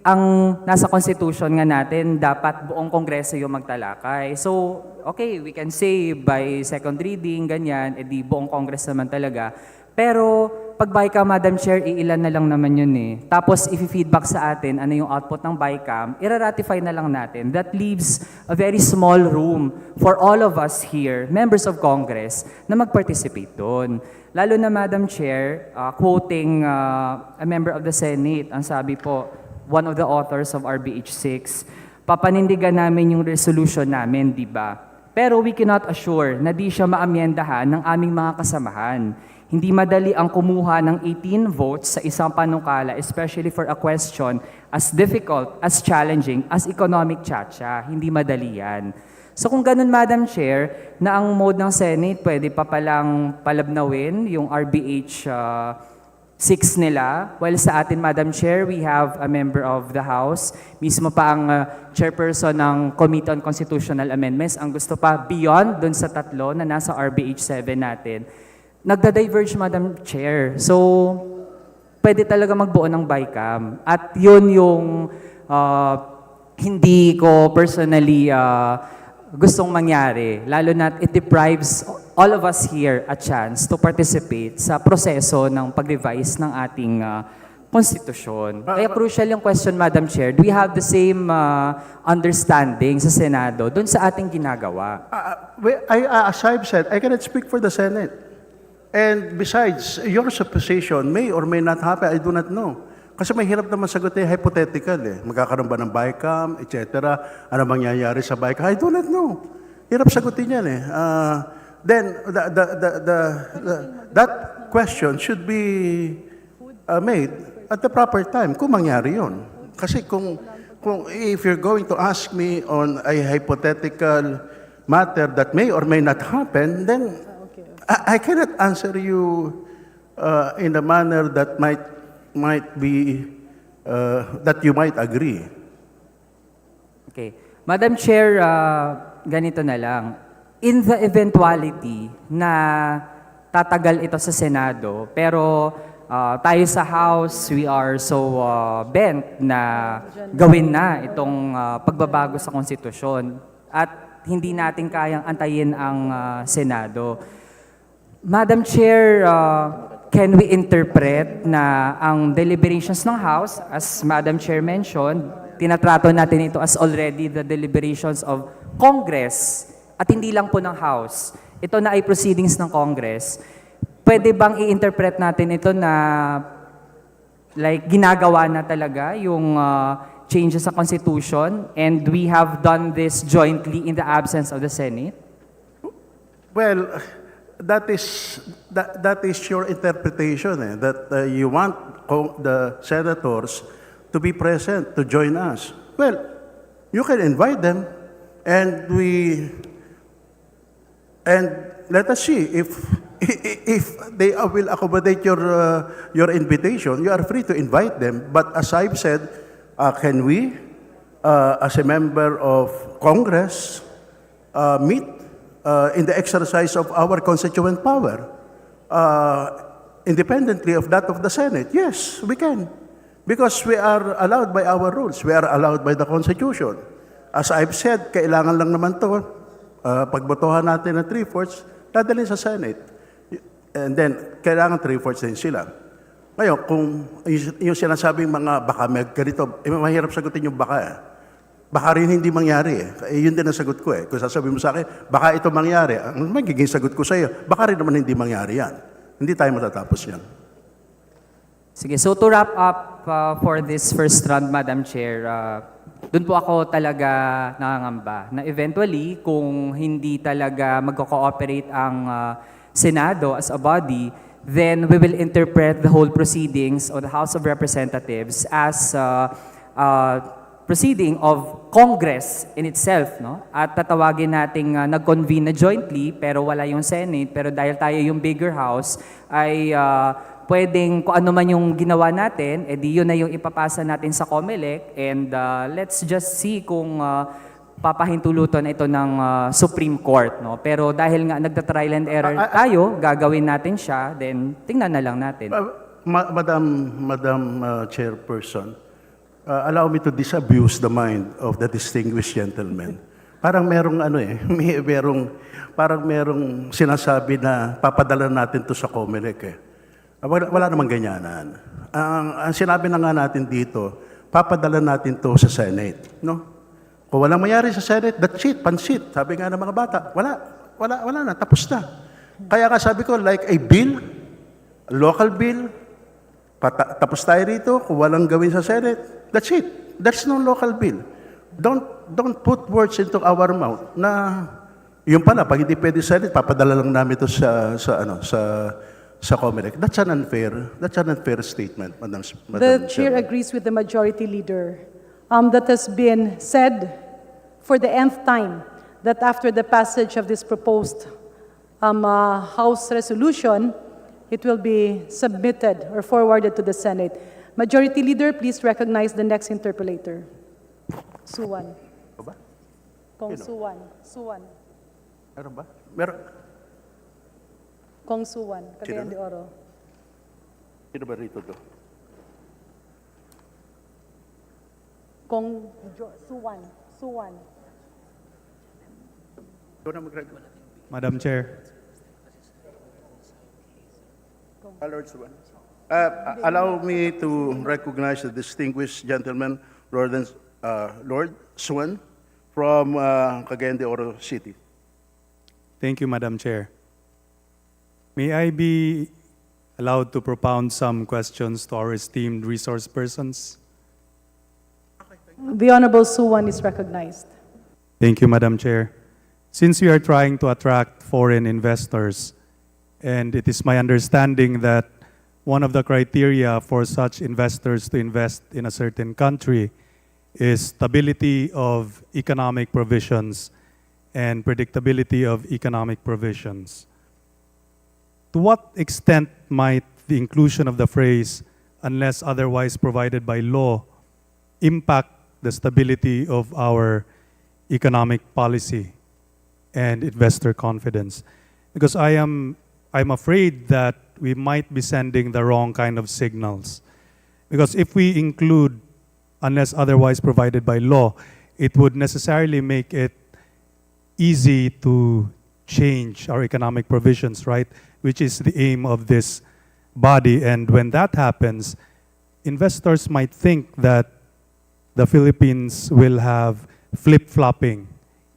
Speaker 15: Ang nasa Constitution nga natin, dapat buong Kongreso yung magtalakay. So, okay, we can say by second reading, ganyan, edi buong Congress naman talaga. Pero, pag BICAM, Madam Chair, iilan na lang naman yun eh. Tapos, i-feedback sa atin, ano yung output ng BICAM, ira-ratify na lang natin. That leaves a very small room for all of us here, members of Congress, na mag-participate doon. Lalo na, Madam Chair, quoting a member of the Senate, ang sabi po, one of the authors of RBH7, papanindigan namin yung resolution namin, di ba? Pero we cannot assure na di siya maamyendahan ng aming mga kasamahan. Hindi madali ang kumuha ng 18 votes sa isang panukala, especially for a question as difficult, as challenging, as economic chacha. Hindi madali yan. So kung ganun, Madam Chair, na ang mode ng Senate, pwede pa palang palabnawin yung RBH 6 nila. While sa atin, Madam Chair, we have a member of the House, mismo pa ang chairperson ng Committee on Constitutional Amendments, ang gusto pa beyond dun sa 3 na nasa RBH7 natin. Nagda-diverge, Madam Chair. So, pwede talaga magbuo ng BICAM. At yun yung hindi ko personally gustong mangyari. Lalo na it deprives all of us here a chance to participate sa proseso ng pag-revise ng ating konstitusyon. Kaya crucial yung question, Madam Chair. Do we have the same understanding sa Senado dun sa ating ginagawa?
Speaker 8: As I've said, I cannot speak for the Senate. And besides, your supposition may or may not happen, I do not know. Kasi mahirap naman sagutin, hypothetical eh. Magkakaroon ba ng BICAM, etc. Ano mangyayari sa BICAM? I do not know. Hirap sagutin yan eh. Then, that question should be made at the proper time, kung mangyari yun. Kasi kung if you're going to ask me on a hypothetical matter that may or may not happen, then I cannot answer you in a manner that might be, that you might agree.
Speaker 15: Okay. Madam Chair, ganito na lang. In the eventuality na tatagal ito sa Senado, pero tayo sa House, we are so bent na gawin na itong pagbabago sa konstitusyon at hindi natin kayang antayin ang Senado. Madam Chair, can we interpret na ang deliberations ng House, as Madam Chair mentioned, tinatrato natin ito as already the deliberations of Congress at hindi lang po ng House. Ito na ay proceedings ng Congress. Pwede bang i-interpret natin ito na like ginagawa na talaga yung changes sa Constitution and we have done this jointly in the absence of the Senate?
Speaker 8: Well, that is your interpretation, that you want the senators to be present, to join us. Well, you can invite them, and let us see if they will accommodate your invitation. You are free to invite them. But as I've said, can we, as a member of Congress, meet in the exercise of our constituent power? independently of that of the Senate? Yes, we can. Because we are allowed by our rules. We are allowed by the Constitution. As I've said, kailangan lang naman to, pagbotohan natin ng 3/4, dadalhin sa Senate. And then, kailangan 3/4 din sila. Ngayon, kung yung sinasabing mga baka may ganito, mahirap sagutin yung baka eh. Baka rin hindi mangyari eh. Yun din ang sagot ko eh. Kung sasabihin mo sa akin, baka ito mangyari, ang magiging sagot ko sa iyo, baka rin naman hindi mangyari yan. Hindi tayo matatapos yan.
Speaker 15: Sige, so to wrap up for this first round, Madam Chair, doon po ako talaga nangangamba na eventually, kung hindi talaga magko-cooperate ang Senado as a body, then we will interpret the whole proceedings of the House of Representatives as proceeding of Congress in itself, no? At tatawagin nating nag-convene na jointly, pero wala yung Senate, pero dahil tayo yung bigger house, ay pwedeng kung ano man yung ginawa natin, edi yun na yung ipapasa natin sa COMELEC, and let's just see kung papahintulutan ito ng Supreme Court, no? Pero dahil nga nagta-trial and error tayo, gagawin natin siya, then tingnan na lang natin.
Speaker 8: Madam Chairperson, allow me to disabuse the mind of the distinguished gentleman. Parang merong parang merong sinasabi na papadala natin to sa COMELEC eh. Wala namang ganyanan. Ang sinabi na nga natin dito, papadala natin to sa Senate, no? Kung walang mayari sa Senate, that's it, pansit. Sabi nga ng mga bata, wala na, tapos na. Kaya nga sabi ko, like a bill, local bill, tapos tayo rito, kung walang gawin sa Senate, that's it. That's no local bill. Don't put words into our mouth na yung pala, pag hindi pwede sa Senate, papadala lang namin ito sa COMELEC. That's an unfair statement, Madam
Speaker 11: The Chair
Speaker 8: Chairman.
Speaker 11: agrees with the Majority Leader. That has been said for the nth time that after the passage of this proposed House resolution, it will be submitted or forwarded to the Senate. Majority Leader, please recognize the next interpolator. Suwan. Kong Suwan. Suwan.
Speaker 8: Meron ba? Meron.
Speaker 11: Kong Suwan, Cagayan de Oro.
Speaker 8: Sino ba rito to?
Speaker 11: Kong Suwan. Suwan.
Speaker 16: Madam Chair.
Speaker 8: Lord Suwan. Allow me to recognize the distinguished gentleman, Lord Suwan, from Cagayan de Oro City.
Speaker 16: Thank you, Madam Chair. May I be allowed to propound some questions to our esteemed resource persons?
Speaker 11: The Honorable Suwan is recognized.
Speaker 16: Thank you, Madam Chair. Since we are trying to attract foreign investors, and it is my understanding that one of the criteria for such investors to invest in a certain country is stability of economic provisions and predictability of economic provisions. To what extent might the inclusion of the phrase, unless otherwise provided by law, impact the stability of our economic policy and investor confidence? Because I'm afraid that we might be sending the wrong kind of signals. Because if we include unless otherwise provided by law, it would necessarily make it easy to change our economic provisions, right? Which is the aim of this body. And when that happens, investors might think that the Philippines will have flip-flopping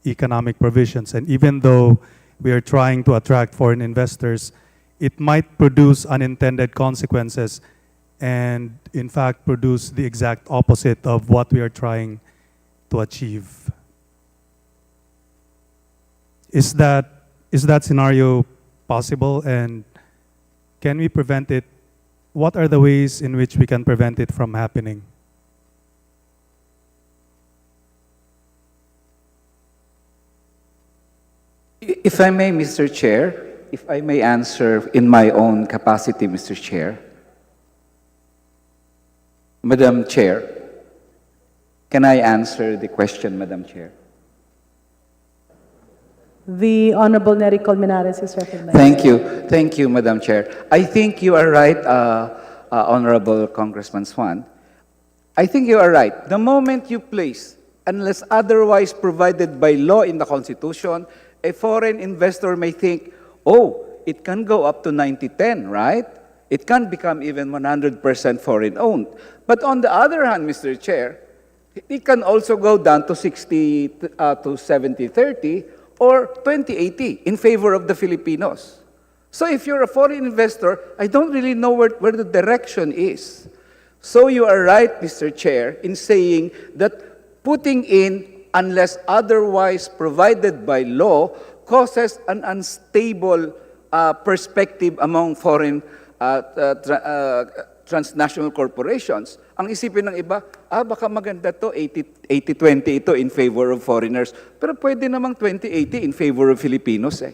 Speaker 16: economic provisions. And even though we are trying to attract foreign investors, it might produce unintended consequences and, in fact, produce the exact opposite of what we are trying to achieve. Is that scenario possible, and can we prevent it? What are the ways in which we can prevent it from happening?
Speaker 10: If I may, Mr. Chair, if I may answer in my own capacity, Mr. Chair. Madam Chair, can I answer the question, Madam Chair?
Speaker 11: The Honorable Nery Colmenares is recognized.
Speaker 10: Thank you, Madam Chair. I think you are right, Honorable Congressman Swan. I think you are right. The moment you place, unless otherwise provided by law in the Constitution, a foreign investor may think, oh, it can go up to 90-10, right? It can become even 100% foreign-owned. But on the other hand, Mr. Chair, it can also go down to 60 to 70-30 or 20-80 in favor of the Filipinos. So if you're a foreign investor, I don't really know where the direction is. So you are right, Mr. Chair, in saying that putting in unless otherwise provided by law causes an unstable perspective among foreign transnational corporations. Ang isipin ng iba, baka maganda to, 80-20 ito in favor of foreigners. Pero pwede namang 20-80 in favor of Filipinos eh.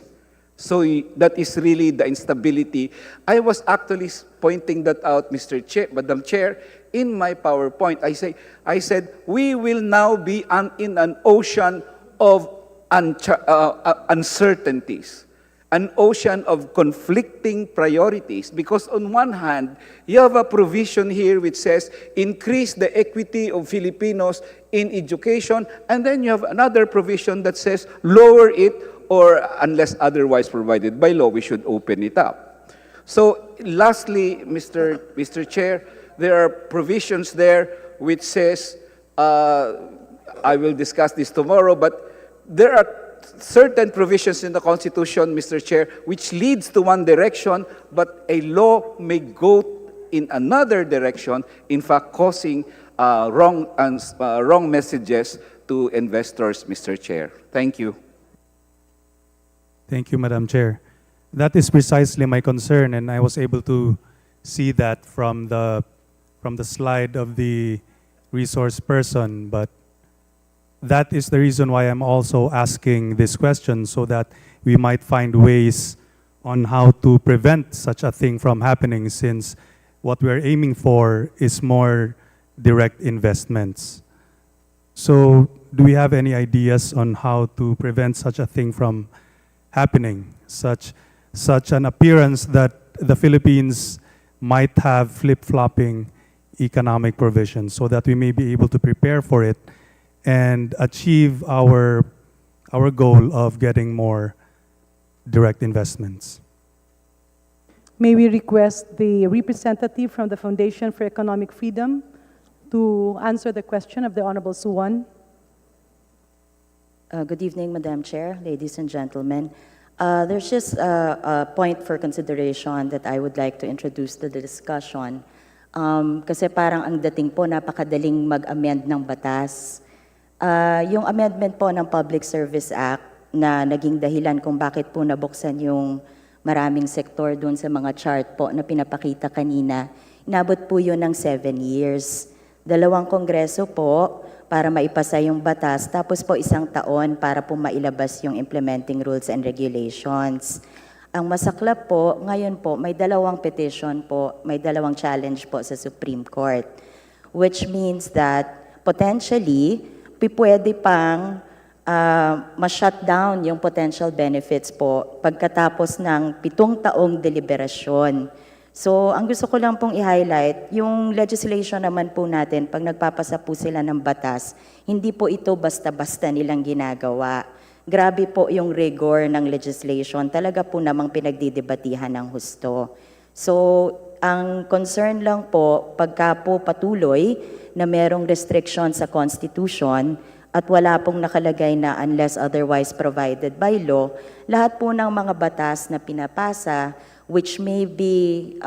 Speaker 10: So that is really the instability. I was actually pointing that out, Madam Chair, in my PowerPoint. I said, we will now be in an ocean of uncertainties. An ocean of conflicting priorities, because on one hand, you have a provision here which says increase the equity of Filipinos in education, and then you have another provision that says lower it, or unless otherwise provided by law, we should open it up. So lastly, Mr. Chair, there are provisions there which says, I will discuss this tomorrow, but there are certain provisions in the Constitution, Mr. Chair, which leads to one direction, but a law may go in another direction, in fact, causing wrong messages to investors, Mr. Chair. Thank you.
Speaker 16: Thank you, Madam Chair. That is precisely my concern, and I was able to see that from the slide of the resource person, but that is the reason why I'm also asking this question, so that we might find ways on how to prevent such a thing from happening, since what we're aiming for is more direct investments. So do we have any ideas on how to prevent such a thing from happening, such an appearance that the Philippines might have flip-flopping economic provisions, so that we may be able to prepare for it and achieve our goal of getting more direct investments?
Speaker 11: May we request the representative from the Foundation for Economic Freedom to answer the question of the Honorable Suwan?
Speaker 17: Good evening, Madam Chair, ladies and gentlemen. There's just a point for consideration that I would like to introduce to the discussion. Kasi parang ang dating po, napakadaling mag-amend ng batas. Yung amendment po ng Public Service Act na naging dahilan kung bakit po nabuksan yung maraming sektor doon sa mga chart po na pinapakita kanina, inabot po yun ng 7 years. 2 kongreso po para maipasa yung batas, tapos po 1 taon para po mailabas yung implementing rules and regulations. Ang masaklap po, ngayon po, may 2 petition po, may 2 challenge po sa Supreme Court, which means that potentially, pwede pang ma-shutdown yung potential benefits po pagkatapos ng 7 taong deliberasyon. So, ang gusto ko lang pong i-highlight, yung legislation naman po natin, pag nagpapasa po sila ng batas, hindi po ito basta-basta nilang ginagawa. Grabe po yung rigor ng legislation, talaga po namang pinagdidebatihan ng husto. So, ang concern lang po, pagka po patuloy na merong restriction sa Constitution at wala pong nakalagay na unless otherwise provided by law, lahat po ng mga batas na pinapasa, which may be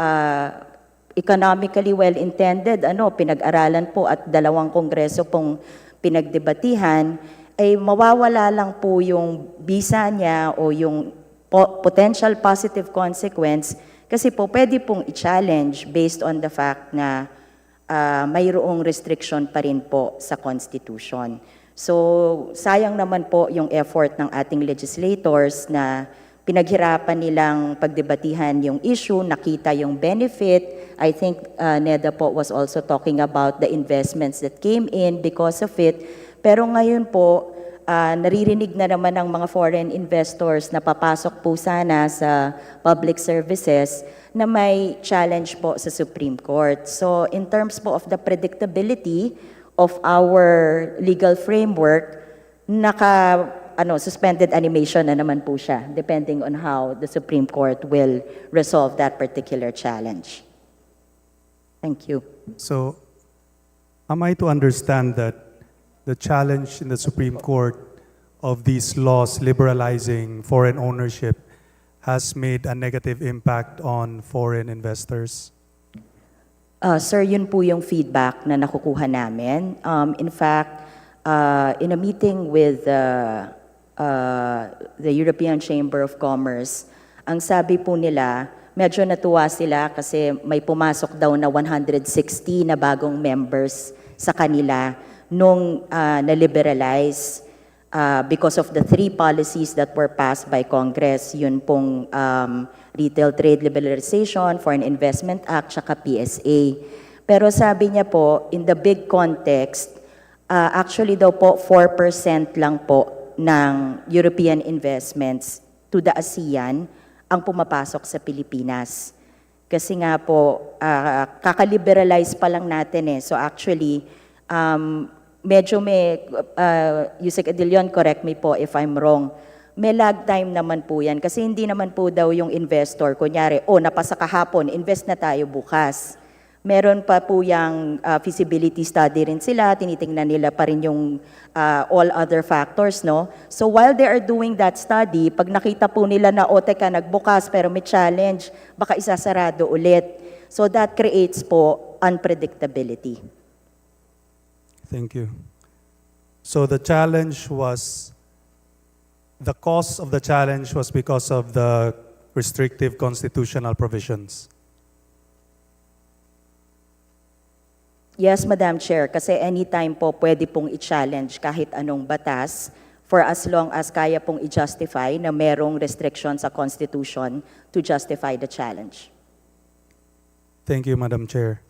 Speaker 17: economically well-intended, pinag-aralan po at 2 kongreso pong pinagdebatihan, ay mawawala lang po yung bisa niya o yung potential positive consequence kasi po pwede pong i-challenge based on the fact na mayroong restriction pa rin po sa Constitution. So, sayang naman po yung effort ng ating legislators na pinaghirapan nilang pagdebatihan yung issue, nakita yung benefit. I think Neda po was also talking about the investments that came in because of it. Pero ngayon po, naririnig na naman ng mga foreign investors na papasok po sana sa public services na may challenge po sa Supreme Court. So in terms po of the predictability of our legal framework, suspended animation na naman po siya, depending on how the Supreme Court will resolve that particular challenge. Thank you.
Speaker 16: So, am I to understand that the challenge in the Supreme Court of these laws liberalizing foreign ownership has made a negative impact on foreign investors?
Speaker 17: Sir, yun po yung feedback na nakukuha namin. In fact, in a meeting with the European Chamber of Commerce, ang sabi po nila, medyo natuwa sila kasi may pumasok daw na 160 na bagong members sa kanila nung na-liberalize because of the 3 policies that were passed by Congress. Yun pong Retail Trade Liberalization, Foreign Investment Act, tsaka PSA. Pero sabi niya po, in the big context, actually daw po 4% lang po ng European investments to the ASEAN ang pumapasok sa Pilipinas. Kasi nga po, kakaliberalize pa lang natin eh. So actually, medyo may, Yusek Adilion, correct me po if I'm wrong, may lag time naman po yan. Kasi hindi naman po daw yung investor, kunyari, napasa kahapon, invest na tayo bukas. Meron pa po yung feasibility study rin sila, tinitingnan nila pa rin yung all other factors, no? So while they are doing that study, pag nakita po nila na, teka, nagbukas pero may challenge, baka isasarado ulit. So that creates po unpredictability.
Speaker 16: Thank you. So the challenge was, the cause of the challenge was because of the restrictive constitutional provisions.
Speaker 17: Yes, Madam Chair, kasi anytime po pwede pong i-challenge kahit anong batas for as long as kaya pong i-justify na merong restriction sa Constitution to justify the challenge.
Speaker 16: Thank you, Madam Chair.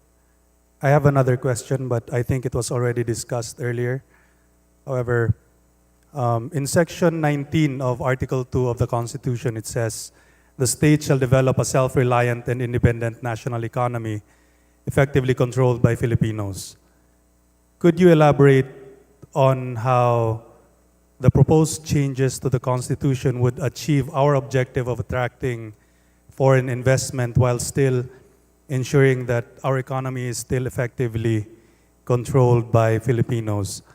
Speaker 16: I have another question, but I think it was already discussed earlier. However, in Section 19 of Article 2 of the Constitution, it says, "The state shall develop a self-reliant and independent national economy effectively controlled by Filipinos." Could you elaborate on how the proposed changes to the Constitution would achieve our objective of attracting foreign investment while still ensuring that our economy is still effectively controlled by Filipinos?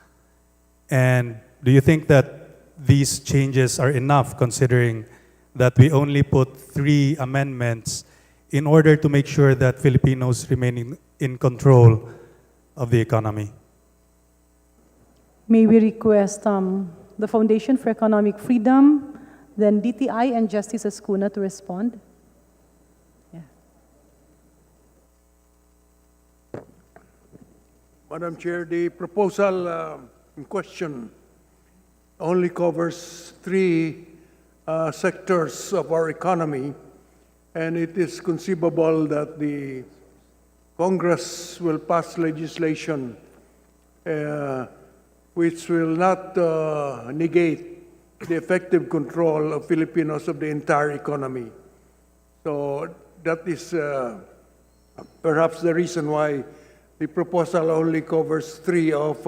Speaker 16: And do you think that these changes are enough, considering that we only put 3 amendments in order to make sure that Filipinos remain in control of the economy?
Speaker 11: May we request the Foundation for Economic Freedom, then DTI and Justice Escuna to respond?
Speaker 4: Madam Chair, the proposal in question only covers 3 sectors of our economy, and it is conceivable that the Congress will pass legislation which will not negate the effective control of Filipinos of the entire economy. So that is perhaps the reason why the proposal only covers 3 of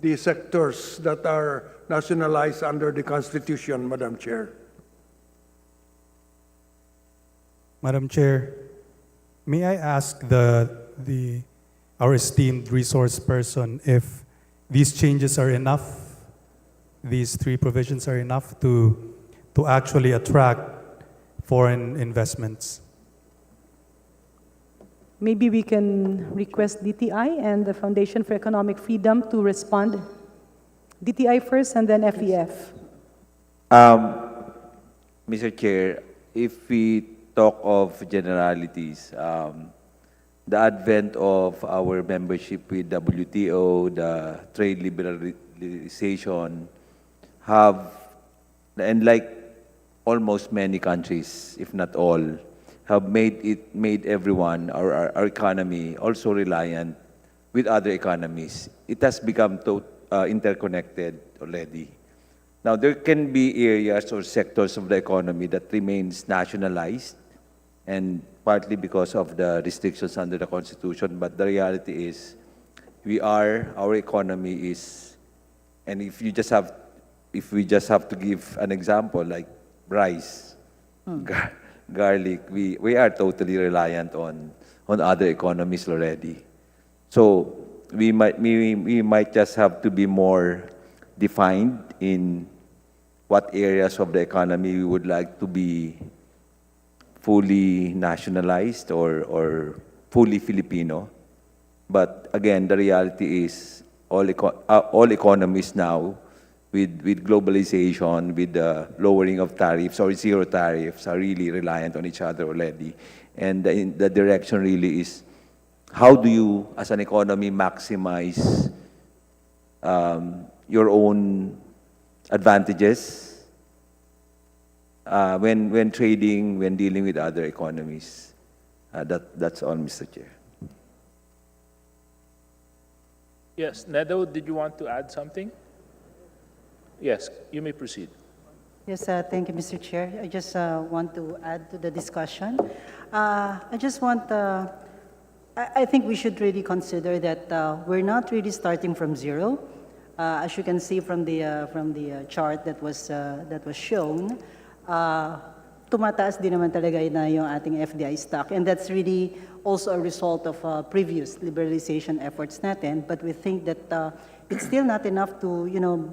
Speaker 4: the sectors that are nationalized under the Constitution, Madam Chair.
Speaker 16: Madam Chair, may I ask our esteemed resource person if these changes are enough, these 3 provisions are enough to actually attract foreign investments?
Speaker 11: Maybe we can request DTI and the Foundation for Economic Freedom to respond. DTI first and then FEF.
Speaker 10: Mr. Chair, if we talk of generalities, the advent of our membership with WTO, the trade liberalization, and like almost many countries, if not all, have made everyone, our economy, also reliant with other economies. It has become interconnected already. Now, there can be areas or sectors of the economy that remains nationalized, and partly because of the restrictions under the Constitution, but the reality is, our economy is, and if we just have to give an example, like rice, garlic, we are totally reliant on other economies already. So we might just have to be more defined in what areas of the economy we would like to be fully nationalized or fully Filipino. But again, the reality is all economies now, with globalization, with the lowering of tariffs or zero tariffs, are really reliant on each other already. And the direction really is, how do you, as an economy, maximize your own advantages when trading, when dealing with other economies? That's all, Mr. Chair.
Speaker 13: Yes, Nedo, did you want to add something? Yes, you may proceed.
Speaker 2: Yes, thank you, Mr. Chair. I just want to add to the discussion. I just want, I think we should really consider that we're not really starting from zero. As you can see from the chart that was shown, tumataas din naman talaga na yung ating FDI stock, and that's really also a result of previous liberalization efforts natin. But we think that it's still not enough to,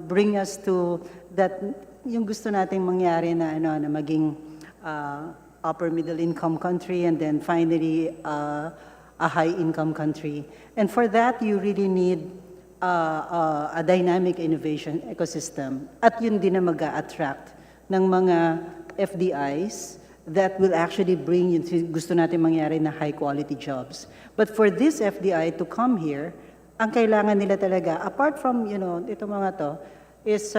Speaker 2: bring us to that yung gusto nating mangyari na na maging upper middle income country, and then finally a high income country. And for that, you really need a dynamic innovation ecosystem. At yun din na mag-a-attract ng mga FDIs that will actually bring yung gusto natin mangyari na high quality jobs. But for this FDI to come here, ang kailangan nila talaga, apart from, ito mga to, is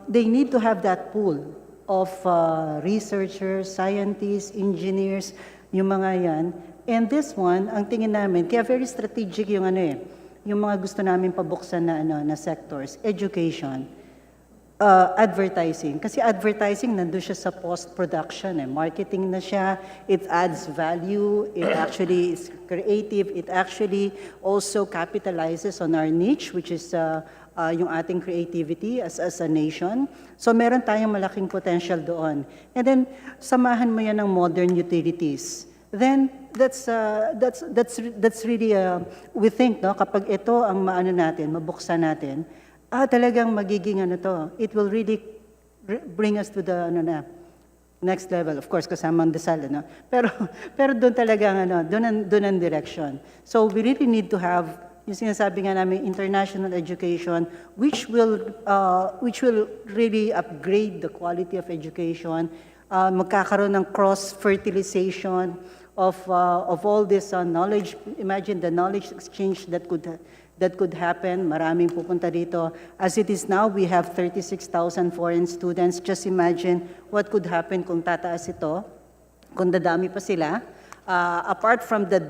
Speaker 2: they need to have that pool of researchers, scientists, engineers, yung mga yan. And this one, ang tingin namin, kaya very strategic yung yung mga gusto namin pabuksan na sectors, education, advertising. Kasi advertising, nandun siya sa post-production. Marketing na siya, it adds value, it actually is creative, it actually also capitalizes on our niche, which is yung ating creativity as a nation. So meron tayong malaking potential doon. And then, samahan mo yan ng modern utilities. Then, that's really, we think, kapag ito ang maano natin, mabuksan natin, talagang magiging it will really bring us to the next level. Of course, kasama ang dasal, pero doon talagang doon ang direction. So we really need to have yung sinasabi nga namin international education, which will really upgrade the quality of education, magkakaroon ng cross-fertilization of all this knowledge. Imagine the knowledge exchange that could happen. Maraming pupunta dito. As it is now, we have 36,000 foreign students. Just imagine what could happen kung tataas ito, kung dadami pa sila. Apart from the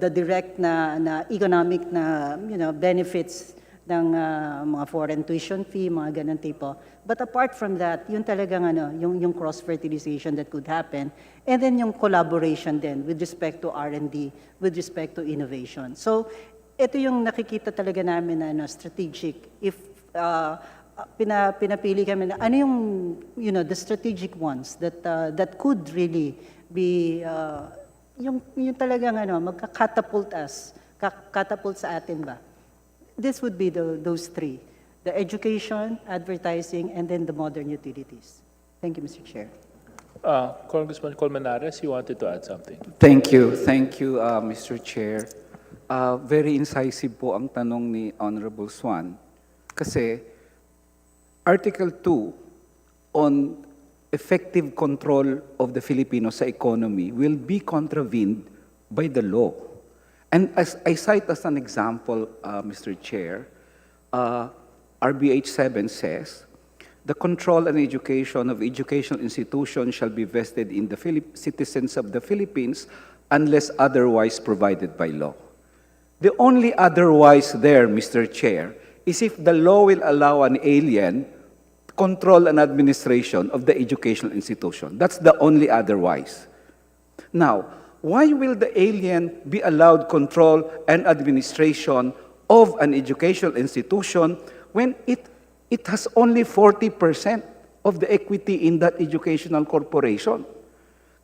Speaker 2: direct na economic na benefits ng mga foreign tuition fee, mga ganun tipo. But apart from that, yun talagang yung cross-fertilization that could happen. And then yung collaboration then with respect to R&D, with respect to innovation. So, ito yung nakikita talaga namin na strategic. If pinapili kami na ano yung the strategic ones that could really be yung talagang magka-catapult sa atin ba. This would be those three: the education, advertising, and then the modern utilities. Thank you, Mr. Chair.
Speaker 13: Congressman Colmenares, you wanted to add something.
Speaker 10: Thank you, Mr. Chair. Very incisive po ang tanong ni Honorable Swan. Kasi Article 2 on effective control of the Filipinos sa economy will be contravened by the law. And as I cite as an example, Mr. Chair, RBH7 says, the control and education of educational institutions shall be vested in the citizens of the Philippines unless otherwise provided by law. The only otherwise there, Mr. Chair, is if the law will allow an alien control and administration of the educational institution. That's the only otherwise. Now, why will the alien be allowed control and administration of an educational institution when it has only 40% of the equity in that educational corporation?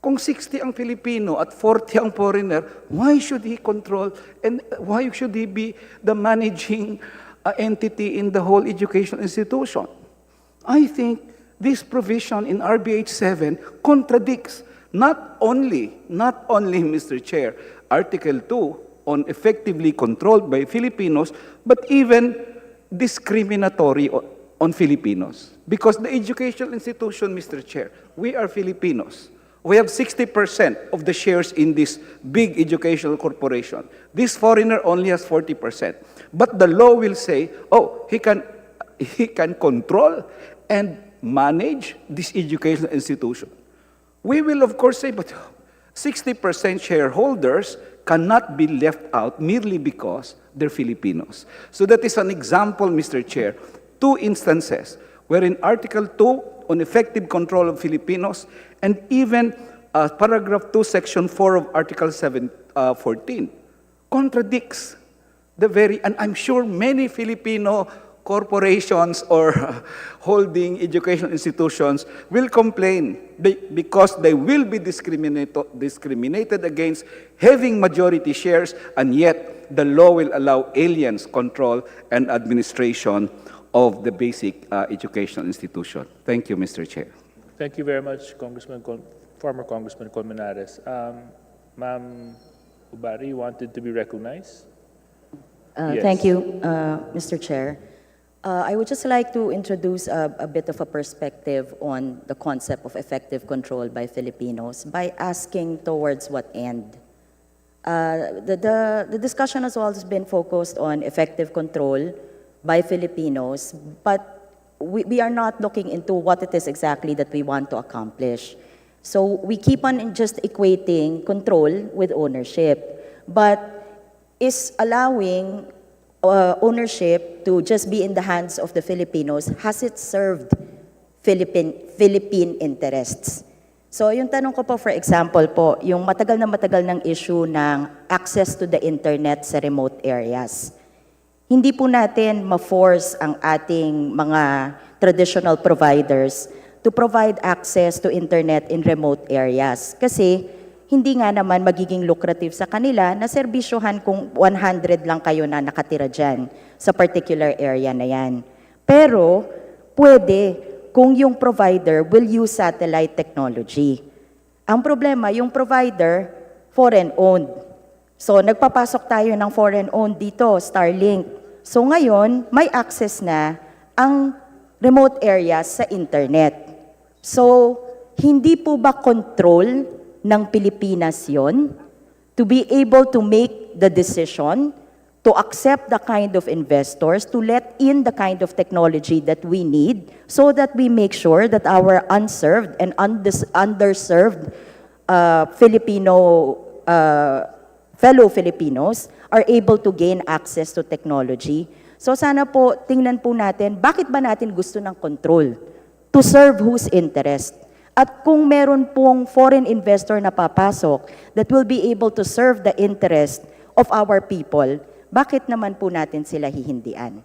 Speaker 10: Kung 60 ang Filipino at 40 ang foreigner, why should he control and why should he be the managing entity in the whole educational institution? I think this provision in RBH7 contradicts not only, Mr. Chair, Article 2 on effectively controlled by Filipinos, but even discriminatory on Filipinos. Because the educational institution, Mr. Chair, we are Filipinos. We have 60% of the shares in this big educational corporation. This foreigner only has 40%. But the law will say, oh, he can control and manage this educational institution. We will, of course, say, but 60% shareholders cannot be left out merely because they're Filipinos. So that is an example, Mr. Chair, 2 instances wherein Article 2 on effective control of Filipinos and even Paragraph 2, Section 4 of Article 14 contradicts the very, and I'm sure many Filipino corporations or holding educational institutions will complain because they will be discriminated against having majority shares, and yet the law will allow aliens control and administration of the basic educational institution. Thank you, Mr. Chair.
Speaker 13: Thank you very much, former Congressman Colmenares. Ma'am Ubari wanted to be recognized. Yes.
Speaker 17: Thank you, Mr. Chair. I would just like to introduce a bit of a perspective on the concept of effective control by Filipinos by asking towards what end. The discussion has always been focused on effective control by Filipinos, but we are not looking into what it is exactly that we want to accomplish. So we keep on just equating control with ownership, but is allowing ownership to just be in the hands of the Filipinos, has it served Philippine interests? So yung tanong ko po, for example po, yung matagal ng issue ng access to the internet sa remote areas. Hindi po natin ma-force ang ating mga traditional providers to provide access to internet in remote areas. Kasi hindi nga naman magiging lucrative sa kanila na serbisyohan kung 100 lang kayo na nakatira dyan sa particular area na yan. Pero pwede kung yung provider will use satellite technology. Ang problema, yung provider, foreign-owned. So nagpapasok tayo ng foreign-owned dito, Starlink. So ngayon, may access na ang remote areas sa internet. So, hindi po ba control ng Pilipinas yon to be able to make the decision to accept the kind of investors, to let in the kind of technology that we need so that we make sure that our unserved and underserved fellow Filipinos are able to gain access to technology. So sana po, tingnan po natin, bakit ba natin gusto ng control? To serve whose interest? At kung meron pong foreign investor na papasok that will be able to serve the interest of our people, bakit naman po natin sila hihindian?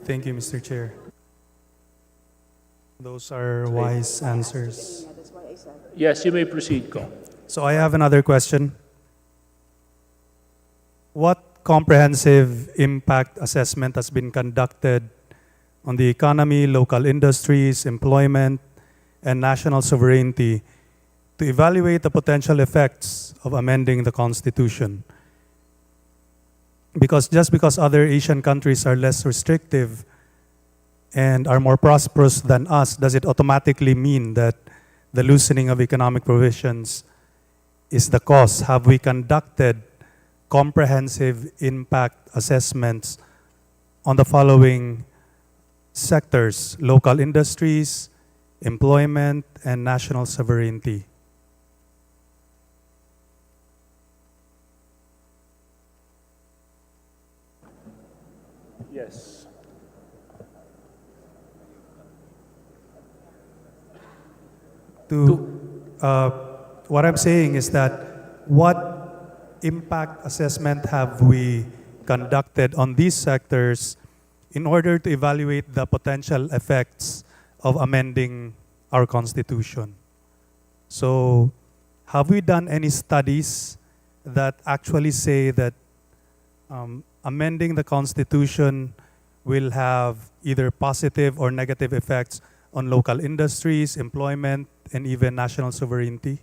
Speaker 16: Thank you, Mr. Chair. Those are wise answers.
Speaker 13: Yes, you may proceed, Kong.
Speaker 16: So I have another question. What comprehensive impact assessment has been conducted on the economy, local industries, employment, and national sovereignty to evaluate the potential effects of amending the Constitution? Because just because other Asian countries are less restrictive and are more prosperous than us, does it automatically mean that the loosening of economic provisions is the cause? Have we conducted comprehensive impact assessments on the following sectors: local industries, employment, and national sovereignty?
Speaker 13: Yes.
Speaker 16: What I'm saying is that what impact assessment have we conducted on these sectors in order to evaluate the potential effects of amending our constitution? So, have we done any studies that actually say that amending the constitution will have either positive or negative effects on local industries, employment, and even national sovereignty?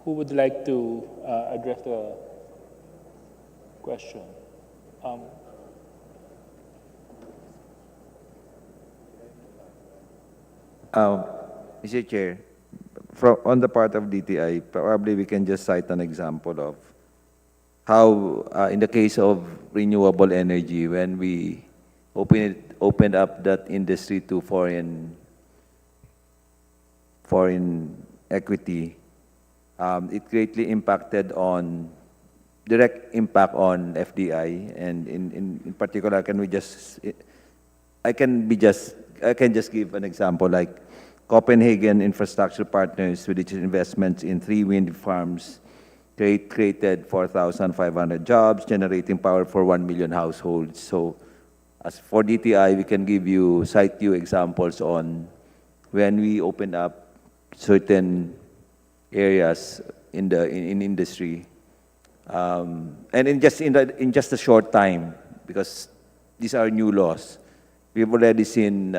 Speaker 13: Who would like to address the question?
Speaker 18: Mr. Chair, on the part of DTI, probably we can just cite an example of how, in the case of renewable energy, when we opened up that industry to foreign equity, it greatly impacted on direct impact on FDI, and in particular, I can just give an example like Copenhagen Infrastructure Partners, with its investments in 3 wind farms, created 4,500 jobs, generating power for 1 million households. So, as for DTI, we can cite you examples on when we opened up certain areas in industry, and in just a short time, because these are new laws, we've already seen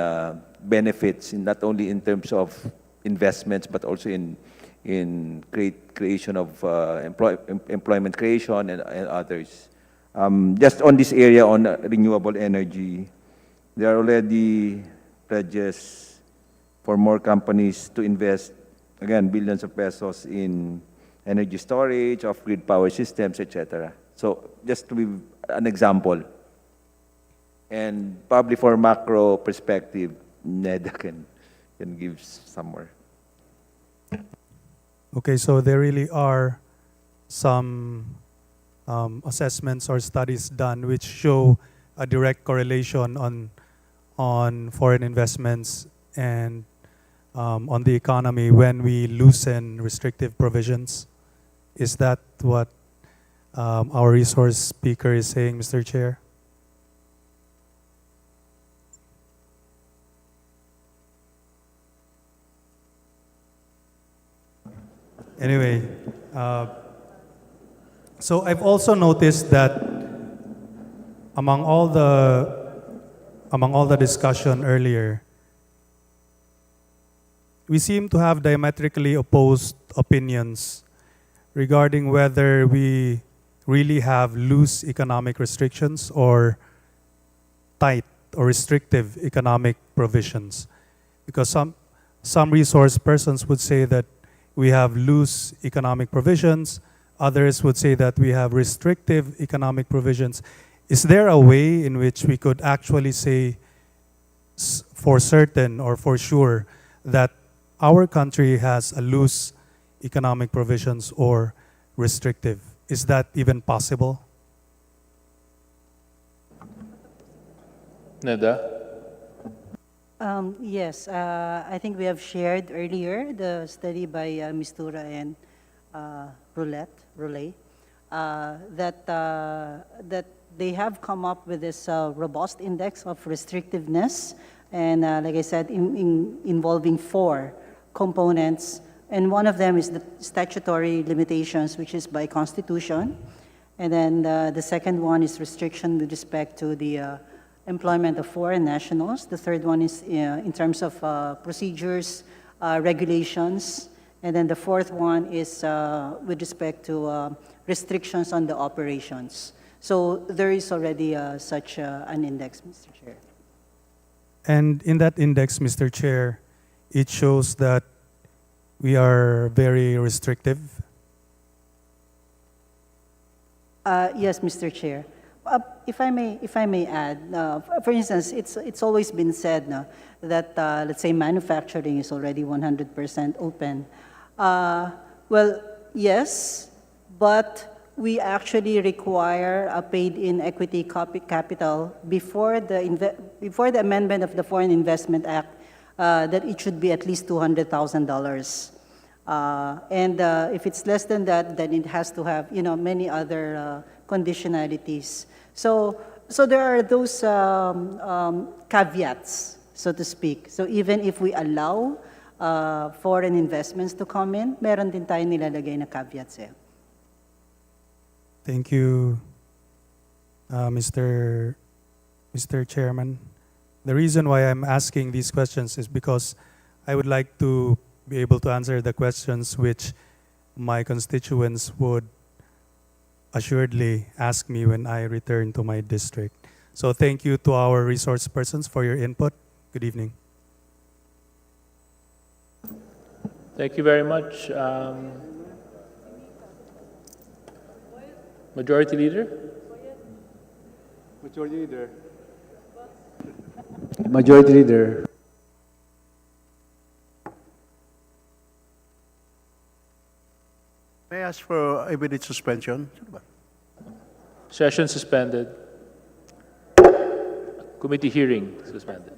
Speaker 18: benefits not only in terms of investments but also in creation of employment creation and others. Just on this area on renewable energy, there are already pledges for more companies to invest, again, billions of pesos in energy storage, off-grid power systems, etc. So just to give an example, and probably for macro perspective, Ned can give some more.
Speaker 16: Okay, so there really are some assessments or studies done which show a direct correlation on foreign investments and on the economy when we loosen restrictive provisions. Is that what our resource speaker is saying, Mr. Chair? Anyway, so I've also noticed that among all the discussion earlier, we seem to have diametrically opposed opinions regarding whether we really have loose economic restrictions or tight or restrictive economic provisions. Because some resource persons would say that we have loose economic provisions, others would say that we have restrictive economic provisions. Is there a way in which we could actually say for certain or for sure that our country has a loose economic provisions or restrictive? Is that even possible?
Speaker 13: Neda?
Speaker 2: Yes, I think we have shared earlier the study by Mistura and Roulette, that they have come up with this robust index of restrictiveness, and like I said, involving 4 components, and one of them is the statutory limitations, which is by constitution, and then the second one is restriction with respect to the employment of foreign nationals. The third one is in terms of procedures, regulations, and then the fourth one is with respect to restrictions on the operations. So there is already such an index, Mr. Chair.
Speaker 16: And in that index, Mr. Chair, it shows that we are very restrictive.
Speaker 2: Yes, Mr. Chair. If I may add, for instance, it's always been said that let's say manufacturing is already 100% open. Well, yes, but we actually require a paid-in equity capital before the amendment of the Foreign Investment Act, that it should be at least $200,000. And if it's less than that, then it has to have, many other conditionalities. So there are those caveats, so to speak. So even if we allow foreign investments to come in, meron din tayo nilalagay na caveats eh.
Speaker 16: Thank you, Mr. Chairman. The reason why I'm asking these questions is because I would like to be able to answer the questions which my constituents would assuredly ask me when I return to my district. So thank you to our resource persons for your input. Good evening.
Speaker 13: Thank you very much. Majority Leader?
Speaker 3: Majority Leader.
Speaker 10: Majority Leader.
Speaker 8: May I ask for a minute suspension?
Speaker 13: Session suspended. Committee hearing suspended.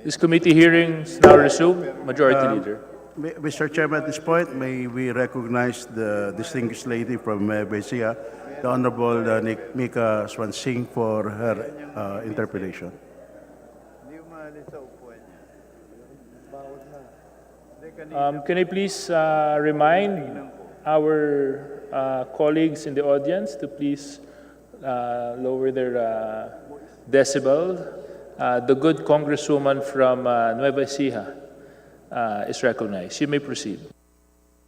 Speaker 13: This committee hearings now resumed. Majority Leader.
Speaker 8: Mr. Chairman, at this point, may we recognize the distinguished lady from Besia, the Honorable Mika Swansing, for her interpellation.
Speaker 13: Can I please remind our colleagues in the audience to please lower their decibel. The good Congresswoman from Nueva Ecija is recognized. You may proceed.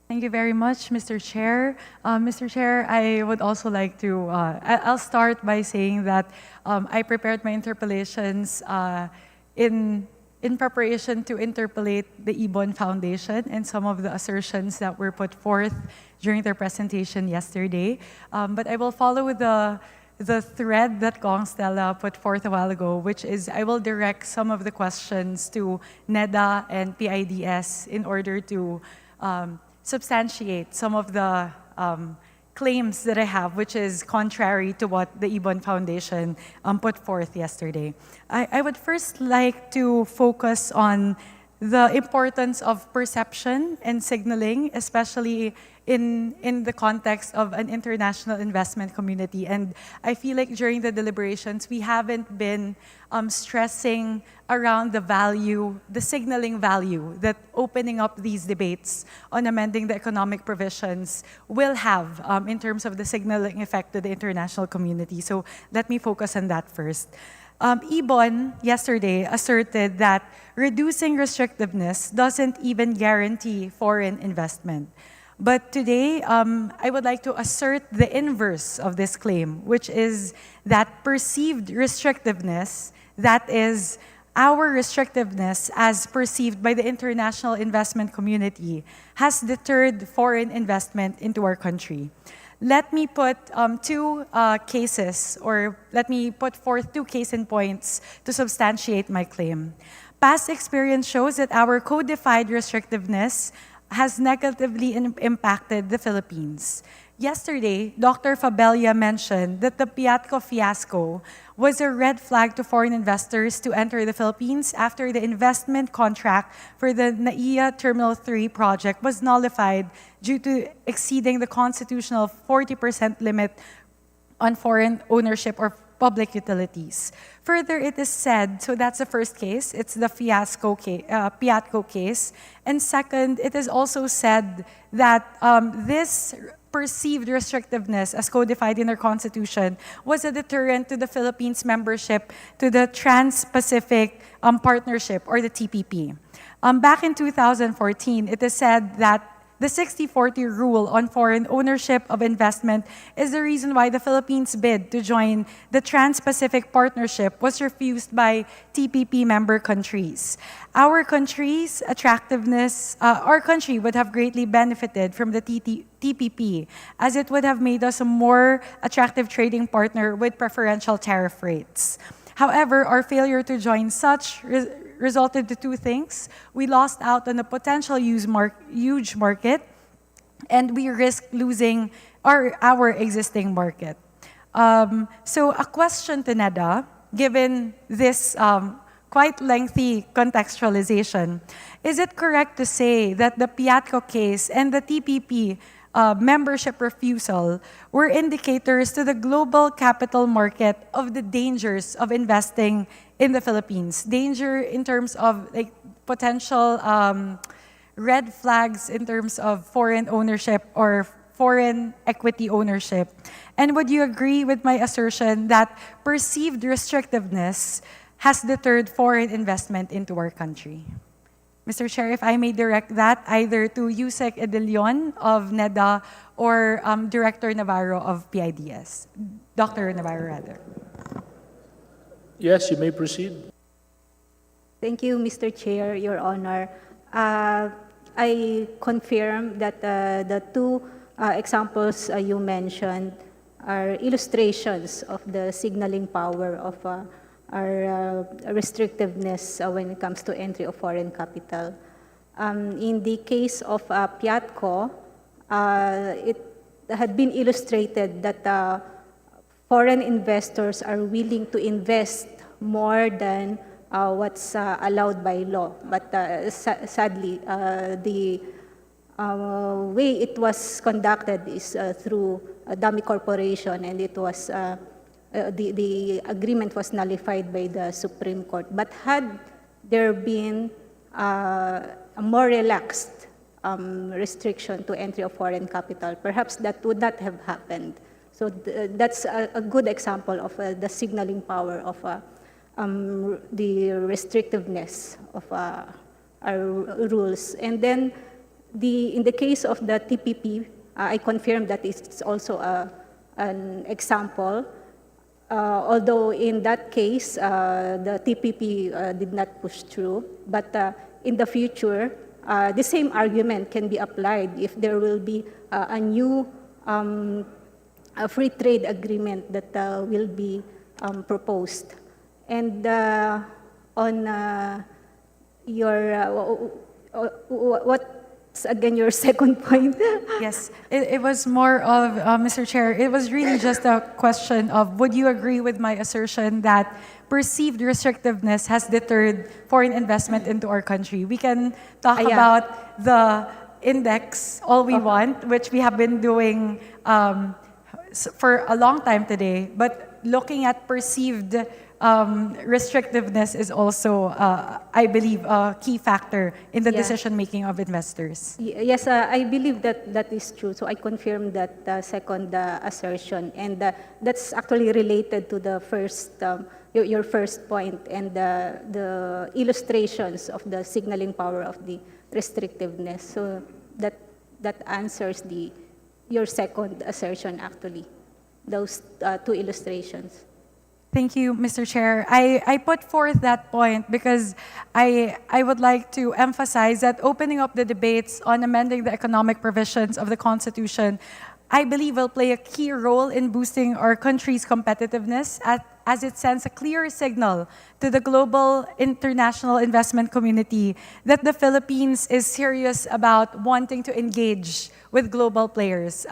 Speaker 19: Thank you very much, Mr. Chair. Mr. Chair, I would also like to, I'll start by saying that I prepared my interpellations in preparation to interpolate the Ibon Foundation and some of the assertions that were put forth during their presentation yesterday. But I will follow with the thread that Gong Stella put forth a while ago, which is I will direct some of the questions to NEDA and PIDS in order to substantiate some of the claims that I have, which is contrary to what the Ibon Foundation put forth yesterday. I would first like to focus on the importance of perception and signaling, especially in the context of an international investment community. And I feel like during the deliberations, we haven't been stressing around the value, the signaling value that opening up these debates on amending the economic provisions will have in terms of the signaling effect to the international community. So let me focus on that first. Ibon yesterday asserted that reducing restrictiveness doesn't even guarantee foreign investment. But today, I would like to assert the inverse of this claim, which is that perceived restrictiveness, that is, our restrictiveness as perceived by the international investment community, has deterred foreign investment into our country. Let me put two cases, or let me put forth two case in points to substantiate my claim. Past experience shows that our codified restrictiveness has negatively impacted the Philippines. Yesterday, Dr. Fabella mentioned that the Piatco fiasco was a red flag to foreign investors to enter the Philippines after the investment contract for the NAIA Terminal 3 project was nullified due to exceeding the constitutional 40% limit on foreign ownership or public utilities. Further, it is said, so that's the first case, it's the Piatco case. And second, it is also said that this perceived restrictiveness as codified in our Constitution was a deterrent to the Philippines' membership to the Trans-Pacific Partnership, or the TPP. Back in 2014, it is said that the 60-40 rule on foreign ownership of investment is the reason why the Philippines' bid to join the Trans-Pacific Partnership was refused by TPP member countries. Our country's attractiveness, our country would have greatly benefited from the TPP, as it would have made us a more attractive trading partner with preferential tariff rates. However, our failure to join such resulted to two things. We lost out on a potential huge market, and we risked losing our existing market. So a question to NEDA, given this quite lengthy contextualization, is it correct to say that the Piatco case and the TPP membership refusal were indicators to the global capital market of the dangers of investing in the Philippines? Danger in terms of like potential red flags in terms of foreign ownership or foreign equity ownership. And would you agree with my assertion that perceived restrictiveness has deterred foreign investment into our country? Mr. Chair, if I may direct that either to Yusek Edelion of NEDA or Director Navarro of PIDS. Dr. Navarro, rather.
Speaker 13: Yes, you may proceed.
Speaker 20: Thank you, Mr. Chair, Your Honor. I confirm that the two examples you mentioned are illustrations of the signaling power of our restrictiveness when it comes to entry of foreign capital. In the case of Piatco, it had been illustrated that foreign investors are willing to invest more than what's allowed by law. But sadly, the way it was conducted is through a dummy corporation, and it was the agreement was nullified by the Supreme Court. But had there been a more relaxed restriction to entry of foreign capital, perhaps that would not have happened. So that's a good example of the signaling power of the restrictiveness of our rules. And then in the case of the TPP, I confirm that it's also an example. Although in that case, the TPP did not push through, but in the future, the same argument can be applied if there will be a new a free trade agreement that will be proposed. And on your what again your second point.
Speaker 19: Yes, it was more of, Mr. Chair, it was really just a question of, would you agree with my assertion that perceived restrictiveness has deterred foreign investment into our country? We can talk
Speaker 20: Yeah.
Speaker 19: about the index all we want, which we have been doing for a long time today, but looking at perceived restrictiveness is also, I believe, a key factor in the
Speaker 20: Yeah.
Speaker 19: decision-making of investors.
Speaker 20: Yes, I believe that that is true. So I confirm that second assertion, and that's actually related to the first, your first point, and the illustrations of the signaling power of the restrictiveness. So that answers your second assertion actually, those two illustrations.
Speaker 19: Thank you, Mr. Chair. I put forth that point because I would like to emphasize that opening up the debates on amending the economic provisions of the Constitution, I believe, will play a key role in boosting our country's competitiveness as it sends a clear signal to the global international investment community that the Philippines is serious about wanting to engage with global players.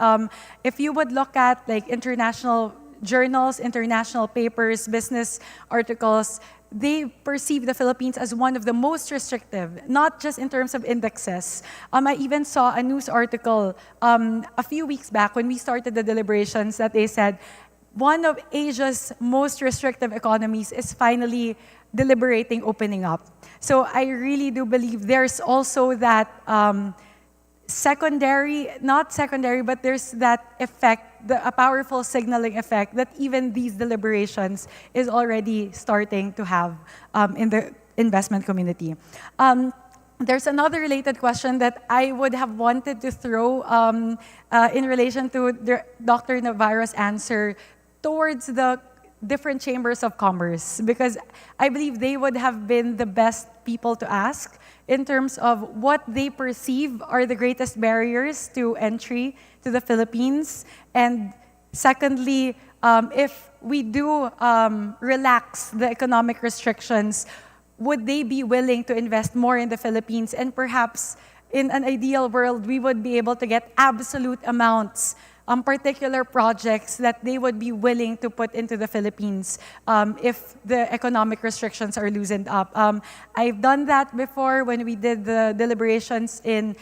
Speaker 19: If you would look at like international journals, international papers, business articles, they perceive the Philippines as one of the most restrictive, not just in terms of indexes. I even saw a news article a few weeks back when we started the deliberations that they said one of Asia's most restrictive economies is finally deliberating opening up. So I really do believe there's also that not secondary, but there's that effect, a powerful signaling effect that even these deliberations is already starting to have in the investment community. There's another related question that I would have wanted to throw in relation to Dr. Navarro's answer towards the different chambers of commerce, because I believe they would have been the best people to ask in terms of what they perceive are the greatest barriers to entry to the Philippines. And secondly, if we do relax the economic restrictions, would they be willing to invest more in the Philippines? And perhaps in an ideal world, we would be able to get absolute amounts particular projects that they would be willing to put into the Philippines if the economic restrictions are loosened up. I've done that before when we did the deliberations in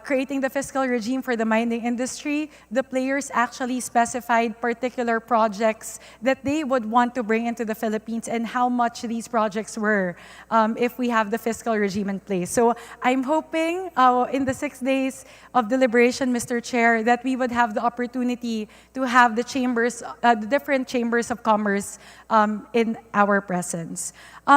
Speaker 19: creating the fiscal regime for the mining industry. The players actually specified particular projects that they would want to bring into the Philippines and how much these projects were if we have the fiscal regime in place. So I'm hoping in the 6 days of deliberation, Mr. Chair, that we would have the opportunity to have the chambers, the different chambers of commerce in our presence.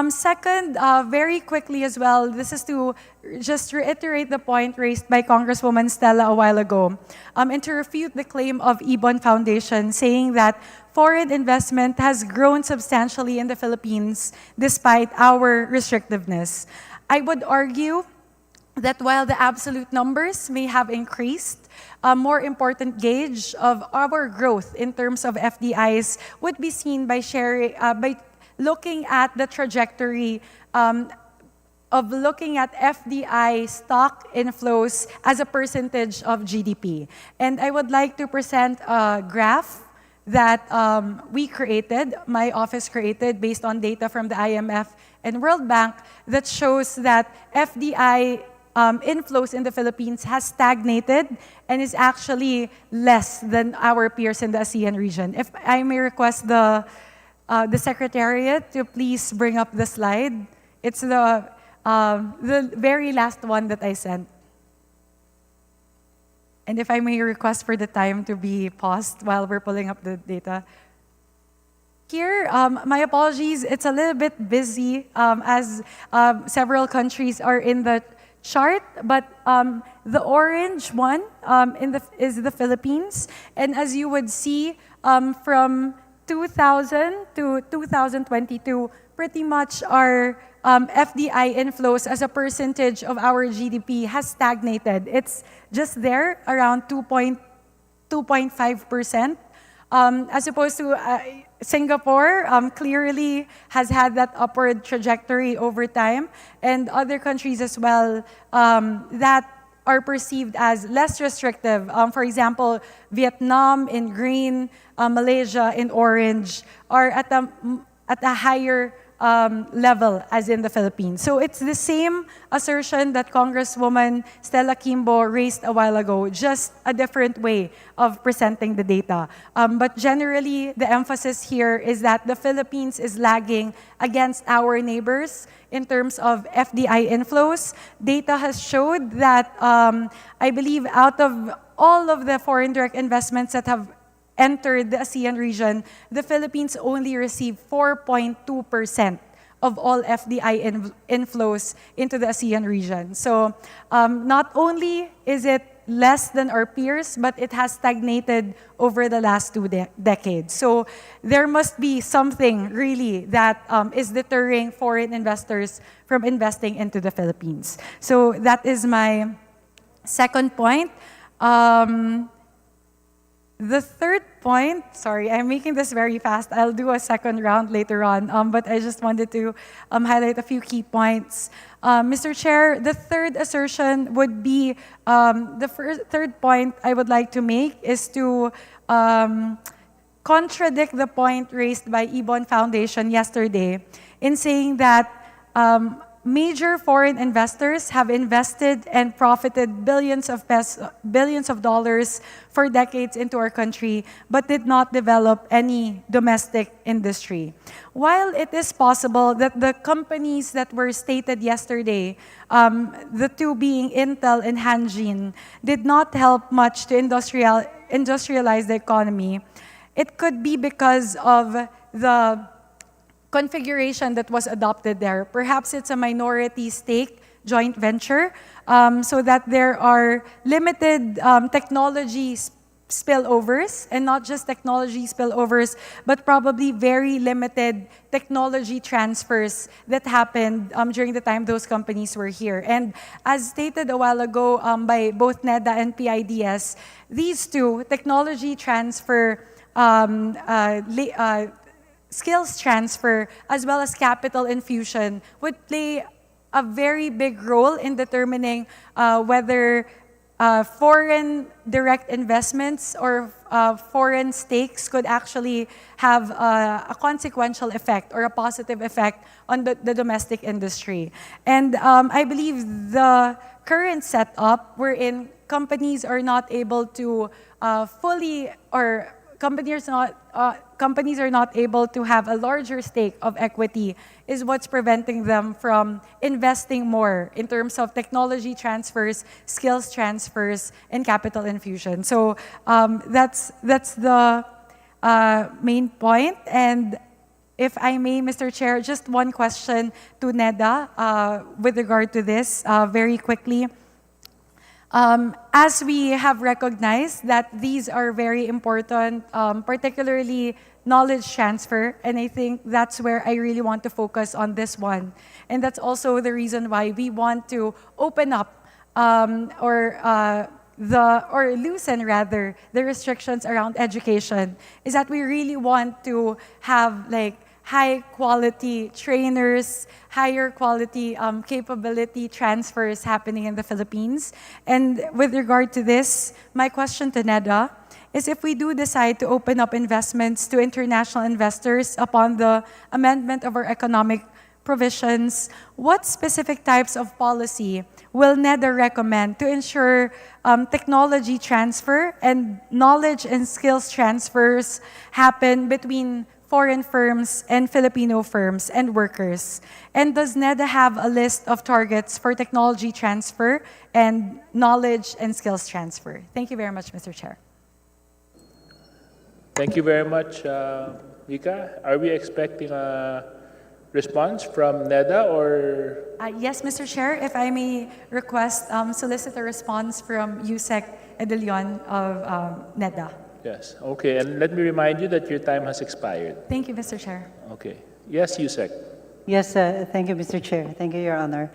Speaker 19: Second, very quickly as well, this is to just reiterate the point raised by Congresswoman Stella a while ago, and to refute the claim of Ibon Foundation saying that foreign investment has grown substantially in the Philippines despite our restrictiveness. I would argue that while the absolute numbers may have increased, a more important gauge of our growth in terms of FDIs would be seen by looking at the trajectory of looking at FDI stock inflows as a percentage of GDP. And I would like to present a graph that we created, my office created, based on data from the IMF and World Bank that shows that FDI inflows in the Philippines has stagnated and is actually less than our peers in the ASEAN region. If I may request the Secretariat to please bring up the slide. It's the very last one that I sent. And if I may request for the time to be paused while we're pulling up the data. Here, my apologies, it's a little bit busy as several countries are in the chart, but the orange one is the Philippines. And as you would see, from 2000 to 2022, pretty much our FDI inflows as a percentage of our GDP has stagnated. It's just there around 2.5%, as opposed to Singapore clearly has had that upward trajectory over time, and other countries as well that are perceived as less restrictive. For example, Vietnam in green, Malaysia in orange are at a higher level as in the Philippines. So it's the same assertion that Congresswoman Stella Kimbo raised a while ago, just a different way of presenting the data. But generally, the emphasis here is that the Philippines is lagging against our neighbors in terms of FDI inflows. Data has showed that, I believe, out of all of the foreign direct investments that have entered the ASEAN region, the Philippines only received 4.2% of all FDI inflows into the ASEAN region. So not only is it less than our peers, but it has stagnated over the last 2 decades. So there must be something really that is deterring foreign investors from investing into the Philippines. So that is my second point. The third point, sorry, I'm making this very fast. I'll do a second round later on, but I just wanted to highlight a few key points. Mr. Chair, the third assertion would be, third point I would like to make is to contradict the point raised by Ibon Foundation yesterday in saying that major foreign investors have invested and profited billions of dollars for decades into our country, but did not develop any domestic industry. While it is possible that the companies that were stated yesterday, the two being Intel and Hanjin, did not help much to industrialize the economy, it could be because of the configuration that was adopted there. Perhaps it's a minority stake joint venture, so that there are limited technology spillovers, and not just technology spillovers, but probably very limited technology transfers that happened during the time those companies were here. And as stated a while ago by both NEDA and PIDS, these two, technology transfer, skills transfer, as well as capital infusion, would play a very big role in determining whether foreign direct investments or foreign stakes could actually have a consequential effect or a positive effect on the domestic industry. And I believe the current setup wherein companies are not able to companies are not able to have a larger stake of equity is what's preventing them from investing more in terms of technology transfers, skills transfers, and capital infusion. So that's the main point. And if I may, Mr. Chair, just one question to NEDA with regard to this very quickly. As we have recognized that these are very important, particularly knowledge transfer, and I think that's where I really want to focus on this one. And that's also the reason why we want to open up or loosen rather the restrictions around education, is that we really want to have like high quality trainers, higher quality capability transfers happening in the Philippines. And with regard to this, my question to NEDA is, if we do decide to open up investments to international investors upon the amendment of our economic provisions, what specific types of policy will NEDA recommend to ensure technology transfer and knowledge and skills transfers happen between foreign firms and Filipino firms and workers? And does NEDA have a list of targets for technology transfer and knowledge and skills transfer? Thank you very much, Mr. Chair.
Speaker 13: Thank you very much, Vika. Are we expecting a response from NEDA or?
Speaker 19: Yes, Mr. Chair, if I may request, solicit a response from Yusek Edelion of NEDA.
Speaker 13: Yes, okay. And let me remind you that your time has expired.
Speaker 19: Thank you, Mr. Chair.
Speaker 13: Okay. Yes, Yusek.
Speaker 2: Yes, thank you, Mr. Chair. Thank you, Your Honor.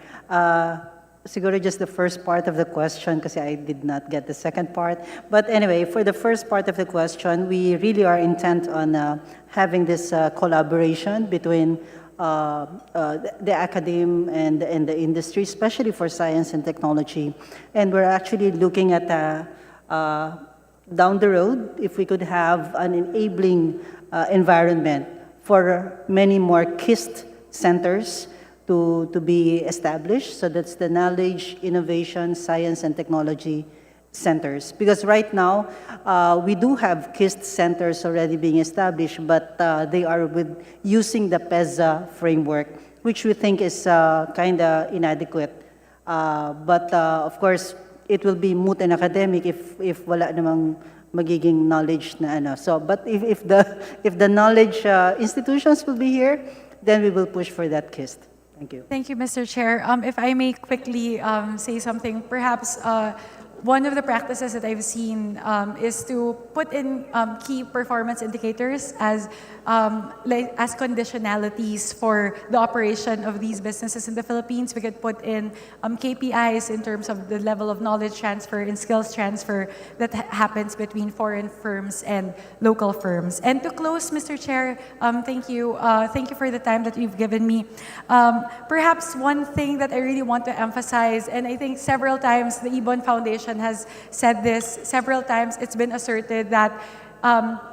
Speaker 2: Siguro just the first part of the question kasi I did not get the second part. But anyway, for the first part of the question, we really are intent on having this collaboration between the academe and the industry, especially for science and technology. And we're actually looking at down the road if we could have an enabling environment for many more KIST centers to be established. So that's the Knowledge, Innovation, Science, and Technology centers. Because right now, we do have KIST centers already being established, but they are using the PEZA framework, which we think is kind of inadequate. But of course, it will be moot and academic if wala namang magiging knowledge na ano. So, but if the knowledge institutions will be here, then we will push for that KIST. Thank you.
Speaker 19: Thank you, Mr. Chair. If I may quickly say something, perhaps one of the practices that I've seen is to put in key performance indicators as conditionalities for the operation of these businesses in the Philippines. We could put in KPIs in terms of the level of knowledge transfer and skills transfer that happens between foreign firms and local firms. And to close, Mr. Chair, thank you. Thank you for the time that you've given me. Perhaps one thing that I really want to emphasize, and I think several times the Ibon Foundation has said this, several times it's been asserted that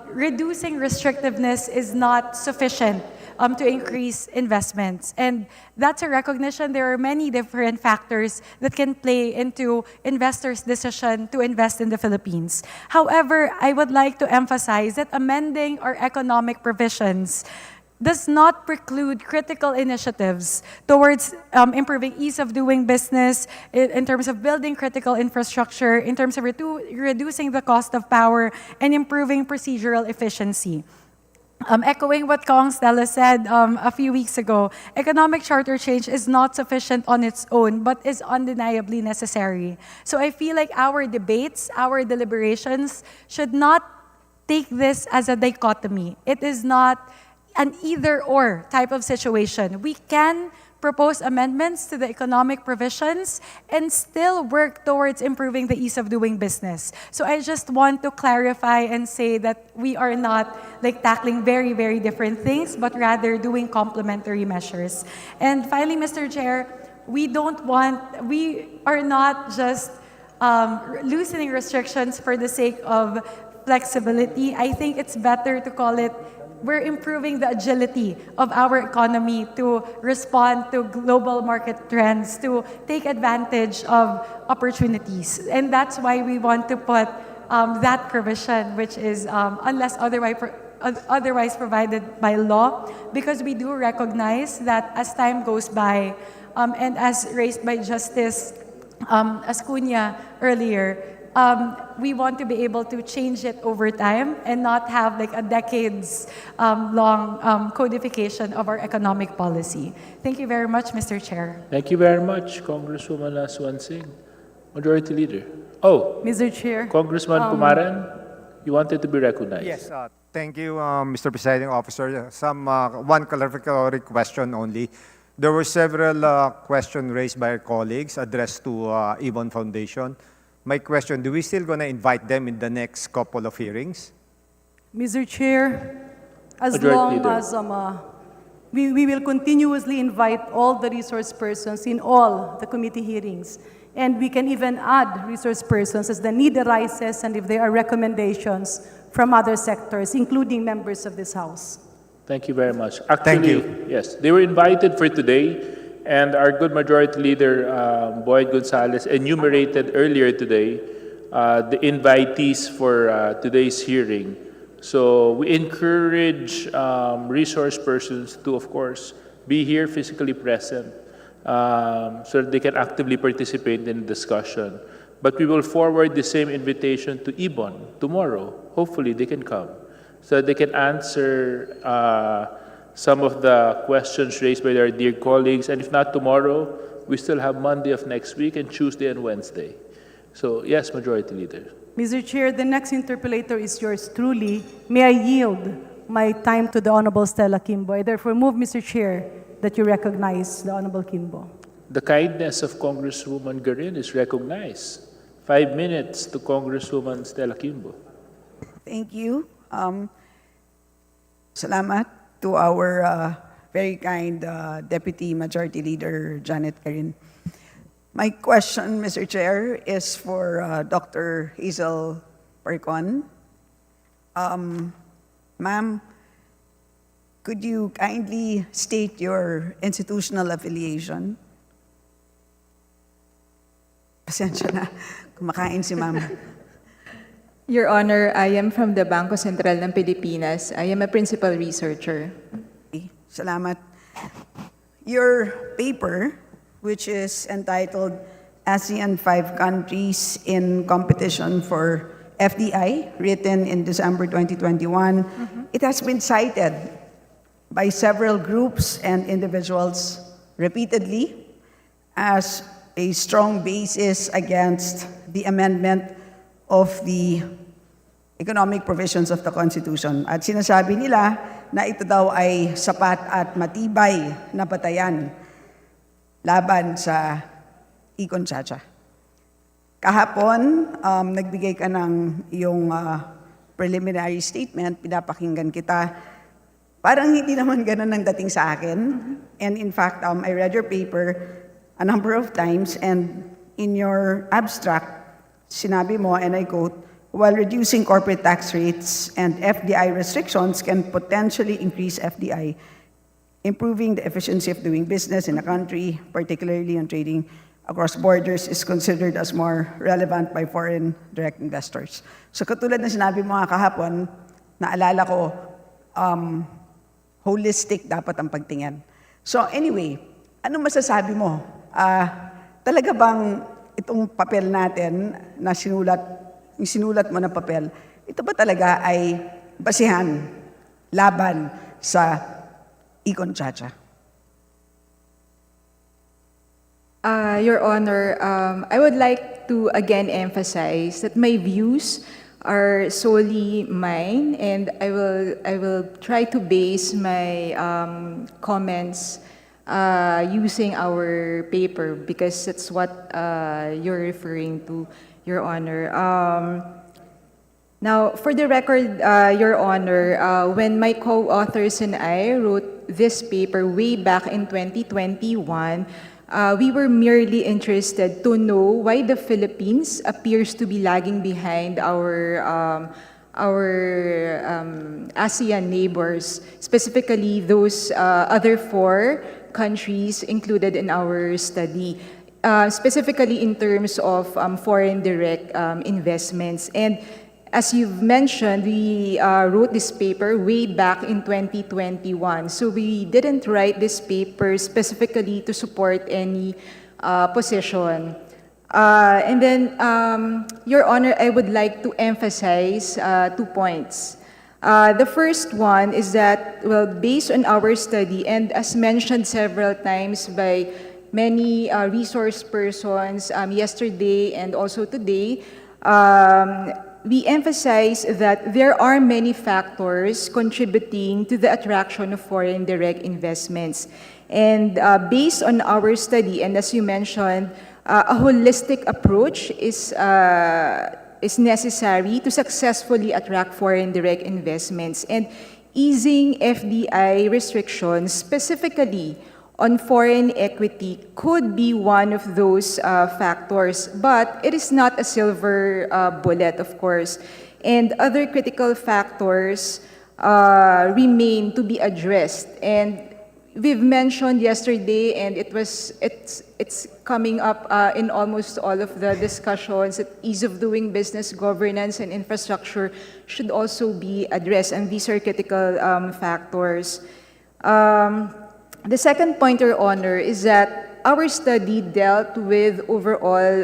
Speaker 19: reducing restrictiveness is not sufficient to increase investments. And that's a recognition. There are many different factors that can play into investors' decision to invest in the Philippines. However, I would like to emphasize that amending our economic provisions does not preclude critical initiatives towards improving ease of doing business, in terms of building critical infrastructure, in terms of reducing the cost of power, and improving procedural efficiency. Echoing what Kong Stella said a few weeks ago, economic charter change is not sufficient on its own, but is undeniably necessary. So I feel like our debates, our deliberations, should not take this as a dichotomy. It is not an either-or type of situation. We can propose amendments to the economic provisions and still work towards improving the ease of doing business. So I just want to clarify and say that we are not like tackling very, very different things, but rather doing complementary measures. And finally, Mr. Chair, we are not just loosening restrictions for the sake of flexibility. I think it's better to call it we're improving the agility of our economy to respond to global market trends, to take advantage of opportunities. And that's why we want to put that provision, which is unless otherwise provided by law, because we do recognize that as time goes by, and as raised by Justice Ascuna earlier, we want to be able to change it over time and not have like a decades long codification of our economic policy. Thank you very much, Mr. Chair.
Speaker 13: Thank you very much, Congresswoman Swan Singh. Majority Leader. Oh,
Speaker 11: Mr. Chair.
Speaker 13: Congressman Pumaran, you wanted to be recognized.
Speaker 21: Yes, thank you, Mr. Presiding Officer. One clarificatory question only. There were several questions raised by our colleagues addressed to Ibon Foundation. My question, do we still going to invite them in the next couple of hearings?
Speaker 11: Mr. Chair, as
Speaker 13: Majority
Speaker 11: long as we will continuously invite all the resource persons in all the committee hearings. And we can even add resource persons as the need arises and if there are recommendations from other sectors, including members of this House.
Speaker 13: Thank you very much. Actually, yes, they were invited for today, and our good Majority Leader, Boyd Gonzales, enumerated earlier today the invitees for today's hearing. So we encourage resource persons to, of course, be here physically present so that they can actively participate in the discussion. But we will forward the same invitation to Ibon tomorrow. Hopefully they can come so that they can answer some of the questions raised by our dear colleagues. And if not tomorrow, we still have Monday of next week and Tuesday and Wednesday. So yes, Majority Leader.
Speaker 11: Mr. Chair, the next interpellator is yours truly. May I yield my time to the Honorable Stella Kimbo? I therefore move, Mr. Chair, that you recognize the Honorable Kimbo.
Speaker 13: The kindness of Congresswoman Garin is recognized. 5 minutes to Congresswoman Stella Kimbo.
Speaker 12: Thank you. Salamat to our very kind Deputy Majority Leader Janet Karin. My question, Mr. Chair, is for Dr. Hazel Parcon. Ma'am, could you kindly state your institutional affiliation? Pasensya na, kumakain si ma'am.
Speaker 6: Your Honor, I am from the Bangko Sentral ng Pilipinas. I am a principal researcher.
Speaker 12: Salamat. Your paper, which is entitled ASEAN 5 Countries in Competition for FDI, written in December 2021, it has been cited by several groups and individuals repeatedly as a strong basis against the amendment of the economic provisions of the Constitution. At sinasabi nila na ito daw ay sapat at matibay na batayan laban sa e-conchacha. Kahapon, nagbigay ka ng iyong preliminary statement, pinapakinggan kita. Parang hindi naman ganun ang dating sa akin. And in fact, I read your paper a number of times, and in your abstract, sinabi mo, and I quote, while reducing corporate tax rates and FDI restrictions can potentially increase FDI, improving the efficiency of doing business in a country, particularly on trading across borders, is considered as more relevant by foreign direct investors. So katulad na sinabi mo nga kahapon, naalala ko, holistic dapat ang pagtingin. So anyway, anong masasabi mo? Talaga bang itong papel natin na sinulat mo na papel, ito ba talaga ay basihan laban sa e-conchacha?
Speaker 6: Your Honor, I would like to again emphasize that my views are solely mine, and I will try to base my comments using our paper, because that's what you're referring to, Your Honor. Now, for the record, Your Honor, when my co-authors and I wrote this paper way back in 2021, we were merely interested to know why the Philippines appears to be lagging behind our ASEAN neighbors, specifically those other 4 countries included in our study, specifically in terms of foreign direct investments. And as you've mentioned, we wrote this paper way back in 2021. So we didn't write this paper specifically to support any position. And then, Your Honor, I would like to emphasize 2 points. The first one is that, well, based on our study, and as mentioned several times by many resource persons yesterday and also today, we emphasize that there are many factors contributing to the attraction of foreign direct investments. And based on our study, and as you mentioned, a holistic approach is necessary to successfully attract foreign direct investments. And easing FDI restrictions, specifically on foreign equity, could be one of those factors, but it is not a silver bullet, of course. And other critical factors remain to be addressed. And we've mentioned yesterday, and it's coming up in almost all of the discussions, that ease of doing business, governance, and infrastructure should also be addressed, and these are critical factors. The second point, Your Honor, is that our study dealt with overall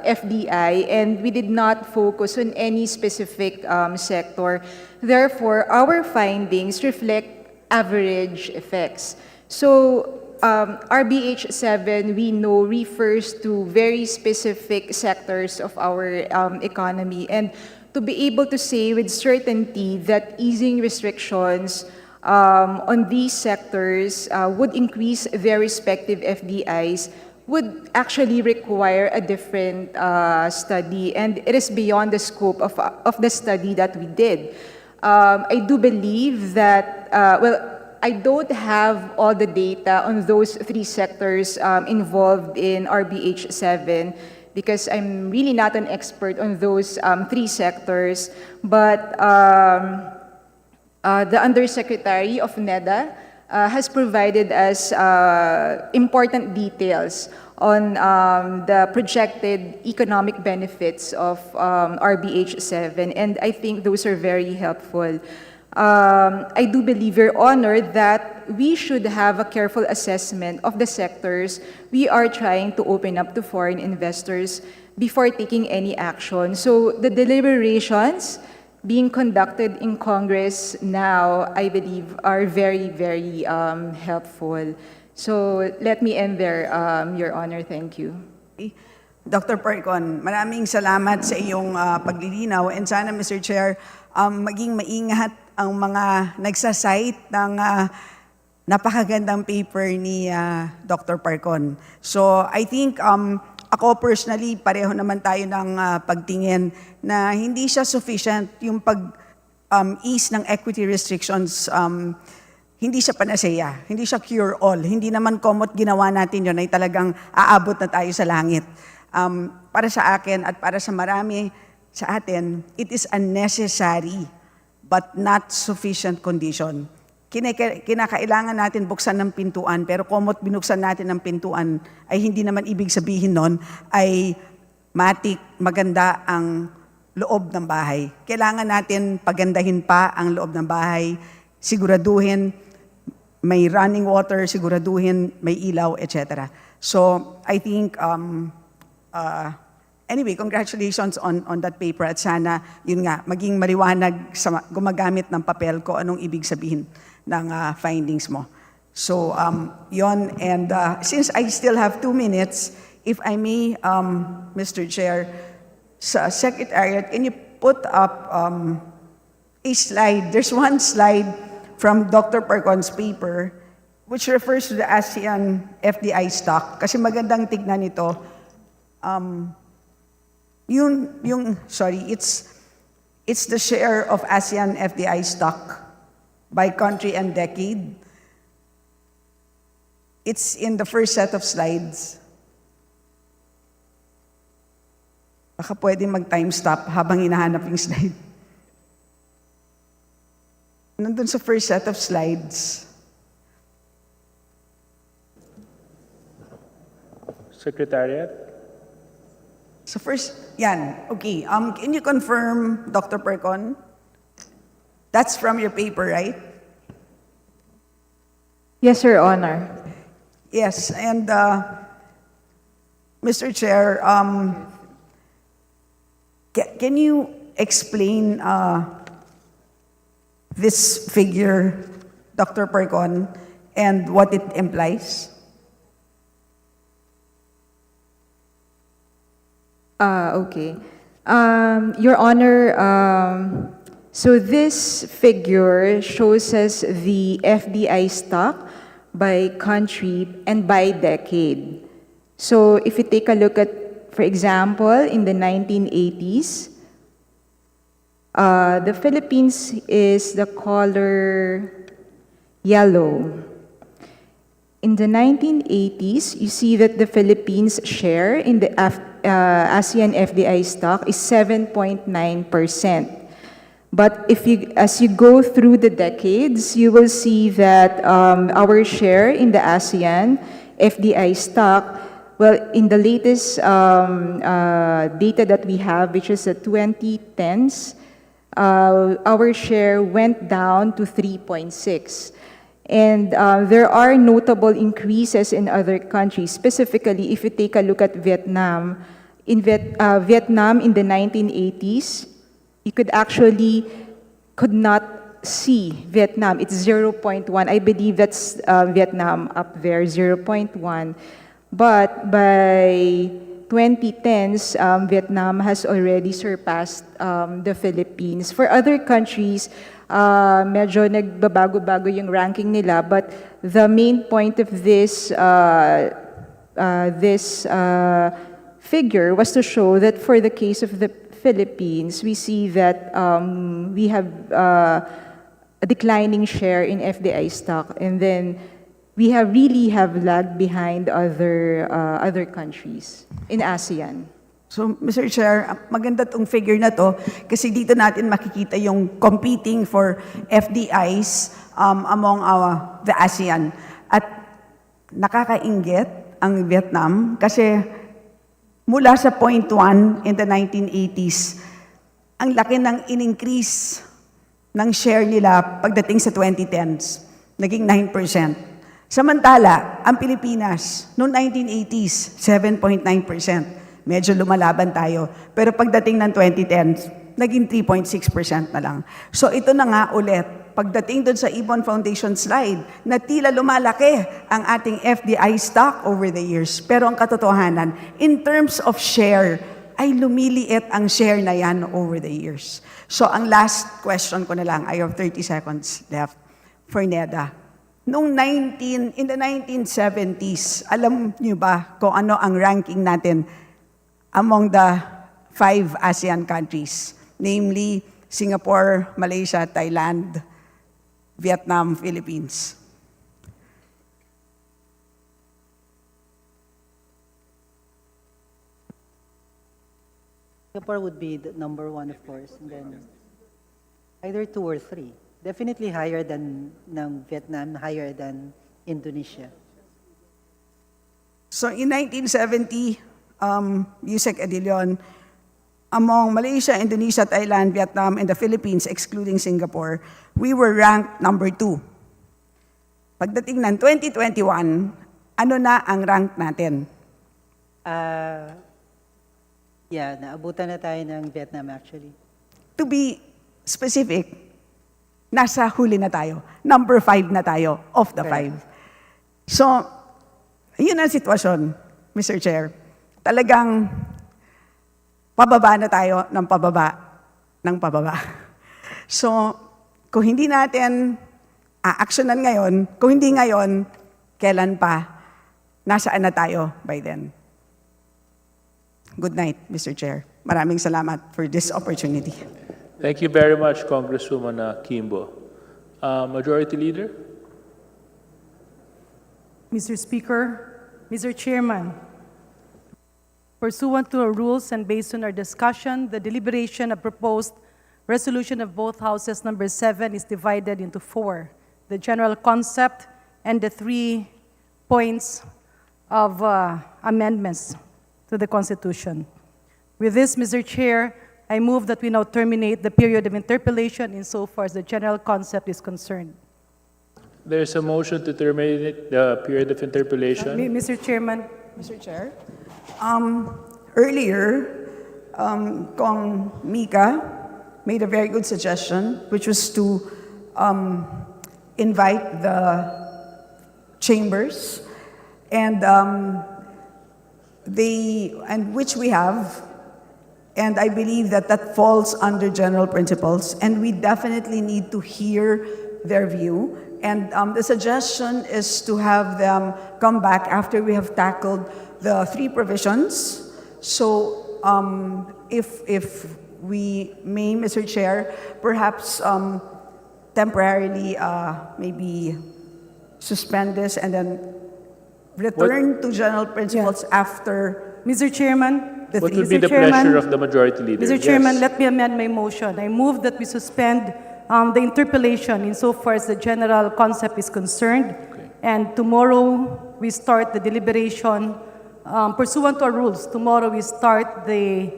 Speaker 6: FDI, and we did not focus on any specific sector. Therefore, our findings reflect average effects. So, RBH7, we know, refers to very specific sectors of our economy. And to be able to say with certainty that easing restrictions on these sectors would increase their respective FDIs would actually require a different study, and it is beyond the scope of the study that we did. I do believe that, well, I don't have all the data on those three sectors involved in RBH7 because I'm really not an expert on those three sectors. But the Undersecretary of NEDA has provided us important details on the projected economic benefits of RBH7, and I think those are very helpful. I do believe, Your Honor, that we should have a careful assessment of the sectors we are trying to open up to foreign investors before taking any action. So the deliberations being conducted in Congress now, I believe, are very, very helpful. So let me end there, Your Honor. Thank you.
Speaker 12: Dr. Parcon, maraming salamat sa iyong paglilinaw, and sana, Mr. Chair, maging maingat ang mga nagsasite ng napakagandang paper ni Dr. Parcon. So I think ako personally, pareho naman tayo ng pagtingin na hindi siya sufficient yung pag-ease ng equity restrictions. Hindi siya panacea, hindi siya cure-all. Hindi naman komot ginawa natin yun ay talagang aabot na tayo sa langit. Para sa akin at para sa marami sa atin, it is a necessary but not sufficient condition. Kinakailangan natin buksan ng pintuan, pero komot binuksan natin ng pintuan ay hindi naman ibig sabihin nun ay maganda ang loob ng bahay. Kailangan natin pagandahin pa ang loob ng bahay, siguraduhin may running water, siguraduhin may ilaw, etc. So I think, anyway, congratulations on that paper, at sana, yun nga, maging maliwanag sa gumagamit ng papel ko anong ibig sabihin ng findings mo. So, yun, and since I still have 2 minutes, if I may, Mr. Chair, sa Secretariat, can you put up a slide? There's one slide from Dr. Parcon's paper which refers to the ASEAN FDI stock. Kasi magandang tignan ito. It's the share of ASEAN FDI stock by country and decade. It's in the first set of slides. Baka pwede mag-time stop habang hinahanap yung slide. Nandun sa first set of slides.
Speaker 13: Secretariat?
Speaker 12: So first, yan. Okay, can you confirm, Dr. Parcon? That's from your paper, right?
Speaker 6: Yes, Your Honor.
Speaker 12: Yes, and Mr. Chair, can you explain this figure, Dr. Parcon, and what it implies?
Speaker 6: Okay. Your Honor, so this figure shows us the FDI stock by country and by decade. So if you take a look at, for example, in the 1980s, the Philippines is the color yellow. In the 1980s, you see that the Philippines' share in the ASEAN FDI stock is 7.9%. But as you go through the decades, you will see that our share in the ASEAN FDI stock, well, in the latest data that we have, which is the 2010s, our share went down to 3.6. And there are notable increases in other countries. Specifically, if you take a look at Vietnam, in Vietnam in the 1980s, you could not see Vietnam. It's 0.1. I believe that's Vietnam up there, 0.1. But by 2010s, Vietnam has already surpassed the Philippines. For other countries, medyo nagbabago-bago yung ranking nila, but the main point of this figure was to show that for the case of the Philippines, we see that we have a declining share in FDI stock, and then we really have lagged behind other countries in ASEAN.
Speaker 12: So, Mr. Chair, maganda tong figure na to kasi dito natin makikita yung competing for FDIs among the ASEAN. At nakakainggit ang Vietnam kasi mula sa 0.1 in the 1980s, ang laki ng in-increase ng share nila pagdating sa 2010s, naging 9%. Samantala, ang Pilipinas, noong 1980s, 7.9%. Medyo lumalaban tayo. Pero pagdating ng 2010s, naging 3.6% na lang. So ito na nga ulit, pagdating doon sa Ibon Foundation slide, na tila lumalaki ang ating FDI stock over the years. Pero ang katotohanan, in terms of share, ay lumiliit ang share na yan over the years. So ang last question ko na lang, I have 30 seconds left for NEDA. Noong in the 1970s, alam niyo ba kung ano ang ranking natin among the 5 ASEAN countries, namely Singapore, Malaysia, Thailand, Vietnam, Philippines?
Speaker 2: Singapore would be the number 1, of course, and then either 2 or 3. Definitely higher than ng Vietnam, higher than Indonesia.
Speaker 12: So in 1970, Yusek Edilion, among Malaysia, Indonesia, Thailand, Vietnam, and the Philippines, excluding Singapore, we were ranked number 2. Pagdating ng 2021, ano na ang rank natin?
Speaker 2: Yeah, naabutan na tayo ng Vietnam actually.
Speaker 12: To be specific, nasa huli na tayo. Number 5 na tayo of the 5. So, yun ang sitwasyon, Mr. Chair. Talagang pababa na tayo ng pababa. So, kung hindi natin a-actionan ngayon, kung hindi ngayon, kailan pa, nasaan na tayo by then? Good night, Mr. Chair. Maraming salamat for this opportunity.
Speaker 13: Thank you very much, Congresswoman Kimbo. Majority Leader?
Speaker 11: Mr. Speaker, Mr. Chairman, pursuant to our rules and based on our discussion, the deliberation of proposed resolution of both houses number 7 is divided into 4. The general concept and the 3 points of amendments to the Constitution. With this, Mr. Chair, I move that we now terminate the period of interpellation insofar as the general concept is concerned.
Speaker 13: There's a motion to terminate the period of interpellation.
Speaker 11: Mr. Chairman.
Speaker 12: Mr. Chair, earlier, Kong Mika made a very good suggestion, which was to invite the chambers, and which we have, and I believe that that falls under general principles, and we definitely need to hear their view. And the suggestion is to have them come back after we have tackled the 3 provisions. So if we may, Mr. Chair, perhaps temporarily maybe suspend this and then return to general principles after.
Speaker 11: Mr. Chairman.
Speaker 13: What would be the pleasure of the Majority Leader?
Speaker 11: Mr. Chairman, let me amend my motion. I move that we suspend the interpellation insofar as the general concept is concerned.
Speaker 13: Okay.
Speaker 11: And tomorrow we start the deliberation pursuant to our rules. Tomorrow we start the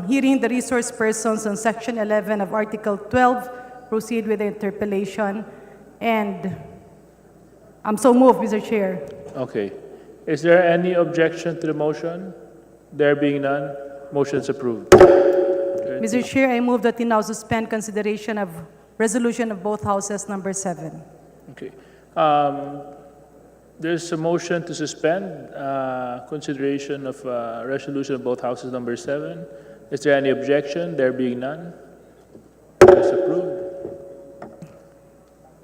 Speaker 11: hearing the resource persons on Section 11 of Article 12. Proceed with the interpellation. And I'm so moved, Mr. Chair.
Speaker 13: Okay. Is there any objection to the motion? There being none, motion is approved.
Speaker 11: Mr. Chair, I move that we now suspend consideration of resolution of both houses number 7.
Speaker 13: Okay. There's a motion to suspend consideration of resolution of both houses number 7. Is there any objection? There being none, it's approved.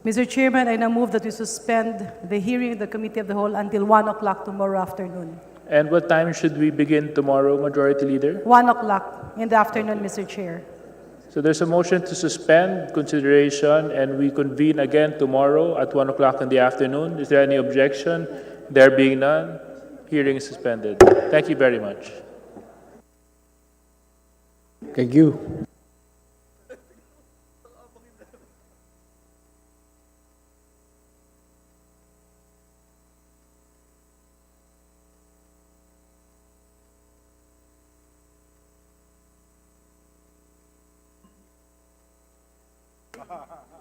Speaker 11: Mr. Chairman, I now move that we suspend the hearing of the Committee of the Whole until 1 o'clock tomorrow afternoon.
Speaker 13: And what time should we begin tomorrow, Majority Leader?
Speaker 11: 1 o'clock in the afternoon, Mr. Chair.
Speaker 13: So there's a motion to suspend consideration, and we convene again tomorrow at 1 o'clock in the afternoon. Is there any objection? There being none, hearing is suspended. Thank you very much.
Speaker 3: Thank you.
Speaker 14: Ha ha ha.